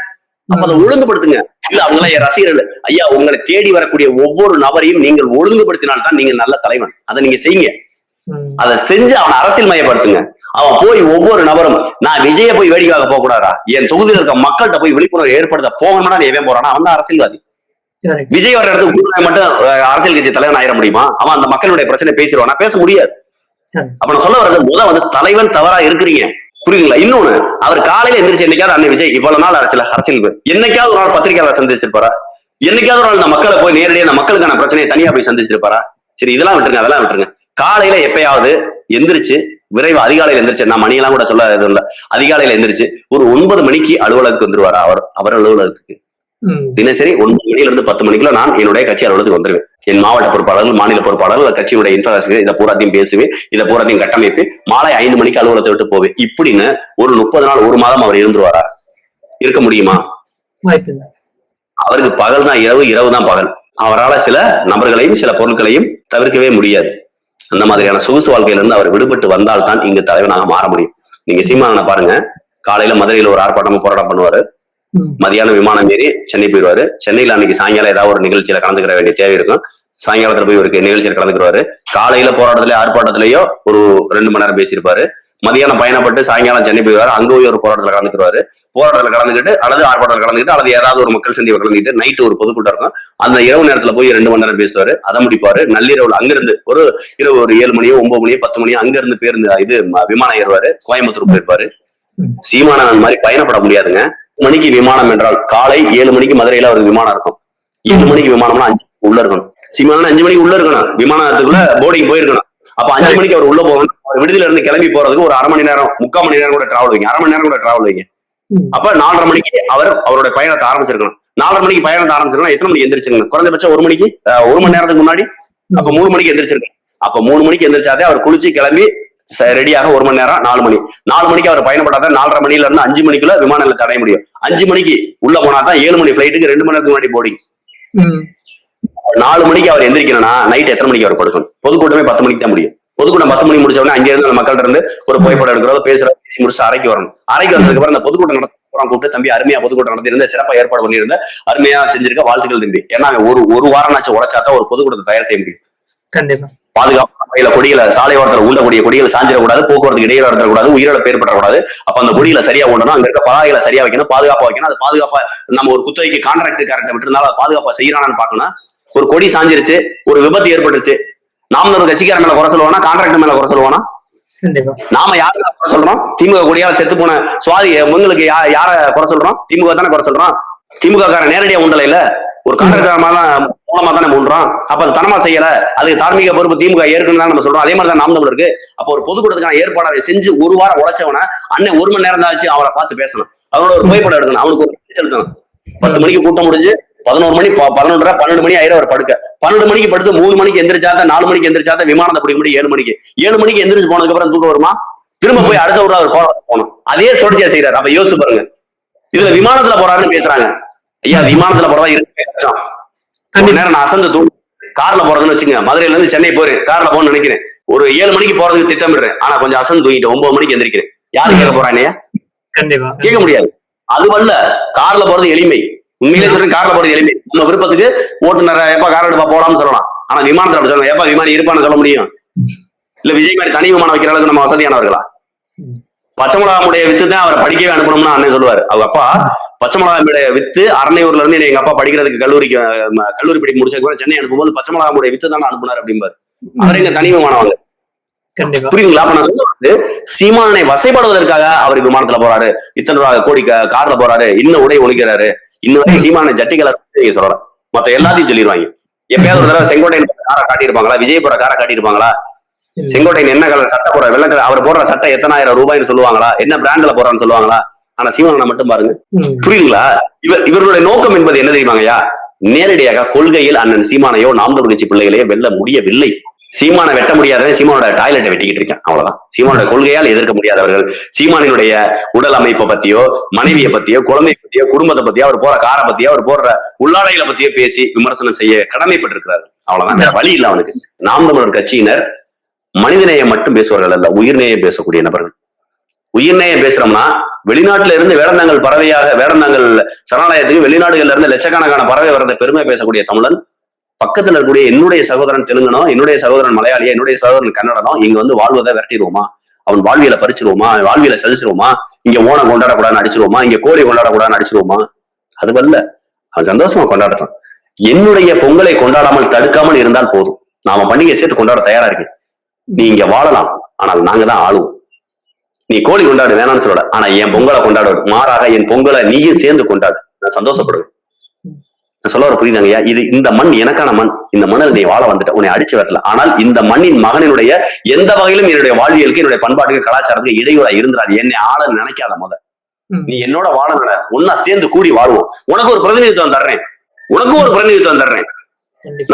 அப்ப அதை ஒழுங்குபடுத்துங்க. இல்ல அவங்கள ரசிகர்கள், ஐயா உங்களை தேடி வரக்கூடிய ஒவ்வொரு நபரையும் நீங்கள் ஒழுங்குபடுத்தினால்தான் நீங்க நல்ல தலைவன். அதை நீங்க செய்யுங்க. அதை செஞ்சு அவனை அரசியல் மயப்படுத்துங்க. அவன் போய் ஒவ்வொரு நபரும், நான் விஜய போய் வேடிக்கையாக போக கூடாதா, என் தொகுதியில் இருக்க மக்கள்கிட்ட போய் விழிப்புணர்வு ஏற்படுத்த போகணும்னா எவன் போறானா அவன் தான் அரசியல்வாதி. விஜய் வர்ற இடத்துக்கு மட்டும் அரசியல் கட்சி தலைவன் ஆயிட முடியுமா? அவன் அந்த மக்களுடைய பிரச்சனை பேசிடுவானா? பேச முடியாது. அப்ப நான் சொல்ல வர்றது, முதல் தலைவன் தவறா இருக்கிறீங்க, புரியுதுங்களா? இன்னொன்னு, அவர் காலையில எந்திரிச்சு என்னைக்காவது அண்ணன் விஜய் இவ்வளவு நாள் அரசியல் என்னைக்காவது ஒரு நாள் பத்திரிகையாளர் சந்திச்சிருப்பாரா? என்னைக்காவது ஒரு நாள் இந்த மக்களை போய் நேரடியாக இந்த மக்களுக்கான பிரச்சனையை தனியா போய் சந்திச்சிருப்பாரா? சரி, இதெல்லாம் விட்டுருங்க, அதெல்லாம் விட்டுருங்க. காலையில எப்பயாவது எந்திரிச்சு விரைவு அதிகாலையில எந்திரிச்சு, நான் மணியெல்லாம் கூட சொல்ல இது இல்ல, அதிகாலையில எந்திரிச்சு ஒரு 9 மணிக்கு அலுவலகத்துக்கு வந்துருவாரா? அவர் அலுவலகத்துக்கு தினசரி 9 மணில இருந்து 10 மணிக்குள்ள நான் என்னுடைய கட்சி அலுவலகத்துக்கு வந்துருவேன். என் மாவட்ட பொறுப்பாளர்கள், மாநில பொறுப்பாளர்கள், கட்சியுடைய இன்ஃப்ராஸ்ட்ரக்சர், இதை பூராத்தையும் பேசுவேன், இதை பூராத்தையும் கட்டமைப்பு, மாலை 5 மணிக்கு அலுவலகத்தை விட்டு போவேன். இப்படின்னு ஒரு 30 நாள், 1 மாதம் அவர் இருந்துருவாரா? இருக்க முடியுமா? அவருக்கு பகல் தான் இரவு, இரவு தான் பகல். அவரால் சில நபர்களையும் சில பொருட்களையும் தவிர்க்கவே முடியாது. அந்த மாதிரியான சொகுசு வாழ்க்கையில இருந்து அவர் விடுபட்டு வந்தால்தான் இங்கு தலைவனாக மாற முடியும். நீங்க சீமானனை பாருங்க, காலையில மதுரையில ஒரு ஆர்ப்பாட்டமா போராட்டம் பண்ணுவாரு, மதியானம் விமானம் ஏறி சென்னை போயிடுவாரு. சென்னையில அன்னைக்கு சாயங்காலம் ஏதாவது ஒரு நிகழ்ச்சியில கலந்துக்கிற வேண்டிய தேவை இருக்கும், சாயங்காலத்துல போய் ஒரு நிகழ்ச்சியில கலந்துக்குவாரு. காலையில போராட்டத்திலேயோ ஆர்ப்பாட்டத்திலேயோ ஒரு 2 மணி நேரம் பேசியிருப்பாரு. மதியானம் பயணப்பட்டு சாயங்காலம் சென்னை போயிடுவாரு, அங்க போய் ஒரு போராட்டத்துல கலந்துக்குவாரு. போராட்டத்துல கலந்துக்கிட்டு அல்லது ஆர்ப்பாட்டத்தில் கலந்துக்கிட்டு அல்லது ஏதாவது ஒரு மக்கள் சந்திப்பை கலந்துக்கிட்டு நைட்டு ஒரு பொதுக்கூட்டம் இருக்கும், அந்த இரவு நேரத்துல போய் 2 மணி நேரம் பேசுவாரு, அதை முடிப்பாரு. நள்ளிரவுல அங்கிருந்து ஒரு இரவு ஒரு 7 மணியோ 9 மணியோ 10 மணியோ அங்க இருந்து பேருந்து இது விமானம் ஏறுவாரு, கோயம்புத்தூர் போயிருப்பாரு. சீமானன் மாதிரி பயணப்பட முடியாதுங்க. மணிக்கு விமானம் என்றால் காலை 7 மணிக்கு மதுரையில அவருக்கு விமானம் இருக்கும். 7 மணிக்கு விமானம்னா 5 உள்ள இருக்கணும். சீமானன் 5 மணிக்கு உள்ள இருக்கணும், விமானத்துக்குள்ள போர்டிங் போயிருக்கணும். அப்ப 5 மணிக்கு அவர் உள்ள போகணும். விடுதியில இருந்து கிளம்பி போறதுக்கு ஒரு 1/2 மணி நேரம் 3/4 மணி நேரம் கூட டிராவல் வைங்க, 1/2 மணி நேரம் கூட டிராவல் வைங்க. அப்ப 4:30 மணிக்கு அவருடைய பயணத்தை ஆரம்பிச்சிருக்கணும். 4:30 மணிக்கு பயணத்தை ஆரம்பிச்சிருக்கணும். எத்தனை மணிக்கு எந்திரிச்சிருக்கணும்? குறைந்தபட்சம் 1 மணிக்கு, 1 மணி நேரத்துக்கு முன்னாடி. அப்ப 3 மணிக்கு எந்திரிச்சிருக்கணும். அப்ப 3 மணிக்கு எந்திரிச்சாதே அவர் குளிச்சு கிளம்பி ரெடியாக 1 மணி நேரம், 4 மணி 4 மணிக்கு அவர் பயணப்படாத 4:30 மணில இருந்து 5 மணிக்குள்ள விமான நிலையத்தை அடைய முடியும். 5 மணிக்கு உள்ள போனாதான் 7 மணி பிளைட்டுக்கு 2 மணி நேரத்துக்கு முன்னாடி போர்டிங். 4 மணிக்கு அவர் எந்திரிக்கணும்னா நைட் எத்தனை மணிக்கு அவர் படுக்கணும்? பொதுக்கூட்டமே 10 மணிக்கு தான் முடியும். பொதுக்கூட்டம் 10 மணிக்கு முடிச்ச உடனே அங்கே இருந்து மக்கள்கிட்ட இருந்து ஒரு புகைப்படம் எடுக்கிறதோ பேசுறதோ பேசி முடிச்சு அறைக்கு வரணும். அறைக்கு வந்ததுக்கு அப்புறம் அந்த பொதுக்கூட்டம் கூப்பிட்டு தம்பி அருமையா பொதுக்கூட்டம் நடத்திருந்த, சிறப்பா ஏற்பாடு பண்ணியிருந்த, அருமையா செஞ்சிருக்க, வாழ்த்துக்கள் தம்பி. ஏன்னா ஒரு வாரம் உழைச்சாதான் ஒரு பொதுக்கூட்டத்தை தயார் செய்ய முடியும். கண்டிப்பா பாதுகாப்பு கொடிகளை சாலை ஓரத்தில் உள்ளக்கூடிய கொடிகளை சாஞ்சிடக்கூடாது, போக்குவரத்து இடையில நடத்தக்கூடாது, உயிரிழப்பு ஏற்படக்கூடாது. அப்ப அந்த கொடிகளை சரியா ஓடணும், அங்க இருக்க பதாகைகளை சரியா வைக்கணும், பாதுகாப்பா வைக்கணும். அது பாதுகாப்பா நம்ம ஒரு குத்தகைக்கு கான்ட்ராக்ட் விட்டுருந்தாலும் அது பாதுகாப்பா செய்யறானு பாக்கணும். ஒரு கொடி சாஞ்சிருச்சு, ஒரு விபத்து ஏற்பட்டுருச்சு, நாம ஒரு கட்சிக்கார மேல குறை சொல்லுவானா, கான்ட்ராக்டர் மேல குறை சொல்லுவானா? நாம யாரு குறை சொல்றோம்? திமுக கொடியால செத்து போன சுவாதி உங்களுக்கு யார குறை சொல்றோம்? திமுக தானே குறை சொல்றோம். திமுக கார நேரடியா உண்டல இல்ல, ஒரு கான்ட்ராக்டர் மூலமா தானே மூன்றோம். அப்ப அது தனமா செய்யல, அதுக்கு தார்மீக பொறுப்பு திமுக ஏற்கனவே தான் நம்ம சொல்றோம். அதே மாதிரி தான் நாம் தமிழர் இருக்கு. அப்ப ஒரு பொதுக்கூட்டத்துக்கான ஏற்பாடு செஞ்சு ஒரு வாரம் உழைச்சவன அண்ணன் 1 மணி நேரம் தான் ஆச்சு அவரை பார்த்து பேசணும், அவரோட ஒரு புகைப்படம் எடுக்கணும், அவனுக்கு ஒரு செலுத்தணும். 10 மணிக்கு கூட்டம் முடிஞ்சு 11 மணி 11:30 12 மணி ஆயிரம் அவர் படுக்க, 12 மணிக்கு படுத்து 3 மணிக்கு எந்திரிச்சாத, 4 மணிக்கு எந்திரிச்சாத, விமானத்தை பிடிக்க முடியும் 7 மணிக்கு எந்திரிச்சு போனதுக்கு அப்புறம் தூக்கம் வருமா? திரும்ப போய் அடுத்த ஒரு அவர் போகணும். அதே தொடர்ச்சியா செய்யறாரு. அப்ப யோசிச்சு பாருங்க, இதுல விமானத்துல போறாருன்னு பேசுறாங்க. ஐயா விமானத்துல போறதா இருக்கு நேரம் நான் அசந்து தூங்க, கார்ல போறதுன்னு வச்சுங்க, மதுரையில இருந்து சென்னை போறேன், கார்ல போகணும்னு நினைக்கிறேன், ஒரு 7 மணிக்கு போறதுக்கு திட்டமிடுறேன், ஆனா கொஞ்சம் அசந்து தூங்கிட்டு 9 மணிக்கு எந்திரிக்கிறேன். யாரு கேட்க போறானே? கேட்க முடியாது. அதுவல்ல, கார்ல போறது எளிமை. உண்மையிலே சொல்றேன், கார்ல போறது எளிமை. நம்ம விருப்பத்துக்கு ஓட்டுநர் எப்ப கார் எடுப்பா போலாம்னு சொல்லலாம். ஆனா விமானத்தை அப்படி சொல்லலாம், எப்ப விமானி இருப்பான்னு சொல்ல முடியும்? இல்ல விஜய் மாதிரி தனி விமானம் வைக்கிற அளவுக்கு நம்ம வசதியானவர்களா? பச்சை மிளகாமுடைய வித்து தான் அவரை படிக்கவே அனுப்பணும்னு அண்ணன் சொல்லுவாரு. அவங்க அப்பா பச்சை மிளகாமுடைய வித்து அரணையூர்ல இருந்து எங்க அப்பா படிக்கிறதுக்கு கல்லூரி படிக்க முடிச்சதுக்கு சென்னை அனுப்பும்போது பச்சை மிளகாமுடைய வித்து தான் அனுப்புனார் அப்படிம்பாரு. அவரே இங்க தனி விமானம் வாங்க. புரியுதுங்களா? அப்ப நான் சொல்றது, சீமானை வசைப்படுவதற்காக அவர் விமானத்துல போறாரு, இத்தனை கோடி கார்ல போறாரு, இன்னும் உடை ஒழிக்கிறாரு, இன்னும் சீமான ஜட்டி கலர் நீங்க சொல்லலாம். மத்த எல்லாத்தையும் சொல்லிடுவாங்க. எப்பயாவது ஒரு தடவை செங்கோட்டையன் காரை காட்டியிருப்பாங்களா? விஜய் போற காரை காட்டியிருப்பாங்களா? செங்கோட்டையன் என்ன கலர் சட்டை போற, வெள்ளை கலர், அவர் போடுற சட்டை எத்தனாயிரம் ரூபாய்னு சொல்லுவாங்களா? என்ன பிராண்ட்ல போறான்னு சொல்லுவாங்களா? ஆனா சீமானை மட்டும் பாருங்க. புரியுதுங்களா? இவர்களுடைய நோக்கம் என்பது என்ன தெரியுமாங்கய்யா? நேரடியாக கொள்கையில் அண்ணன் சீமானையோ நாம் தமிழ் கட்சி பிள்ளைகளையோ வெல்ல முடியவில்லை. சீமானை வெட்ட முடியாத சீமானோட டாய்லெட்டை வெட்டிக்கிட்டு இருக்கேன், அவ்வளவுதான். சீமானோட கொள்கையால் எதிர்க்க முடியாதவர்கள் சீமானினுடைய உடல் அமைப்பை பத்தியோ, மனைவியை பத்தியோ, குழந்தை பத்தியோ, குடும்பத்தை பத்தியோ, அவர் போற காரை பத்தியோ, அவர் போடுற உள்ளாடைகளை பத்தியோ பேசி விமர்சனம் செய்ய கடமைப்பட்டிருக்கிறார்கள், அவ்வளவுதான். வேற வழி இல்ல அவனுக்கு. நாம் தமிழர் கட்சியினர் மனிதநேயம் மட்டும் பேசுவார்கள் அல்ல, உயிர்நேயம் பேசக்கூடிய நபர்கள். உயிர்நேயம் பேசுறோம்னா, வெளிநாட்டுல இருந்து வேடந்தாங்கல் பறவையாக, வேடந்தாங்கல் சரணாலயத்துக்கு வெளிநாடுகள்ல இருந்து லட்சக்கணக்கான பறவை வரத பெருமை பேசக்கூடிய தமிழன், பக்கத்துல இருக்கக்கூடிய என்னுடைய சகோதரன் தெலுங்கனோ, என்னுடைய சகோதரன் மலையாளியோ, என்னுடைய சகோதரன் கன்னடனோ இங்க வந்து வாழ்வதை விரட்டிடுவோமா? அவன் வாழ்வியலை பறிச்சிருவோமா? வாழ்வியலை சதிச்சிருவோமா? இங்க ஓணம் கொண்டாடக்கூடாதுன்னு அடிச்சிருவோமா? இங்க கோழி கொண்டாடக்கூடாதுன்னு அடிச்சிருவோமா? அது வரல. அவன் சந்தோஷமா கொண்டாடுறான். என்னுடைய பொங்கலை கொண்டாடாமல் தடுக்காமல் இருந்தால் போதும். நாம பண்டிகை சேர்த்து கொண்டாட தயாரா இருக்கு. நீ இங்க வாழலாம், ஆனால் நாங்க தான் ஆளுவோம். நீ கோழி கொண்டாடு வேணாம்னு சொல்லல, ஆனா என் பொங்கலை கொண்டாடு, மாறாக என் பொங்கலை நீயும் சேர்ந்து கொண்டாடு, நான் சந்தோஷப்படுவேன். நான் சொல்ல வர புரியுதாங்கய்யா? இது இந்த மண் எனக்கான மண். இந்த மண்ணில் நீ வாழ வந்துட்ட, உன்னை அடிச்சு வரல. ஆனால் இந்த மண்ணின் மகனினுடைய எந்த வகையிலும் என்னுடைய வாழ்வியலுக்கு, என்னுடைய பண்பாட்டுக்கு, கலாச்சாரத்துக்கு இடையூறா இருந்தாது. என்னை ஆள நினைக்காத முத. நீ என்னோட வாழ ஒன்னா சேர்ந்து கூடி வாழ்வோம். உனக்கு ஒரு பிரதிநிதித்துவம் தர்றேன், உனக்கும் ஒரு பிரதிநிதித்துவம் தர்றேன்.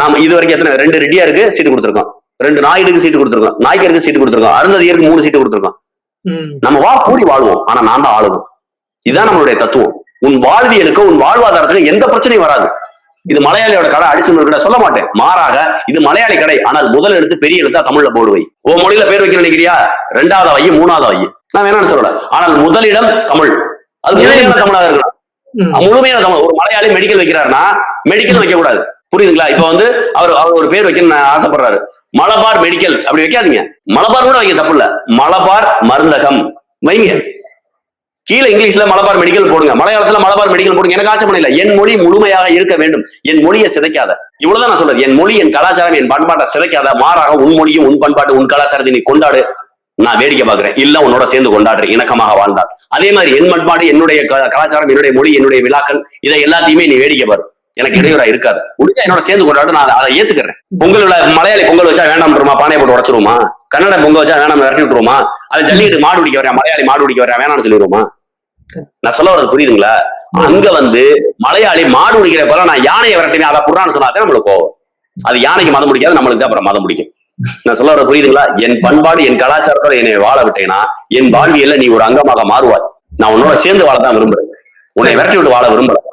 நாம இது வரைக்கும் எத்தனை 2 ரெட்டியாருக்கு சீட்டு கொடுத்துருக்கோம், 2 நாயுடுக்கு சீட்டு கொடுத்துருக்கோம், நாய்க்கருக்கு சீட்டு கொடுத்துருக்கோம், அருந்ததியருக்கு 3 சீட்டு கொடுத்துருக்கோம். நம்ம கூடி வாழ்வோம், ஆனா நான் தான் ஆளுவோம். இதுதான் நம்மளுடைய தத்துவம். உன் வாழ்வியலுக்கு, உன் வாழ்வாதாரத்துக்கு எந்த பிரச்சனையும் வராது. இது மலையாளியோட கடை அடிச்சு சொல்ல மாட்டேன். மாறாக இது மலையாளி கடை, ஆனால் முதல் எழுத்து பெரிய எழுத்தா தமிழ்ல போடுவை. ஓ மொழியில பேர் வைக்க நினைக்கிறியா? 2வது வை, 3வது வை, நான் வேணாம்னு சொல்லல. ஆனால் முதலிடம் தமிழ், அது முழுமையான தமிழாக இருக்கணும். முழுமையான தமிழ். ஒரு மலையாளி மெடிக்கல் வைக்கிறாருன்னா மெடிக்கல் வைக்க கூடாது. புரியுதுங்களா? இப்ப வந்து அவர் ஒரு பேர் வைக்க ஆசைப்படுறாரு, மலபார் மெடிக்கல், அப்படி வைக்காதீங்க. மலபார் கூட வைக்க தப்பு இல்ல, மலபார் மருந்தகம் வைங்க. கீழே இங்கிலீஷ்ல மலபார் மெடிக்கல் போடுங்க, மலையாளத்துல மலபார் மெடிக்கல் போடுங்க. எனக்கு ஆட்சேபணம் இல்லை. என் மொழி முழுமையாக இருக்க வேண்டும். என் மொழியை சிதைக்காத. இவ்வளவுதான் நான் சொல்றது. என் மொழி, என் கலாச்சாரம், என் பண்பாட்டை சிதைக்காத. மாறாக உன் மொழியும், உன் பண்பாட்டு, உன் கலாச்சாரத்தை நீ கொண்டாடு. நான் வேடிக்கை பாக்குறேன், இல்ல உன்னோட சேர்ந்து கொண்டாடுறேன், இணக்கமாக வாழ்ந்தால். அதே மாதிரி என் பண்பாடு, என்னுடைய கலாச்சாரம், என்னுடைய மொழி, என்னுடைய விழாக்கள், இதை எல்லாத்தையுமே நீ வேடிக்கை பாரு. எனக்கு இடையூறா இருக்காது. முடிஞ்சா என்னோட சேர்ந்து கொண்டாடு, நான் அதை ஏத்துக்கிறேன். பொங்கல் மலையாளி பொங்கல் வச்சா வேண்டாம்ன்றமா, பானையை போட்டு உடச்சிருவோமா? கன்னட பொங்கல் வச்சா வேணாம் விரட்டி விட்டுருவோமா? அதை ஜல்லிக்கட்டு மாடு பிடிக்க வரேன், மலையாளி மாடு பிடிக்க வரேன் வேணாம்னு சொல்லிடுவோமா? நான் சொல்ல வரது புரியுதுங்களா? அங்க வந்து மலையாளி மாடு பிடிக்கிறப்ப நான் யானையை விரட்டினேன், அதை புறான்னு சொன்னாதே நம்மளுக்கு கோவம். அது யானைக்கு மதம் பிடிக்காது, நம்மளுக்கு தான் அப்புறம் மதம் பிடிக்கும். நான் சொல்ல வர புரியுதுங்களா? என் பண்பாடு, என் கலாச்சாரத்தோட என்னை வாழ விட்டேன்னா என் வாழ்வியல்ல நீ ஒரு அங்கமாக மாறுவாய். நான் உன்னோட சேர்ந்து வாழதான் விரும்புறேன், உன்னை விரட்டி விட்டு வாழ விரும்புறேன்.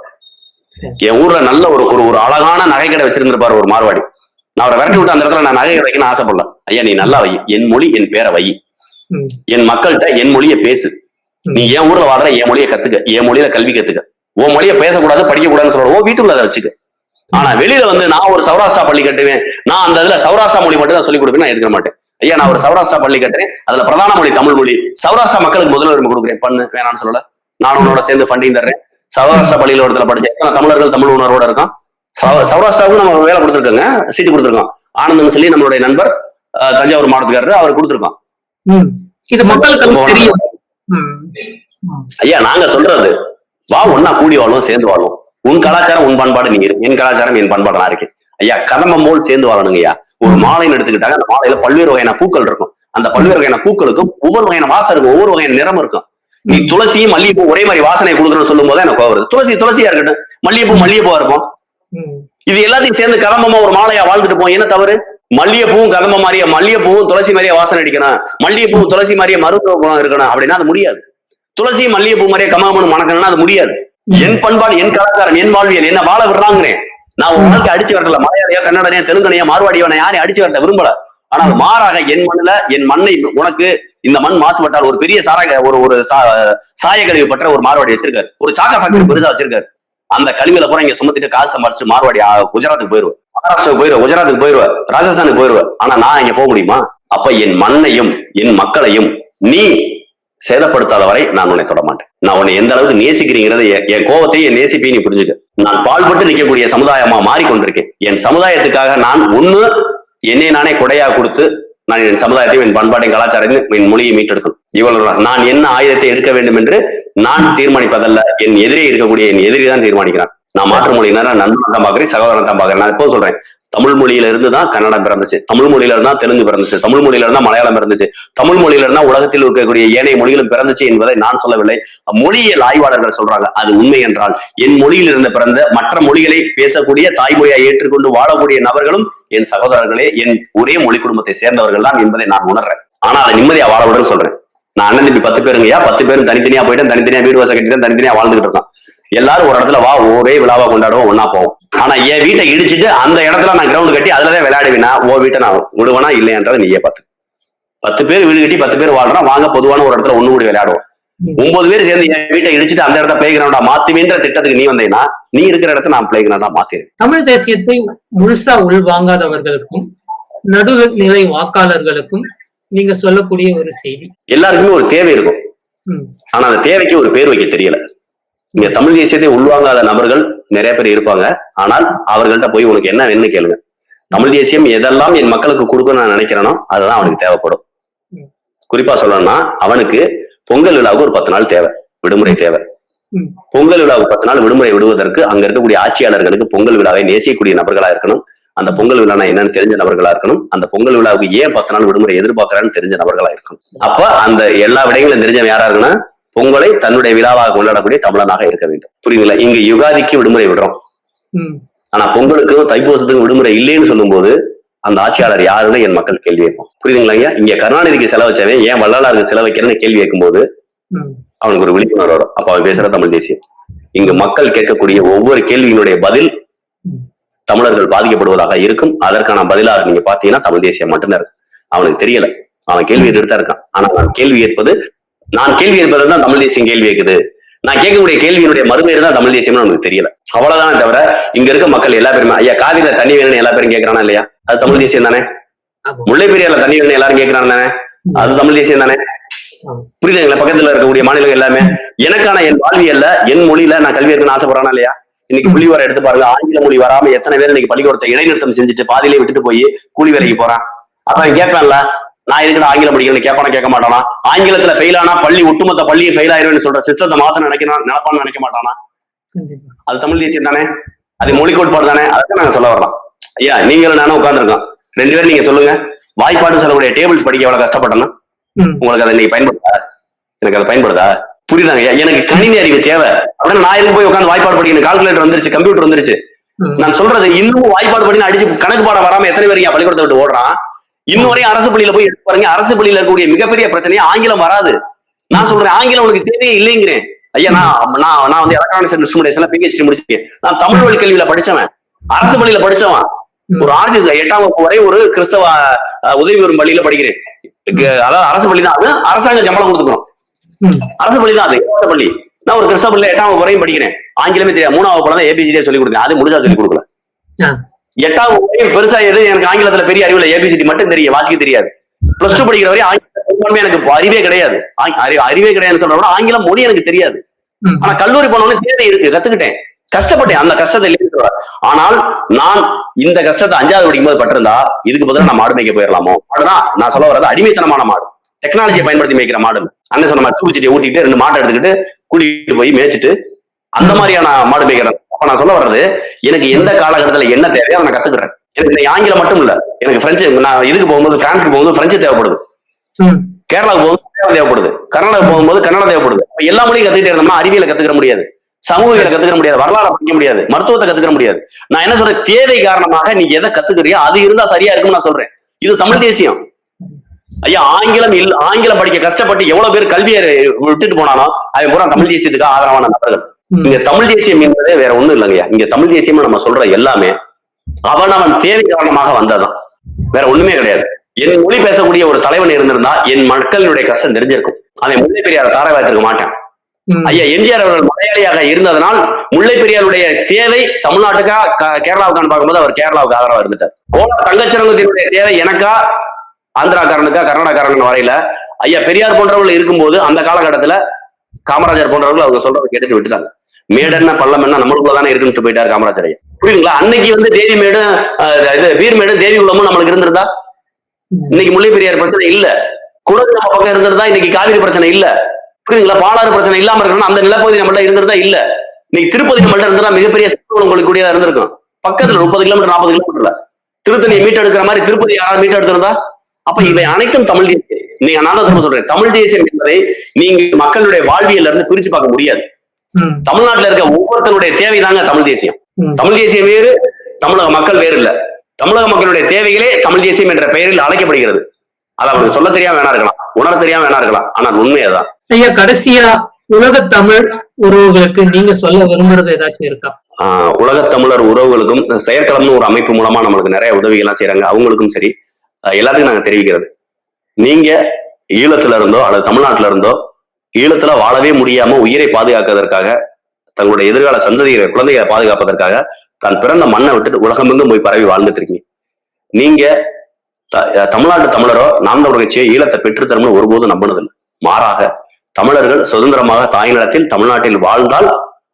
என் ஊர்ல நல்ல ஒரு அழகான நகை கடை வச்சிருந்திருப்பாரு ஒரு மார்வாடி. நான் அவரை விரட்டி விட்டு அந்த இடத்துல நான் நகை கடைக்குன்னு ஆசைப்படல. ஐயா நீ நல்லா வை, என் மொழி, என் பேரை வை, என் மக்கள்கிட்ட என் மொழியை பேசு. நீ என் ஊர்ல வாடுற என் மொழியை கத்துக்க, என் மொழியில கல்வி கத்துக்க, உன் மொழியை பேசக்கூடாது படிக்க கூடாதுன்னு சொல்ற வீட்டுக்குள்ள அதை வச்சுக்க. ஆனா வெளியில வந்து நான் ஒரு சௌராஷ்டிரா பள்ளி கட்டுவேன், நான் அந்த இதுல சௌராஷ்டிரா மொழி மட்டும் தான் சொல்லிக் கொடுப்பேன், நான் எடுக்க மாட்டேன். ஐயா நான் ஒரு சௌராஷ்டிரா பள்ளி கட்டுறேன், அதுல பிரதான மொழி தமிழ் மொழி, சௌராஷ்டிரா மக்களுக்கு முதல்ல உரிமை கொடுக்குறேன், பண்ணு, வேணான்னு சொல்லல. நான் உன்னோட சேர்ந்து ஃபண்டிங் தர்றேன். சௌராஷ்டிரா பள்ளியில ஒருத்தர படிச்சேன், தமிழர்கள் தமிழ் உணர்வோட இருக்கான். சௌராஷ்டிராவுக்கு நம்ம வேலை கொடுத்துருக்கோங்க, சீட்டு கொடுத்துருக்கோம். ஆனந்த்னு சொல்லி நம்மளுடைய நண்பர் தஞ்சாவூர் மாவட்டத்துக்காரரு, அவர் கொடுத்துருக்கோம். இது மக்களுக்கு தெரியும். ஐயா நாங்க சொல்றது வா ஒன்னா கூடி வாழும், சேர்ந்து வாழும். உன் கலாச்சாரம் உன் பண்பாடு நீங்க இருக்கு, என் கலாச்சாரம் என் பண்பாடு நான் இருக்கேன். ஐயா கதம்பம் போல் சேர்ந்து வாழணுங்க. ஐயா ஒரு மாலைன்னு எடுத்துக்கிட்டாங்க, அந்த மாலையில பல்வேறு வகையான பூக்கள் இருக்கும். அந்த பல்வேறு வகையான பூக்களுக்கும் ஒவ்வொரு வகையான வாசம் இருக்கும், ஒவ்வொரு வகையான நிறம் இருக்கும். நீ துளசியும் மல்லிகைப்பூ ஒரே மாதிரி வாசனை கொடுக்கணும்னு சொல்லும் போது எனக்கு வருது. துளசியா இருக்கட்டும், மல்லிகைப்பூவா இருக்கும். இது எல்லாத்தையும் சேர்ந்து கதம்பமா ஒரு மாலையா வாழ்ந்துட்டு போவோம், என்ன தவறு? மல்லிகைப்பூவும் கதம்ப மாதிரியா, மல்லிகைப்பூவும் துளசி மாதிரியா வாசனை அடிக்கணும், மல்லிகைப்பூ துளசி மாதிரியா மருத்துவ குணம் இருக்கணும் அப்படின்னா அது முடியாது. துளசி மல்லிகைப்பூ மாதிரியா கமகமனு மணக்கணும்னா அது முடியாது. என் பண்பாடு என் கலாச்சாரம் என் வாழ்வியல் என்ன வாழ விடுறாங்கிறேன். நான் ஒரு நாளைக்கு அடிச்சு வரல, மலையாளியா கன்னடனையா தெலுங்கனையா மார்வாடியா யாரையும் அடிச்சு வரட்ட விரும்பல. ஆனால் மாறாக என் மண்ணுல என் மண்ணை உனக்கு இந்த மண் மாசுபட்டால் ஒரு பெரிய ஒரு சாய கழிவு பற்ற ஒரு மார்வாடி வச்சிருக்காரு, ஒரு சாக்கா ஃபேக்டரி பெருசா வச்சிருக்காரு. அந்த கழிவுல பூரா இங்க சுமத்திட்டு காசு சம்பாரிச்சு மார்வாடி குஜராத்துக்கு போயிருவேன், மகாராஷ்டிராவுக்கு போயிருவேன், குஜராத்துக்கு போயிருவேன், ராஜஸ்தானுக்கு போயிருவேன். ஆனா நான் இங்க போக முடியுமா? அப்ப என் மண்ணையும் என் மக்களையும் நீ சேதப்படுத்தாத வரை நான் உன்னை தொட மாட்டேன். நான் உன்னை எந்த அளவுக்கு நேசிக்கிறீங்கிறத, என் கோவத்தையும் என் நேசிப்பையும் நீ புரிஞ்சுக்க. நான் பால்பட்டு நிற்கக்கூடிய சமுதாயமா மாறிக்கொண்டிருக்கேன். என் சமுதாயத்துக்காக நான் ஒண்ணு என்னை நானே கொடையா கொடுத்து நான் என் சமுதாயத்தையும் என் பண்பாட்டையும் கலாச்சாரத்தையும் என் மொழியை மீட்டெடுக்கணும். இவ்வளவு நான் என்ன ஆயுதத்தை எடுக்க வேண்டும் என்று நான் தீர்மானிப்பதல்ல, என் எதிரே இருக்கக்கூடிய என் எதிரி தான் தீர்மானிக்கிறான். நான் மாற்று மொழியினரை நண்பன் தான் பாக்குறேன், சகோதரன் தான் பாக்குறேன். நான் எப்போ சொல்றேன், தமிழ் மொழியில இருந்து தான் கன்னடம் பிறந்துச்சு, தமிழ் மொழியில இருந்தா தெலுங்கு பிறந்துச்சு, தமிழ் மொழியில இருந்தா மலையாளம் பிறந்துச்சு, தமிழ் மொழியில இருந்தா உலகத்தில் இருக்கக்கூடிய ஏனைய மொழிகளும் பிறந்துச்சு என்பதை நான் சொல்லவில்லை, மொழியியல் ஆய்வாளர்கள் சொல்றாங்க. அது உண்மை என்றால் என் மொழியில் இருந்து பிறந்த மற்ற மொழிகளை பேசக்கூடிய தாய்மொழியை ஏற்றுக்கொண்டு வாழக்கூடிய நபர்களும் என் சகோதரர்களே, என் ஒரே மொழி குடும்பத்தை சேர்ந்தவர்கள் தான் என்பதை நான் உணர்றேன். ஆனா அதை நிம்மதியா வாழ விடுன்னு சொல்றேன். நான் அண்ணன் தம்பி 10 பேருங்கய்யா, 10 பேரும் தனித்தனியா போயிட்டு தனித்தனியா வீடு வாசல் கட்டிட்டு தனித்தனியா வாழ்ந்துகிட்டு இருக்கோம். எல்லாரும் ஒரு இடத்துல வா ஒரே விழாவா கொண்டாடுவோம், ஒன்னா போவோம். ஆனா என் வீட்டை இடிச்சுட்டு அந்த இடத்துல நான் கிரவுண்ட் கட்டி அதுலதான் விளையாடுவேனா, ஓ வீட்டை நான் விடுவேனா இல்லையன்றதை நீயே பார்த்து. 10 பேர் வீடு கட்டி 10 பேர் வாழ்றோம், வாங்க பொதுவான ஒரு இடத்துல ஒண்ணு கூடி விளையாடுவோம். 9 பேர் சேர்ந்து என் வீட்டை இடிச்சுட்டு அந்த இடத்த பிளே கிரவுண்டா மாத்துவேன்ற திட்டத்துக்கு நீ வந்தீங்கன்னா, நீ இருக்கிற இடத்த நான் பிளே கிரவுண்டா மாத்திருக்கேன். தமிழ் தேசியத்தை முழுசா உள்வாங்காதவர்களுக்கும் நடுநிலை வாக்காளர்களுக்கும் நீங்க சொல்லக்கூடிய ஒரு செய்தி. எல்லாருக்குமே ஒரு தேவை இருக்கும், ஆனா அந்த தேவைக்கு ஒரு பேர் வைக்க தெரியல. இங்க தமிழ் தேசியத்தை உள்வாங்காத நபர்கள் நிறைய பேர் இருப்பாங்க. ஆனால் அவர்கள்ட்ட போய் உனக்கு என்ன வேணும்னு கேளுங்க. தமிழ் தேசியம் எதெல்லாம் என் மக்களுக்கு கொடுக்கணும்னு நான் நினைக்கிறேனோ அதுதான் அவனுக்கு தேவைப்படும். குறிப்பா சொல்லணும்னா அவனுக்கு பொங்கல் விழாவுக்கு ஒரு 10 நாள் தேவை, விடுமுறை தேவை. பொங்கல் விழாவுக்கு 10 நாள் விடுமுறை விடுவதற்கு அங்க இருக்கக்கூடிய ஆட்சியாளர்களுக்கு பொங்கல் விழாவை நேசிக்கக்கூடிய நபர்களா இருக்கணும், அந்த பொங்கல் விழா என்னன்னு தெரிஞ்ச நபர்களா இருக்கணும், அந்த பொங்கல் விழாவுக்கு ஏன் 10 நாள் விடுமுறை எதிர்பார்க்கிறான்னு தெரிஞ்ச நபர்களா இருக்கணும். அப்ப அந்த எல்லா விடயங்களும் தெரிஞ்சவன் யாரா இருக்குன்னா, பொங்கலை தன்னுடைய விழாவாக கொண்டாடக்கூடிய தமிழனாக இருக்க வேண்டும். புரியுதுங்களா? இங்க யுகாதிக்கு விடுமுறை விடுறோம், ஆனா பொங்கலுக்கும் தைப்பூசத்துக்கும் விடுமுறை இல்லைன்னு சொல்லும் போது அந்த ஆட்சியாளர் யாருன்னு என் மக்கள் கேள்வி வைப்போம். புரியுதுங்களா? இங்க கருணாநிதிக்கு செலவச்சவன் ஏன் வள்ளலாருக்கு செலவைக்கிறேன்னு கேள்வி வைக்கும் போது அவனுக்கு ஒரு விழிப்புணர்வு வரும். அப்ப அவன் பேசுற தமிழ் தேசியம். இங்கு மக்கள் கேட்கக்கூடிய ஒவ்வொரு கேள்வியினுடைய பதில் தமிழர்கள் பாதிக்கப்படுவதாக இருக்கும். அதற்கான பதிலாக நீங்க பாத்தீங்கன்னா தமிழ் தேசியம் மட்டும்தான் இருக்கு. அவனுக்கு தெரியல, அவன் கேள்வி கேட்டுதான் இருக்கான். ஆனா நான் கேள்வி ஏற்பதுதான் தமிழ் தேசியம் கேள்வி கேட்குது. நான் கேட்கக்கூடிய கேள்வியினுடைய மறுபேறு தான் தமிழ் தேசியம்னு நமக்கு தெரியல. அவ்வளவுதானே தவிர இங்க இருக்க மக்கள் எல்லா பேருமே ஐயா காவிரியில தண்ணி வேணும்னு எல்லா பேரும் கேட்கறானா இல்லையா, அது தமிழ் தேசியம் தானே. முல்லை பெரியார்ல தண்ணி வேணும்னு எல்லாரும் கேட்கறான் தானே, அது தமிழ் தேசியம் தானே. புரியுதுங்களா? பக்கத்துல இருக்கக்கூடிய மாநிலங்கள் எல்லாமே எனக்கான என் வாழ்வியல்ல என் மொழியில நான் கல்வி இருக்குன்னு ஆசைப்படுறானா இல்லையா. இன்னைக்கு புள்ளி வர எடுத்து பாருங்க, ஆங்கில மொழி வராம எத்தனை பேர் இன்னைக்கு பள்ளிக்கூடத்தை இடைநிறுத்தம் செஞ்சுட்டு பாதியிலே விட்டுட்டு போய் கூலி வேலைக்கு போறான். அப்ப கேட்பான்ல, நான் எதுக்கு ஆங்கிலம் படிக்கிறேன் கேட்பானா கேட்க மாட்டானா? ஆங்கிலத்துல ஃபெயில் ஆனா பள்ளி ஒட்டுமொத்த பள்ளியை ஃபெயில் ஆயிருவேன்னு சொல்ற சிஸ்டத்தை மாத்த நினைப்பான்னு நினைக்க மாட்டானா? அது தமிழ் தேசியம் தானே, அது மொழி கோட்பாடு தானே. அதுதான் நாங்க சொல்ல வரலாம். ஐயா நீங்களும் நானும் உட்காந்துருக்கோம், 2 பேரும் நீங்க சொல்லுங்க, வாய்ப்பாடு சொல்லக்கூடிய டேபிள்ஸ் படிக்க எவ்வளவு கஷ்டப்பட்டேன்னா உங்களுக்கு அதை நீங்க பயன்படுத்தா? எனக்கு அதை பயன்படுதா? புரியுதாங்க? எனக்கு கணினி அறிவு தேவை அப்படின்னா நான் எதுக்கு போய் உட்காந்து வாய்ப்பாடு படிக்கணும்? கால்குலேட்டர் வந்துருச்சு, கம்ப்யூட்டர் வந்துருச்சு. நான் சொல்றது இன்னும் வாய்ப்பாடு பண்ணி அடிச்சு கணக்கு பாடம் வராம எத்தனை பேர் பள்ளிக்கூடத்தை விட்டு ஓடுறான்? இன்னும் வரையும் அரசு பள்ளியில போய் எடுத்து பாருங்க, அரசு பள்ளியில இருக்கக்கூடிய மிகப்பெரிய பிரச்சனையா ஆங்கிலம் வராது. நான் சொல்றேன் ஆங்கிலம் உனக்கு தேவையே இல்லைங்கிறேன். ஐயா நான் வந்து எலக்ட்ரானிக்ஸ் அண்ட் இன்ஸ்ட்ருமெண்டேஷன்ல PhD முடிச்சிருக்கேன். நான் தமிழ் வழி கல்வியில படிச்சவன், அரசு பள்ளியில படிச்சவன், ஒரு RCS 8ஆம் வகுப்பு வரை ஒரு கிறிஸ்தவ உதவி பெறும் பள்ளியில படிக்கிறேன். அதாவது அரசு பள்ளி தான், அது அரசாங்க சம்பளம் கொடுத்துக்கிறோம். அரசு பள்ளி தான், அது இலவச பள்ளி. நான் ஒரு கிறிஸ்தவ பள்ளி 8ஆம் வகுப்பு வரையும் படிக்கிறேன். ஆங்கிலமே தெரியாது. 3ஆம் வகுப்புல தான் ஏபிசிடி சொல்லி கொடுத்தேன். அது முடிஞ்சா சொல்லி கொடுக்கல. 8ஆம் வகுப்பு பெருசா எது எனக்கு ஆங்கிலத்துல பெரிய அறிவுல ஏபிசிடி மட்டும் தெரியும், வாசிக்க தெரியாது. +2 படிக்கிற வரையும் ஆங்கிலம் எனக்கு அறிவே கிடையாது. அறிவே கிடையாதுன்னு சொல்ற ஆங்கிலம் மொழி எனக்கு தெரியாது. ஆனா கல்லூரி போனவொடனே தேவை இருக்கு, கத்துக்கிட்டேன், கஷ்டப்பட்டேன். அந்த கஷ்டத்தை இல்லைன்னு. ஆனால் நான் இந்த கஷ்டத்தை 5வது படிக்கும் போது பட்டிருந்தா இதுக்கு பதிலாக நான் மாடு மேய்க்க போயிடலாமோ. மாடுதான் நான் சொல்ல வர்றது அடிமைத்தனமான மாடு, டெக்னாலஜியை பயன்படுத்தி மேய்க்கிற மாடு. அண்ணன் சொன்ன மாதிரி தூச்சிட்டியை ஊட்டிட்டு 2 மாட்டை எடுத்துக்கிட்டு கூட்டிட்டு போய் மேய்ச்சிட்டு அந்த மாதிரியான மாடு மேய்க்கிறேன். அப்ப நான் சொல்ல வர்றது, எனக்கு எந்த காலகட்டத்துல என்ன தேவையோ அதை நான் கத்துக்கிறேன். எனக்கு ஆங்கிலம் மட்டும் இல்ல, எனக்கு பிரெஞ்சு, நான் இதுக்கு போகும்போது பிரான்ஸுக்கு போகும்போது பிரெஞ்சு தேவைப்படுது, கேரளாவுக்கு போகும்போது தேவைப்படுது, கர்நாடகா போகும்போது கன்னடம் தேவைப்படுது. எல்லா மொழியும் கத்துக்கிட்டே இருந்தோம்னா அறிவியலை கத்துக்கிற முடியாது, சமூகங்களை கத்துக்கிற முடியாது, வரலாறு படிக்க முடியாது, மருத்துவத்தை கத்துக்கிற முடியாது. நான் என்ன சொல்றேன், தேவை காரணமாக நீ எதை கத்துக்கிறியோ அது இருந்தா சரியா இருக்கும்னு நான் சொல்றேன். இது தமிழ் தேசியம் ஐயா. ஆங்கிலம் படிக்க கஷ்டப்பட்டு எவ்வளவு பேர் கல்வியை விட்டுட்டு போனாலும் அவன் பூரா தமிழ் தேசியத்துக்கு ஆதரவான நபர்கள். இங்க தமிழ் தேசியம் என்பதே வேற ஒண்ணும் இல்லைங்கய்யா. இங்க தமிழ் தேசியம் நம்ம சொல்ற எல்லாமே அவன் தேவை காரணமாக வந்ததான், வேற ஒண்ணுமே கிடையாது. என் மொழி பேசக்கூடிய ஒரு தலைவன் இருந்திருந்தா என் மக்களுடைய கஷ்டம் தெரிஞ்சிருக்கும். அவன் முல்லை பெரியார் தாராவாத்திருக்க மாட்டான். ஐயா எம்ஜிஆர் அவர்கள் மலையாளியாக இருந்ததனால் முல்லை பெரியாருடைய தேவை தமிழ்நாட்டுக்கா கேரளாவுக்கான்னு பார்க்கும்போது அவர் கேரளாவுக்கு ஆதரவா இருந்துட்டார். கோலார் தங்கச்சிரங்கத்தினுடைய தேவை எனக்கா ஆந்திராக்காரனுக்கா கர்நாடகாரன் வரையில ஐயா பெரியார் போன்றவர்கள் இருக்கும்போது அந்த காலகட்டத்துல காமராஜர் போன்றவர்கள் அவங்க சொல்றதை கேட்டுட்டு விட்டுட்டாங்க. மேடன்னா பள்ளம் என்ன நம்மளுக்குள்ளதானே இருக்குன்னு போயிட்டாரு காமராஜர் ஐயா. புரியுதுங்களா? அன்னைக்கு தேவி மேடும் வீர் மேடும் தேவி குளமும் நம்மளுக்கு இருந்திருந்தா இன்னைக்கு முல்லை பெரியார் பிரச்சனை இல்ல, குளத்து நம்ம பக்கம் இருந்திருந்தா இன்னைக்கு காவிரி பிரச்சனை இல்ல. புரியுதுங்களா? பாலாறு பிரச்சனை இல்லாம இருக்கணும். அந்த நிலப்பகுதி நம்மள்ட்ட இருந்திருந்தா இல்ல, இன்னைக்கு திருப்பதி நம்மள்ட்ட இருந்தா மிகப்பெரிய உங்களுக்கு கூடியதா இருந்திருக்கும். பக்கத்துல 30 கிலோமீட்டர் 40 கிலோமீட்டர்ல திருத்தணியை மீட் எடுக்கிற மாதிரி திருப்பதி யாராவது மீட் எடுத்திருந்தா. அப்ப இவை அனைத்தும் தமிழ் தேசியம். நீங்க நானும் திரும்ப சொல்றேன், தமிழ் தேசியம் என்பதை நீங்க மக்களுடைய வாழ்வியல்ல இருந்து பிரிச்சு பார்க்க முடியாது. தமிழ்நாட்டுல இருக்க ஒவ்வொருத்தருடைய தேவைதாங்க தமிழ் தேசியம். தமிழ் தேசியம் வேறு, தமிழக மக்கள் வேறு இல்ல. தமிழக மக்களுடைய தேவைகளே தமிழ் தேசியம் என்ற பெயரில் அழைக்கப்படுகிறது. அதை அவனுக்கு சொல்ல தெரியாம வேணா இருக்கலாம், உணர தெரியாம வேணா இருக்கலாம், ஆனால் உண்மையதான். ஐயா, கடைசியா உலக தமிழ் உறவுகளுக்கு நீங்க சொல்ல விரும்புறது ஏதாச்சும் இருக்கா? உலக தமிழர் உறவுகளுக்கும் செயற்களம்னு ஒரு அமைப்பு மூலமா நம்மளுக்கு நிறைய உதவிகள்லாம் செய்யறாங்க. அவங்களுக்கும் சரி, எல்லாத்துக்கும் நாங்க தெரிவிக்கிறது, நீங்க ஈழத்துல இருந்தோ அல்லது தமிழ்நாட்டுல இருந்தோ ஈழத்துல வாழவே முடியாம உயிரை பாதுகாக்கிறதுக்காக, தங்களுடைய எதிர்கால சந்ததிகளை குழந்தைகளை பாதுகாப்பதற்காக தான் பிறந்த மண்ணை விட்டுட்டு உலகமெங்கும் போய் பரவி வாழ்ந்துட்டு இருக்கீங்க. நீங்க தமிழ்நாட்டு தமிழரோ நாம் தமிழர் கட்சியோ ஈழத்தை பெற்றுத்தரும்னு ஒருபோதும் நம்பினதில்லை. மாறாக தமிழர்கள் சுதந்திரமாக தாய்நிலத்தில் தமிழ்நாட்டில் வாழ்ந்தால்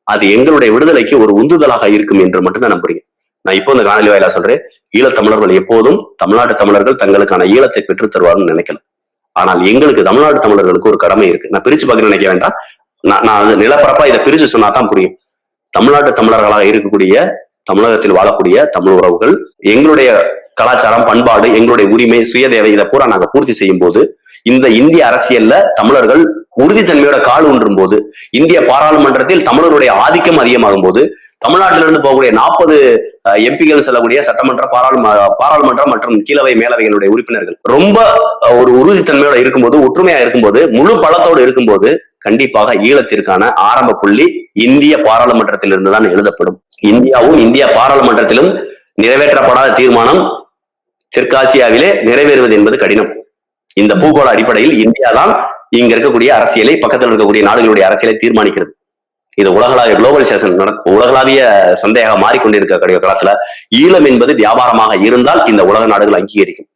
அது எங்களுடைய விடுதலைக்கு ஒரு உந்துதலாக இருக்கும் என்று மட்டும்தான் நம்புறீங்க. நான் இப்போ இந்த காணொலி வாயிலா சொல்றேன், ஈழத்தமிழர்கள் எப்போதும் தமிழ்நாட்டு தமிழர்கள் தங்களுக்கான ஈழத்தை பெற்றுத் தருவார்னு நினைக்கல. ஆனால் எங்களுக்கு தமிழ்நாட்டு தமிழர்களுக்கு ஒரு கடமை இருக்கு. நான் பிரிச்சு பார்க்க நினைக்க வேண்டாம், நான் நிலப்பரப்பா இதை பிரிச்சு சொன்னாதான் புரியும். தமிழ்நாட்டு தமிழர்களாக இருக்கக்கூடிய தமிழகத்தில் வாழக்கூடிய தமிழ் உறவுகள் எங்களுடைய கலாச்சாரம், பண்பாடு, எங்களுடைய உரிமை, சுயதேவை இதை பூரா நாங்க பூர்த்தி செய்யும் போது, இந்த இந்திய அரசியல்ல தமிழர்கள் உறுதித்தன்மையோட கால் ஊன்றும் போது, இந்திய பாராளுமன்றத்தில் தமிழருடைய ஆதிக்கம் அதிகமாகும் போது, தமிழ்நாட்டிலிருந்து போகக்கூடிய 40 எம்பிகள் செல்லக்கூடிய சட்டமன்ற பாராளுமன்றம் மற்றும் கீழவை மேலவைகளுடைய உறுப்பினர்கள் ரொம்ப ஒரு உறுதித்தன்மையோட இருக்கும்போது, ஒற்றுமையா இருக்கும்போது, முழு பலத்தோடு இருக்கும்போது, கண்டிப்பாக ஈழத்திற்கான ஆரம்ப புள்ளி இந்திய பாராளுமன்றத்தில் இருந்துதான் எழுதப்படும். இந்தியாவும் இந்திய பாராளுமன்றத்திலும் நிறைவேற்றப்படாத தீர்மானம் தெற்காசியாவிலே நிறைவேறுவது என்பது கடினம். இந்த பூகோள அடிப்படையில் இந்தியா தான் இங்க இருக்கக்கூடிய அரசியலை, பக்கத்தில் இருக்கக்கூடிய நாடுகளுடைய அரசியலை தீர்மானிக்கிறது. இது உலகளாவிய குளோபலைசேஷன் உலகளாவிய சந்தையாக மாறிக்கொண்டிருக்கக்கூடிய காலத்துல ஈழம் என்பது வியாபாரமாக இருந்தால் இந்த உலக நாடுகள் அங்கீகரிக்கும்.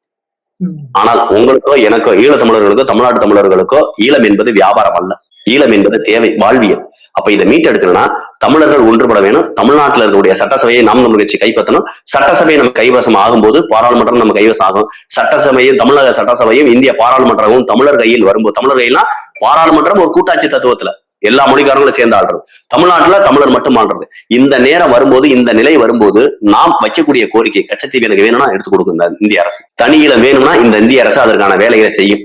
ஆனால் உங்களுக்கோ எனக்கோ ஈழ தமிழர்களுக்கோ தமிழ்நாட்டு தமிழர்களுக்கோ ஈழம் என்பது வியாபாரம் அல்ல, ஈழம் என்பது தேவை, வாழ்வியல். அப்ப இதை மீட்டெடுக்கணும்னா தமிழர்கள் ஒன்றுபட வேணும். தமிழ்நாட்டில் இருக்கக்கூடிய சட்டசபையை நாம் தமிழ் கட்சி கைப்பற்றணும். சட்டசபை நம்ம கைவசம் ஆகும்போது பாராளுமன்றம் நம்ம கைவசம் ஆகும். சட்டசபையும் தமிழக சட்டசபையும் இந்திய பாராளுமன்றமும் தமிழர் கையில் வரும்போது, தமிழர் கையில்னா பாராளுமன்றம் ஒரு கூட்டாட்சி தத்துவத்துல எல்லா மொழிக்காரங்களும் சேர்ந்து ஆள்றது, தமிழ்நாட்டுல தமிழர் மட்டும் ஆள்றது. இந்த நேரம் வரும்போது, இந்த நிலை வரும்போது நாம் வைக்கக்கூடிய கோரிக்கை, கச்சத்தீவு எனக்கு வேணும்னா எடுத்து கொடுக்கும் இந்த இந்திய அரசு, தனியில வேணும்னா இந்த இந்திய அரசு அதற்கான வேலைகளை செய்யும்.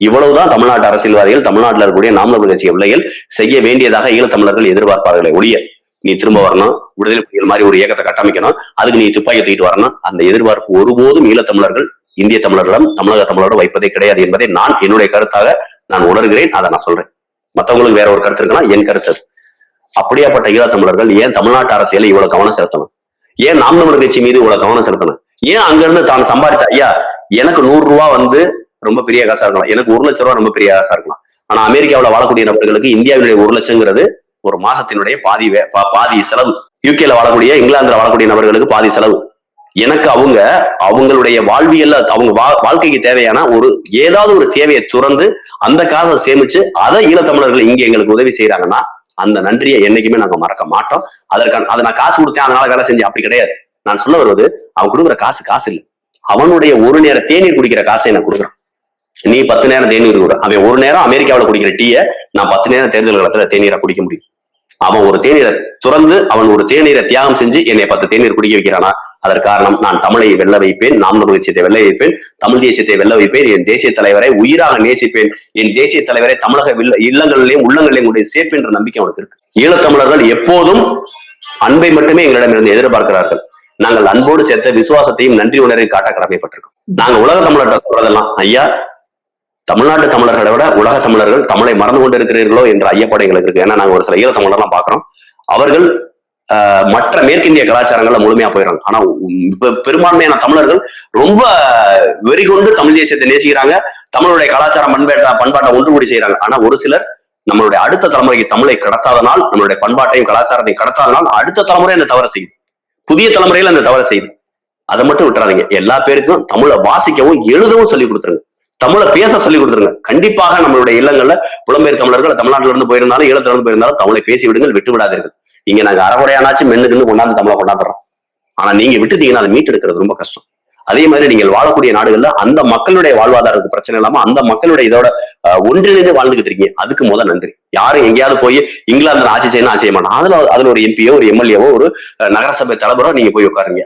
இவ்வளவுதான் தமிழ்நாட்டு அரசியல்வாதிகள், தமிழ்நாட்டில் இருக்கக்கூடிய நாம் தமிழர் கட்சி பிள்ளைகள் செய்ய வேண்டியதாக ஈழத்தமிழர்கள் எதிர்பார்ப்பார்களை ஒழிய, நீ திரும்ப வரணும், விடுதலை புலிகள் மாதிரி ஒரு இயக்கத்தை கட்டமைக்கணும், அதுக்கு நீ துப்பாக்கி தூக்கிட்டு வரணும், அந்த எதிர்பார்ப்பு ஒருபோதும் ஈழத்தமிழர்கள் இந்திய தமிழர்களிடம் தமிழக தமிழர்கள் வைப்பதே கிடையாது என்பதை நான் என்னுடைய கருத்தாக நான் உணர்கிறேன். அதை நான் சொல்றேன். மற்றவங்களுக்கு வேற ஒரு கருத்து இருக்குன்னா என் கருத்து. அப்படியாப்பட்ட ஈழத்தமிழர்கள் ஏன் தமிழ்நாட்டு அரசியலை இவ்வளவு கவனம் செலுத்தணும்? ஏன் நாம் தமிழர் கட்சி மீது இவ்வளவு கவனம் செலுத்தணும்? ஏன் அங்கிருந்து தான் சம்பாதித்த, ஐயா எனக்கு 100 ரூபா ரொம்ப பெரிய காசா இருக்கலாம், எனக்கு 1 லட்சம் ரூபா ரொம்ப பெரிய காசா இருக்கலாம், ஆனா அமெரிக்காவில் வாழக்கூடிய நபர்களுக்கு இந்தியாவினுடைய 1 லட்சங்கிறது ஒரு மாசத்தினுடைய பாதி செலவு. யூகேல வாழக்கூடிய, இங்கிலாந்துல வாழக்கூடிய நபர்களுக்கு பாதி செலவு. எனக்கு அவங்களுடைய வாழ்வியல்ல அவங்க வாழ்க்கைக்கு தேவையான ஏதாவது ஒரு தேவையை துறந்து அந்த காசை சேமிச்சு அதை ஈழத்தமிழர்கள் இங்க எங்களுக்கு உதவி செய்யறாங்கன்னா அந்த நன்றியை என்னைக்குமே நாங்க மறக்க மாட்டோம். அதை நான் காசு கொடுத்தேன் அதனால வேலை செஞ்சேன் அப்படி கிடையாது. நான் சொல்ல வருவது, அவன் கொடுக்குற காசு இல்லை, அவனுடைய ஒரு நேரம் தேநீர் குடிக்கிற காசை எனக்கு கொடுக்குறான். நீ 10 நேரம் தேநீர் குடிக்கிற, அவன் ஒரு நேரம் அமெரிக்காவில் குடிக்கிற டீயை நான் 10 நேரம் தேர்தல் காலத்துல தேநீரை குடிக்க முடியும். அவன் ஒரு தேநீரை துறந்து அவன் ஒரு தேநீரை தியாகம் செஞ்சு என்னை 10 தேநீர் குடிக்க வைக்கிறானா, அதற்கு காரணம் நான் தமிழை வெல்ல வைப்பேன், நாம் தமிழ் தேசியத்தை வெல்ல வைப்பேன், தமிழ் தேசியத்தை வெல்ல வைப்பேன், என் தேசிய தலைவரை உயிராக நேசிப்பேன், என் தேசிய தலைவரை தமிழக இல்லங்களிலேயும் உள்ளங்களிலேயும் கூட சேர்ப்பேன் என்ற நம்பிக்கை அவனுக்கு இருக்கு. ஈழத்தமிழர்கள் எப்போதும் அன்பை மட்டுமே எங்களிடமிருந்து எதிர்பார்க்கிறார்கள். நாங்கள் அன்போடு சேர்த்த விசுவாசத்தையும் நன்றி உணர்வை காட்ட கடமைப்பட்டிருக்கோம். நாங்க உலக தமிழர்கிட்ட சொல்றதெல்லாம், ஐயா தமிழ்நாட்டு தமிழர்களை விட உலக தமிழர்கள் தமிழை மறந்து கொண்டு இருக்கிறீர்களோ என்ற ஐயப்பாடு எங்களுக்கு இருக்கு. ஏன்னா நாங்க ஒரு சில ஈழ தமிழர்லாம் பாக்குறோம், அவர்கள் மற்ற மேற்கிந்திய கலாச்சாரங்கள்ல முழுமையா போயிடறாங்க. ஆனா பெரும்பான்மையான தமிழர்கள் ரொம்ப வெறிகொண்டு தமிழ் தேசியத்தை நேசிக்கிறாங்க, தமிழுடைய கலாச்சாரம் பண்பாட்டை ஒன்று கூடி செய்யறாங்க. ஆனா ஒரு சிலர் நம்மளுடைய அடுத்த தலைமுறைக்கு தமிழை கடத்தாதனால், நம்மளுடைய பண்பாட்டையும் கலாச்சாரத்தையும் கடத்தாதனால் அடுத்த தலைமுறை அந்த தவறு செய்யுது, புதிய தலைமுறையில அந்த தவறு செய்யுது. அதை மட்டும் விட்டுறாதீங்க. எல்லா பேருக்கும் தமிழை வாசிக்கவும் எழுதவும் சொல்லி கொடுத்துருங்க, தமிழை பேச சொல்லி கொடுத்துருங்க. கண்டிப்பாக நம்மளுடைய இல்லங்கள்ல புலம்பெயர் தமிழர்கள் தமிழ்நாட்டில இருந்து போயிருந்தாலும் ஈழத்துல இருந்து போயிருந்தாலும் தமிழை பேசி விடுங்கள், விட்டு விடாதீர்கள். இங்க நாங்க அறகுறையானாச்சும் மென்னுக்குன்னு கொண்டாந்து தமிழை கொண்டாந்துறோம். ஆனா நீங்க விட்டுட்டீங்கன்னா அதை மீட்டெடுக்கிறது ரொம்ப கஷ்டம். அதே மாதிரி நீங்கள் வாழக்கூடிய நாடுகள்ல அந்த மக்களுடைய வாழ்வாதாரத்துக்கு பிரச்சனை இல்லாம அந்த மக்களுடைய இதோட ஒன்றிணைந்து வாழ்ந்துகிட்டு இருக்கீங்க, அதுக்கு முதல் நன்றி. யாரும் எங்கேயாவது போய் இங்கிலாந்துல ஆட்சி செய்யணும் ஆட்சி செய்ய மாட்டோம், அதுல ஒரு எம்பியோ ஒரு எம்எல்ஏவோ ஒரு நகரசபை தலைவரோ நீங்க போய் உட்காருங்க.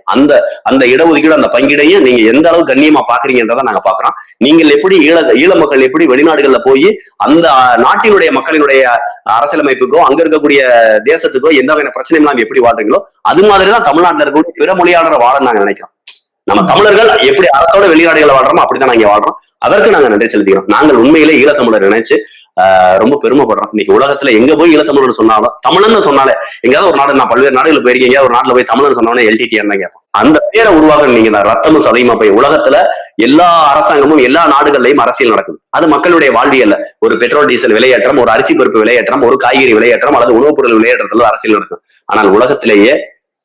அந்த இடஒதுக்கீடு அந்த பங்கீடையும் நீங்க எந்த அளவு கண்ணியமா பாக்குறீங்கன்றதை நாங்க பாக்குறோம். நீங்கள் எப்படி ஈழ மக்கள் எப்படி வெளிநாடுகள்ல போய் அந்த நாட்டினுடைய மக்களினுடைய அரசியலமைப்புக்கோ அங்க இருக்கக்கூடிய தேசத்துக்கோ எந்த வகையான பிரச்சனையும் இல்லாம எப்படி வாழ்றீங்களோ அது மாதிரிதான் தமிழ்நாட்டில் இருக்கக்கூடிய பிற மொழியாளர் வாழ நாங்க நினைக்கிறோம். நம்ம தமிழர்கள் எப்படி அறத்தோட வெளிநாடுகளை வாழ்றோமோ அப்படித்தான் நாங்க வாழ்றோம். அதற்கு நாங்க நன்றி செலுத்திக்கிறோம். நாங்கள் உண்மையிலே ஈழத்தமிழர் நினைச்சு ரொம்ப பெருமைப்படுறோம். இன்னைக்கு உலகத்துல எங்க போய் ஈழத்தமிழர் சொன்னாலும், தமிழன்னு சொன்னாலே எங்கேயாவது ஒரு நாடு, நான் பல்வேறு நாடுகள் போயிருக்கேன், எங்கேயாவது ஒரு நாட்டுல போய் தமிழன் சொன்னாலே எல்டிடிஆர் தான் கேட்போம். அந்த பேரை உருவாக நீங்க ரத்தமும் சதையுமா போய் உலகத்துல எல்லா அரசாங்கமும் எல்லா நாடுகள்லயும் அரசியல் நடக்குது. அது மக்களுடைய வாழ்வியல்ல ஒரு பெட்ரோல் டீசல் விலையேற்றம், ஒரு அரிசி பருப்பு விலையேற்றம், ஒரு காய்கறி விலையேற்றம் அல்லது உணவுப் பொருள் விலையேற்றத்துல அரசியல் நடக்கும். ஆனால் உலகத்திலேயே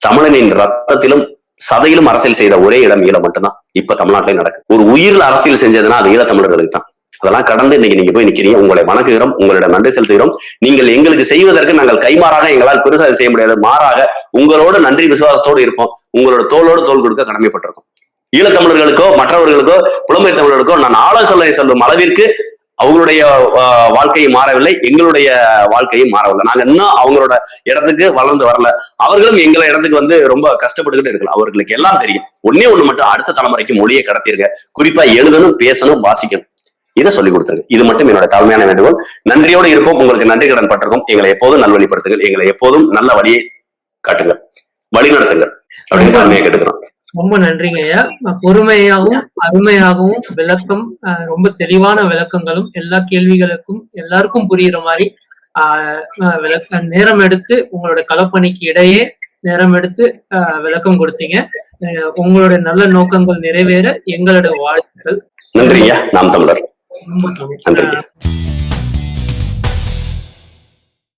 தமிழனின் ரத்தத்திலும் சதையிலும் அரசியல் செய்த ஒரே இடம் ஈழம் மட்டும்தான் இப்ப தமிழ்நாட்டிலே நடக்கு. ஒரு உயிரில் அரசியல் செஞ்சதுன்னா அது ஈழத்தமிழர்களுக்கு தான். அதெல்லாம் கடந்து இன்னைக்கு நீங்க போய் நிக்கிறீங்க. உங்களை வணங்குகிறோம், உங்களிடம் நன்றி செலுத்துகிறோம். நீங்கள் எங்களுக்கு செய்வதற்கு நாங்கள் கைமாறாக எங்களால் பெருசாக செய்ய முடியாது, மாறாக உங்களோட நன்றி விசுவாசத்தோடு இருப்போம், உங்களோட தோளோடு தோள் கொடுக்க கடமைப்பட்டிருக்கோம். ஈழத்தமிழர்களுக்கோ மற்றவர்களுக்கோ புலம்பெயர் தமிழர்களுக்கோ நான் ஆலோசனை சொல்லும் அளவிற்கு அவங்களுடைய வாழ்க்கையும் மாறவில்லை, எங்களுடைய வாழ்க்கையும் மாறவில்லை. நாங்க இன்னும் அவங்களோட இடத்துக்கு வளர்ந்து வரல, அவர்களும் எங்களை இடத்துக்கு ரொம்ப கஷ்டப்பட்டுக்கிட்டு இருக்கலாம். அவர்களுக்கு எல்லாம் தெரியும். ஒண்ணு மட்டும், அடுத்த தலைமுறைக்கு மொழியை கடத்திருக்க, குறிப்பா எழுதணும், பேசணும், வாசிக்கணும், இதை சொல்லிக் கொடுத்துருங்க. இது மட்டும் என்னோட தாழ்மையான வேண்டுகோள். நன்றியோடு இருப்போம், உங்களுக்கு நன்றி கடன் பட்டிருக்கோம். எங்களை எப்போதும் நல்வழிப்படுத்துங்கள், எங்களை எப்போதும் நல்ல வழியை காட்டுங்கள், வழி நடத்துங்கள் அப்படின்னு தாழ்மையை கேட்டுக்கிறோம். ரொம்ப நன்றிங்க ஐயா. பொறுமையாகவும் அருமையாகவும் விளக்கம், ரொம்ப தெளிவான விளக்கங்களும் எல்லா கேள்விகளுக்கும் எல்லாருக்கும் புரியுற மாதிரி நேரம் எடுத்து உங்களோட களப்பணிக்கு இடையே நேரம் எடுத்து விளக்கம் கொடுத்தீங்க. உங்களுடைய நல்ல நோக்கங்கள் நிறைவேற எங்களோட வாழ்த்துக்கள். நன்றியா. நாம் தமிழர். ரொம்ப நன்றி.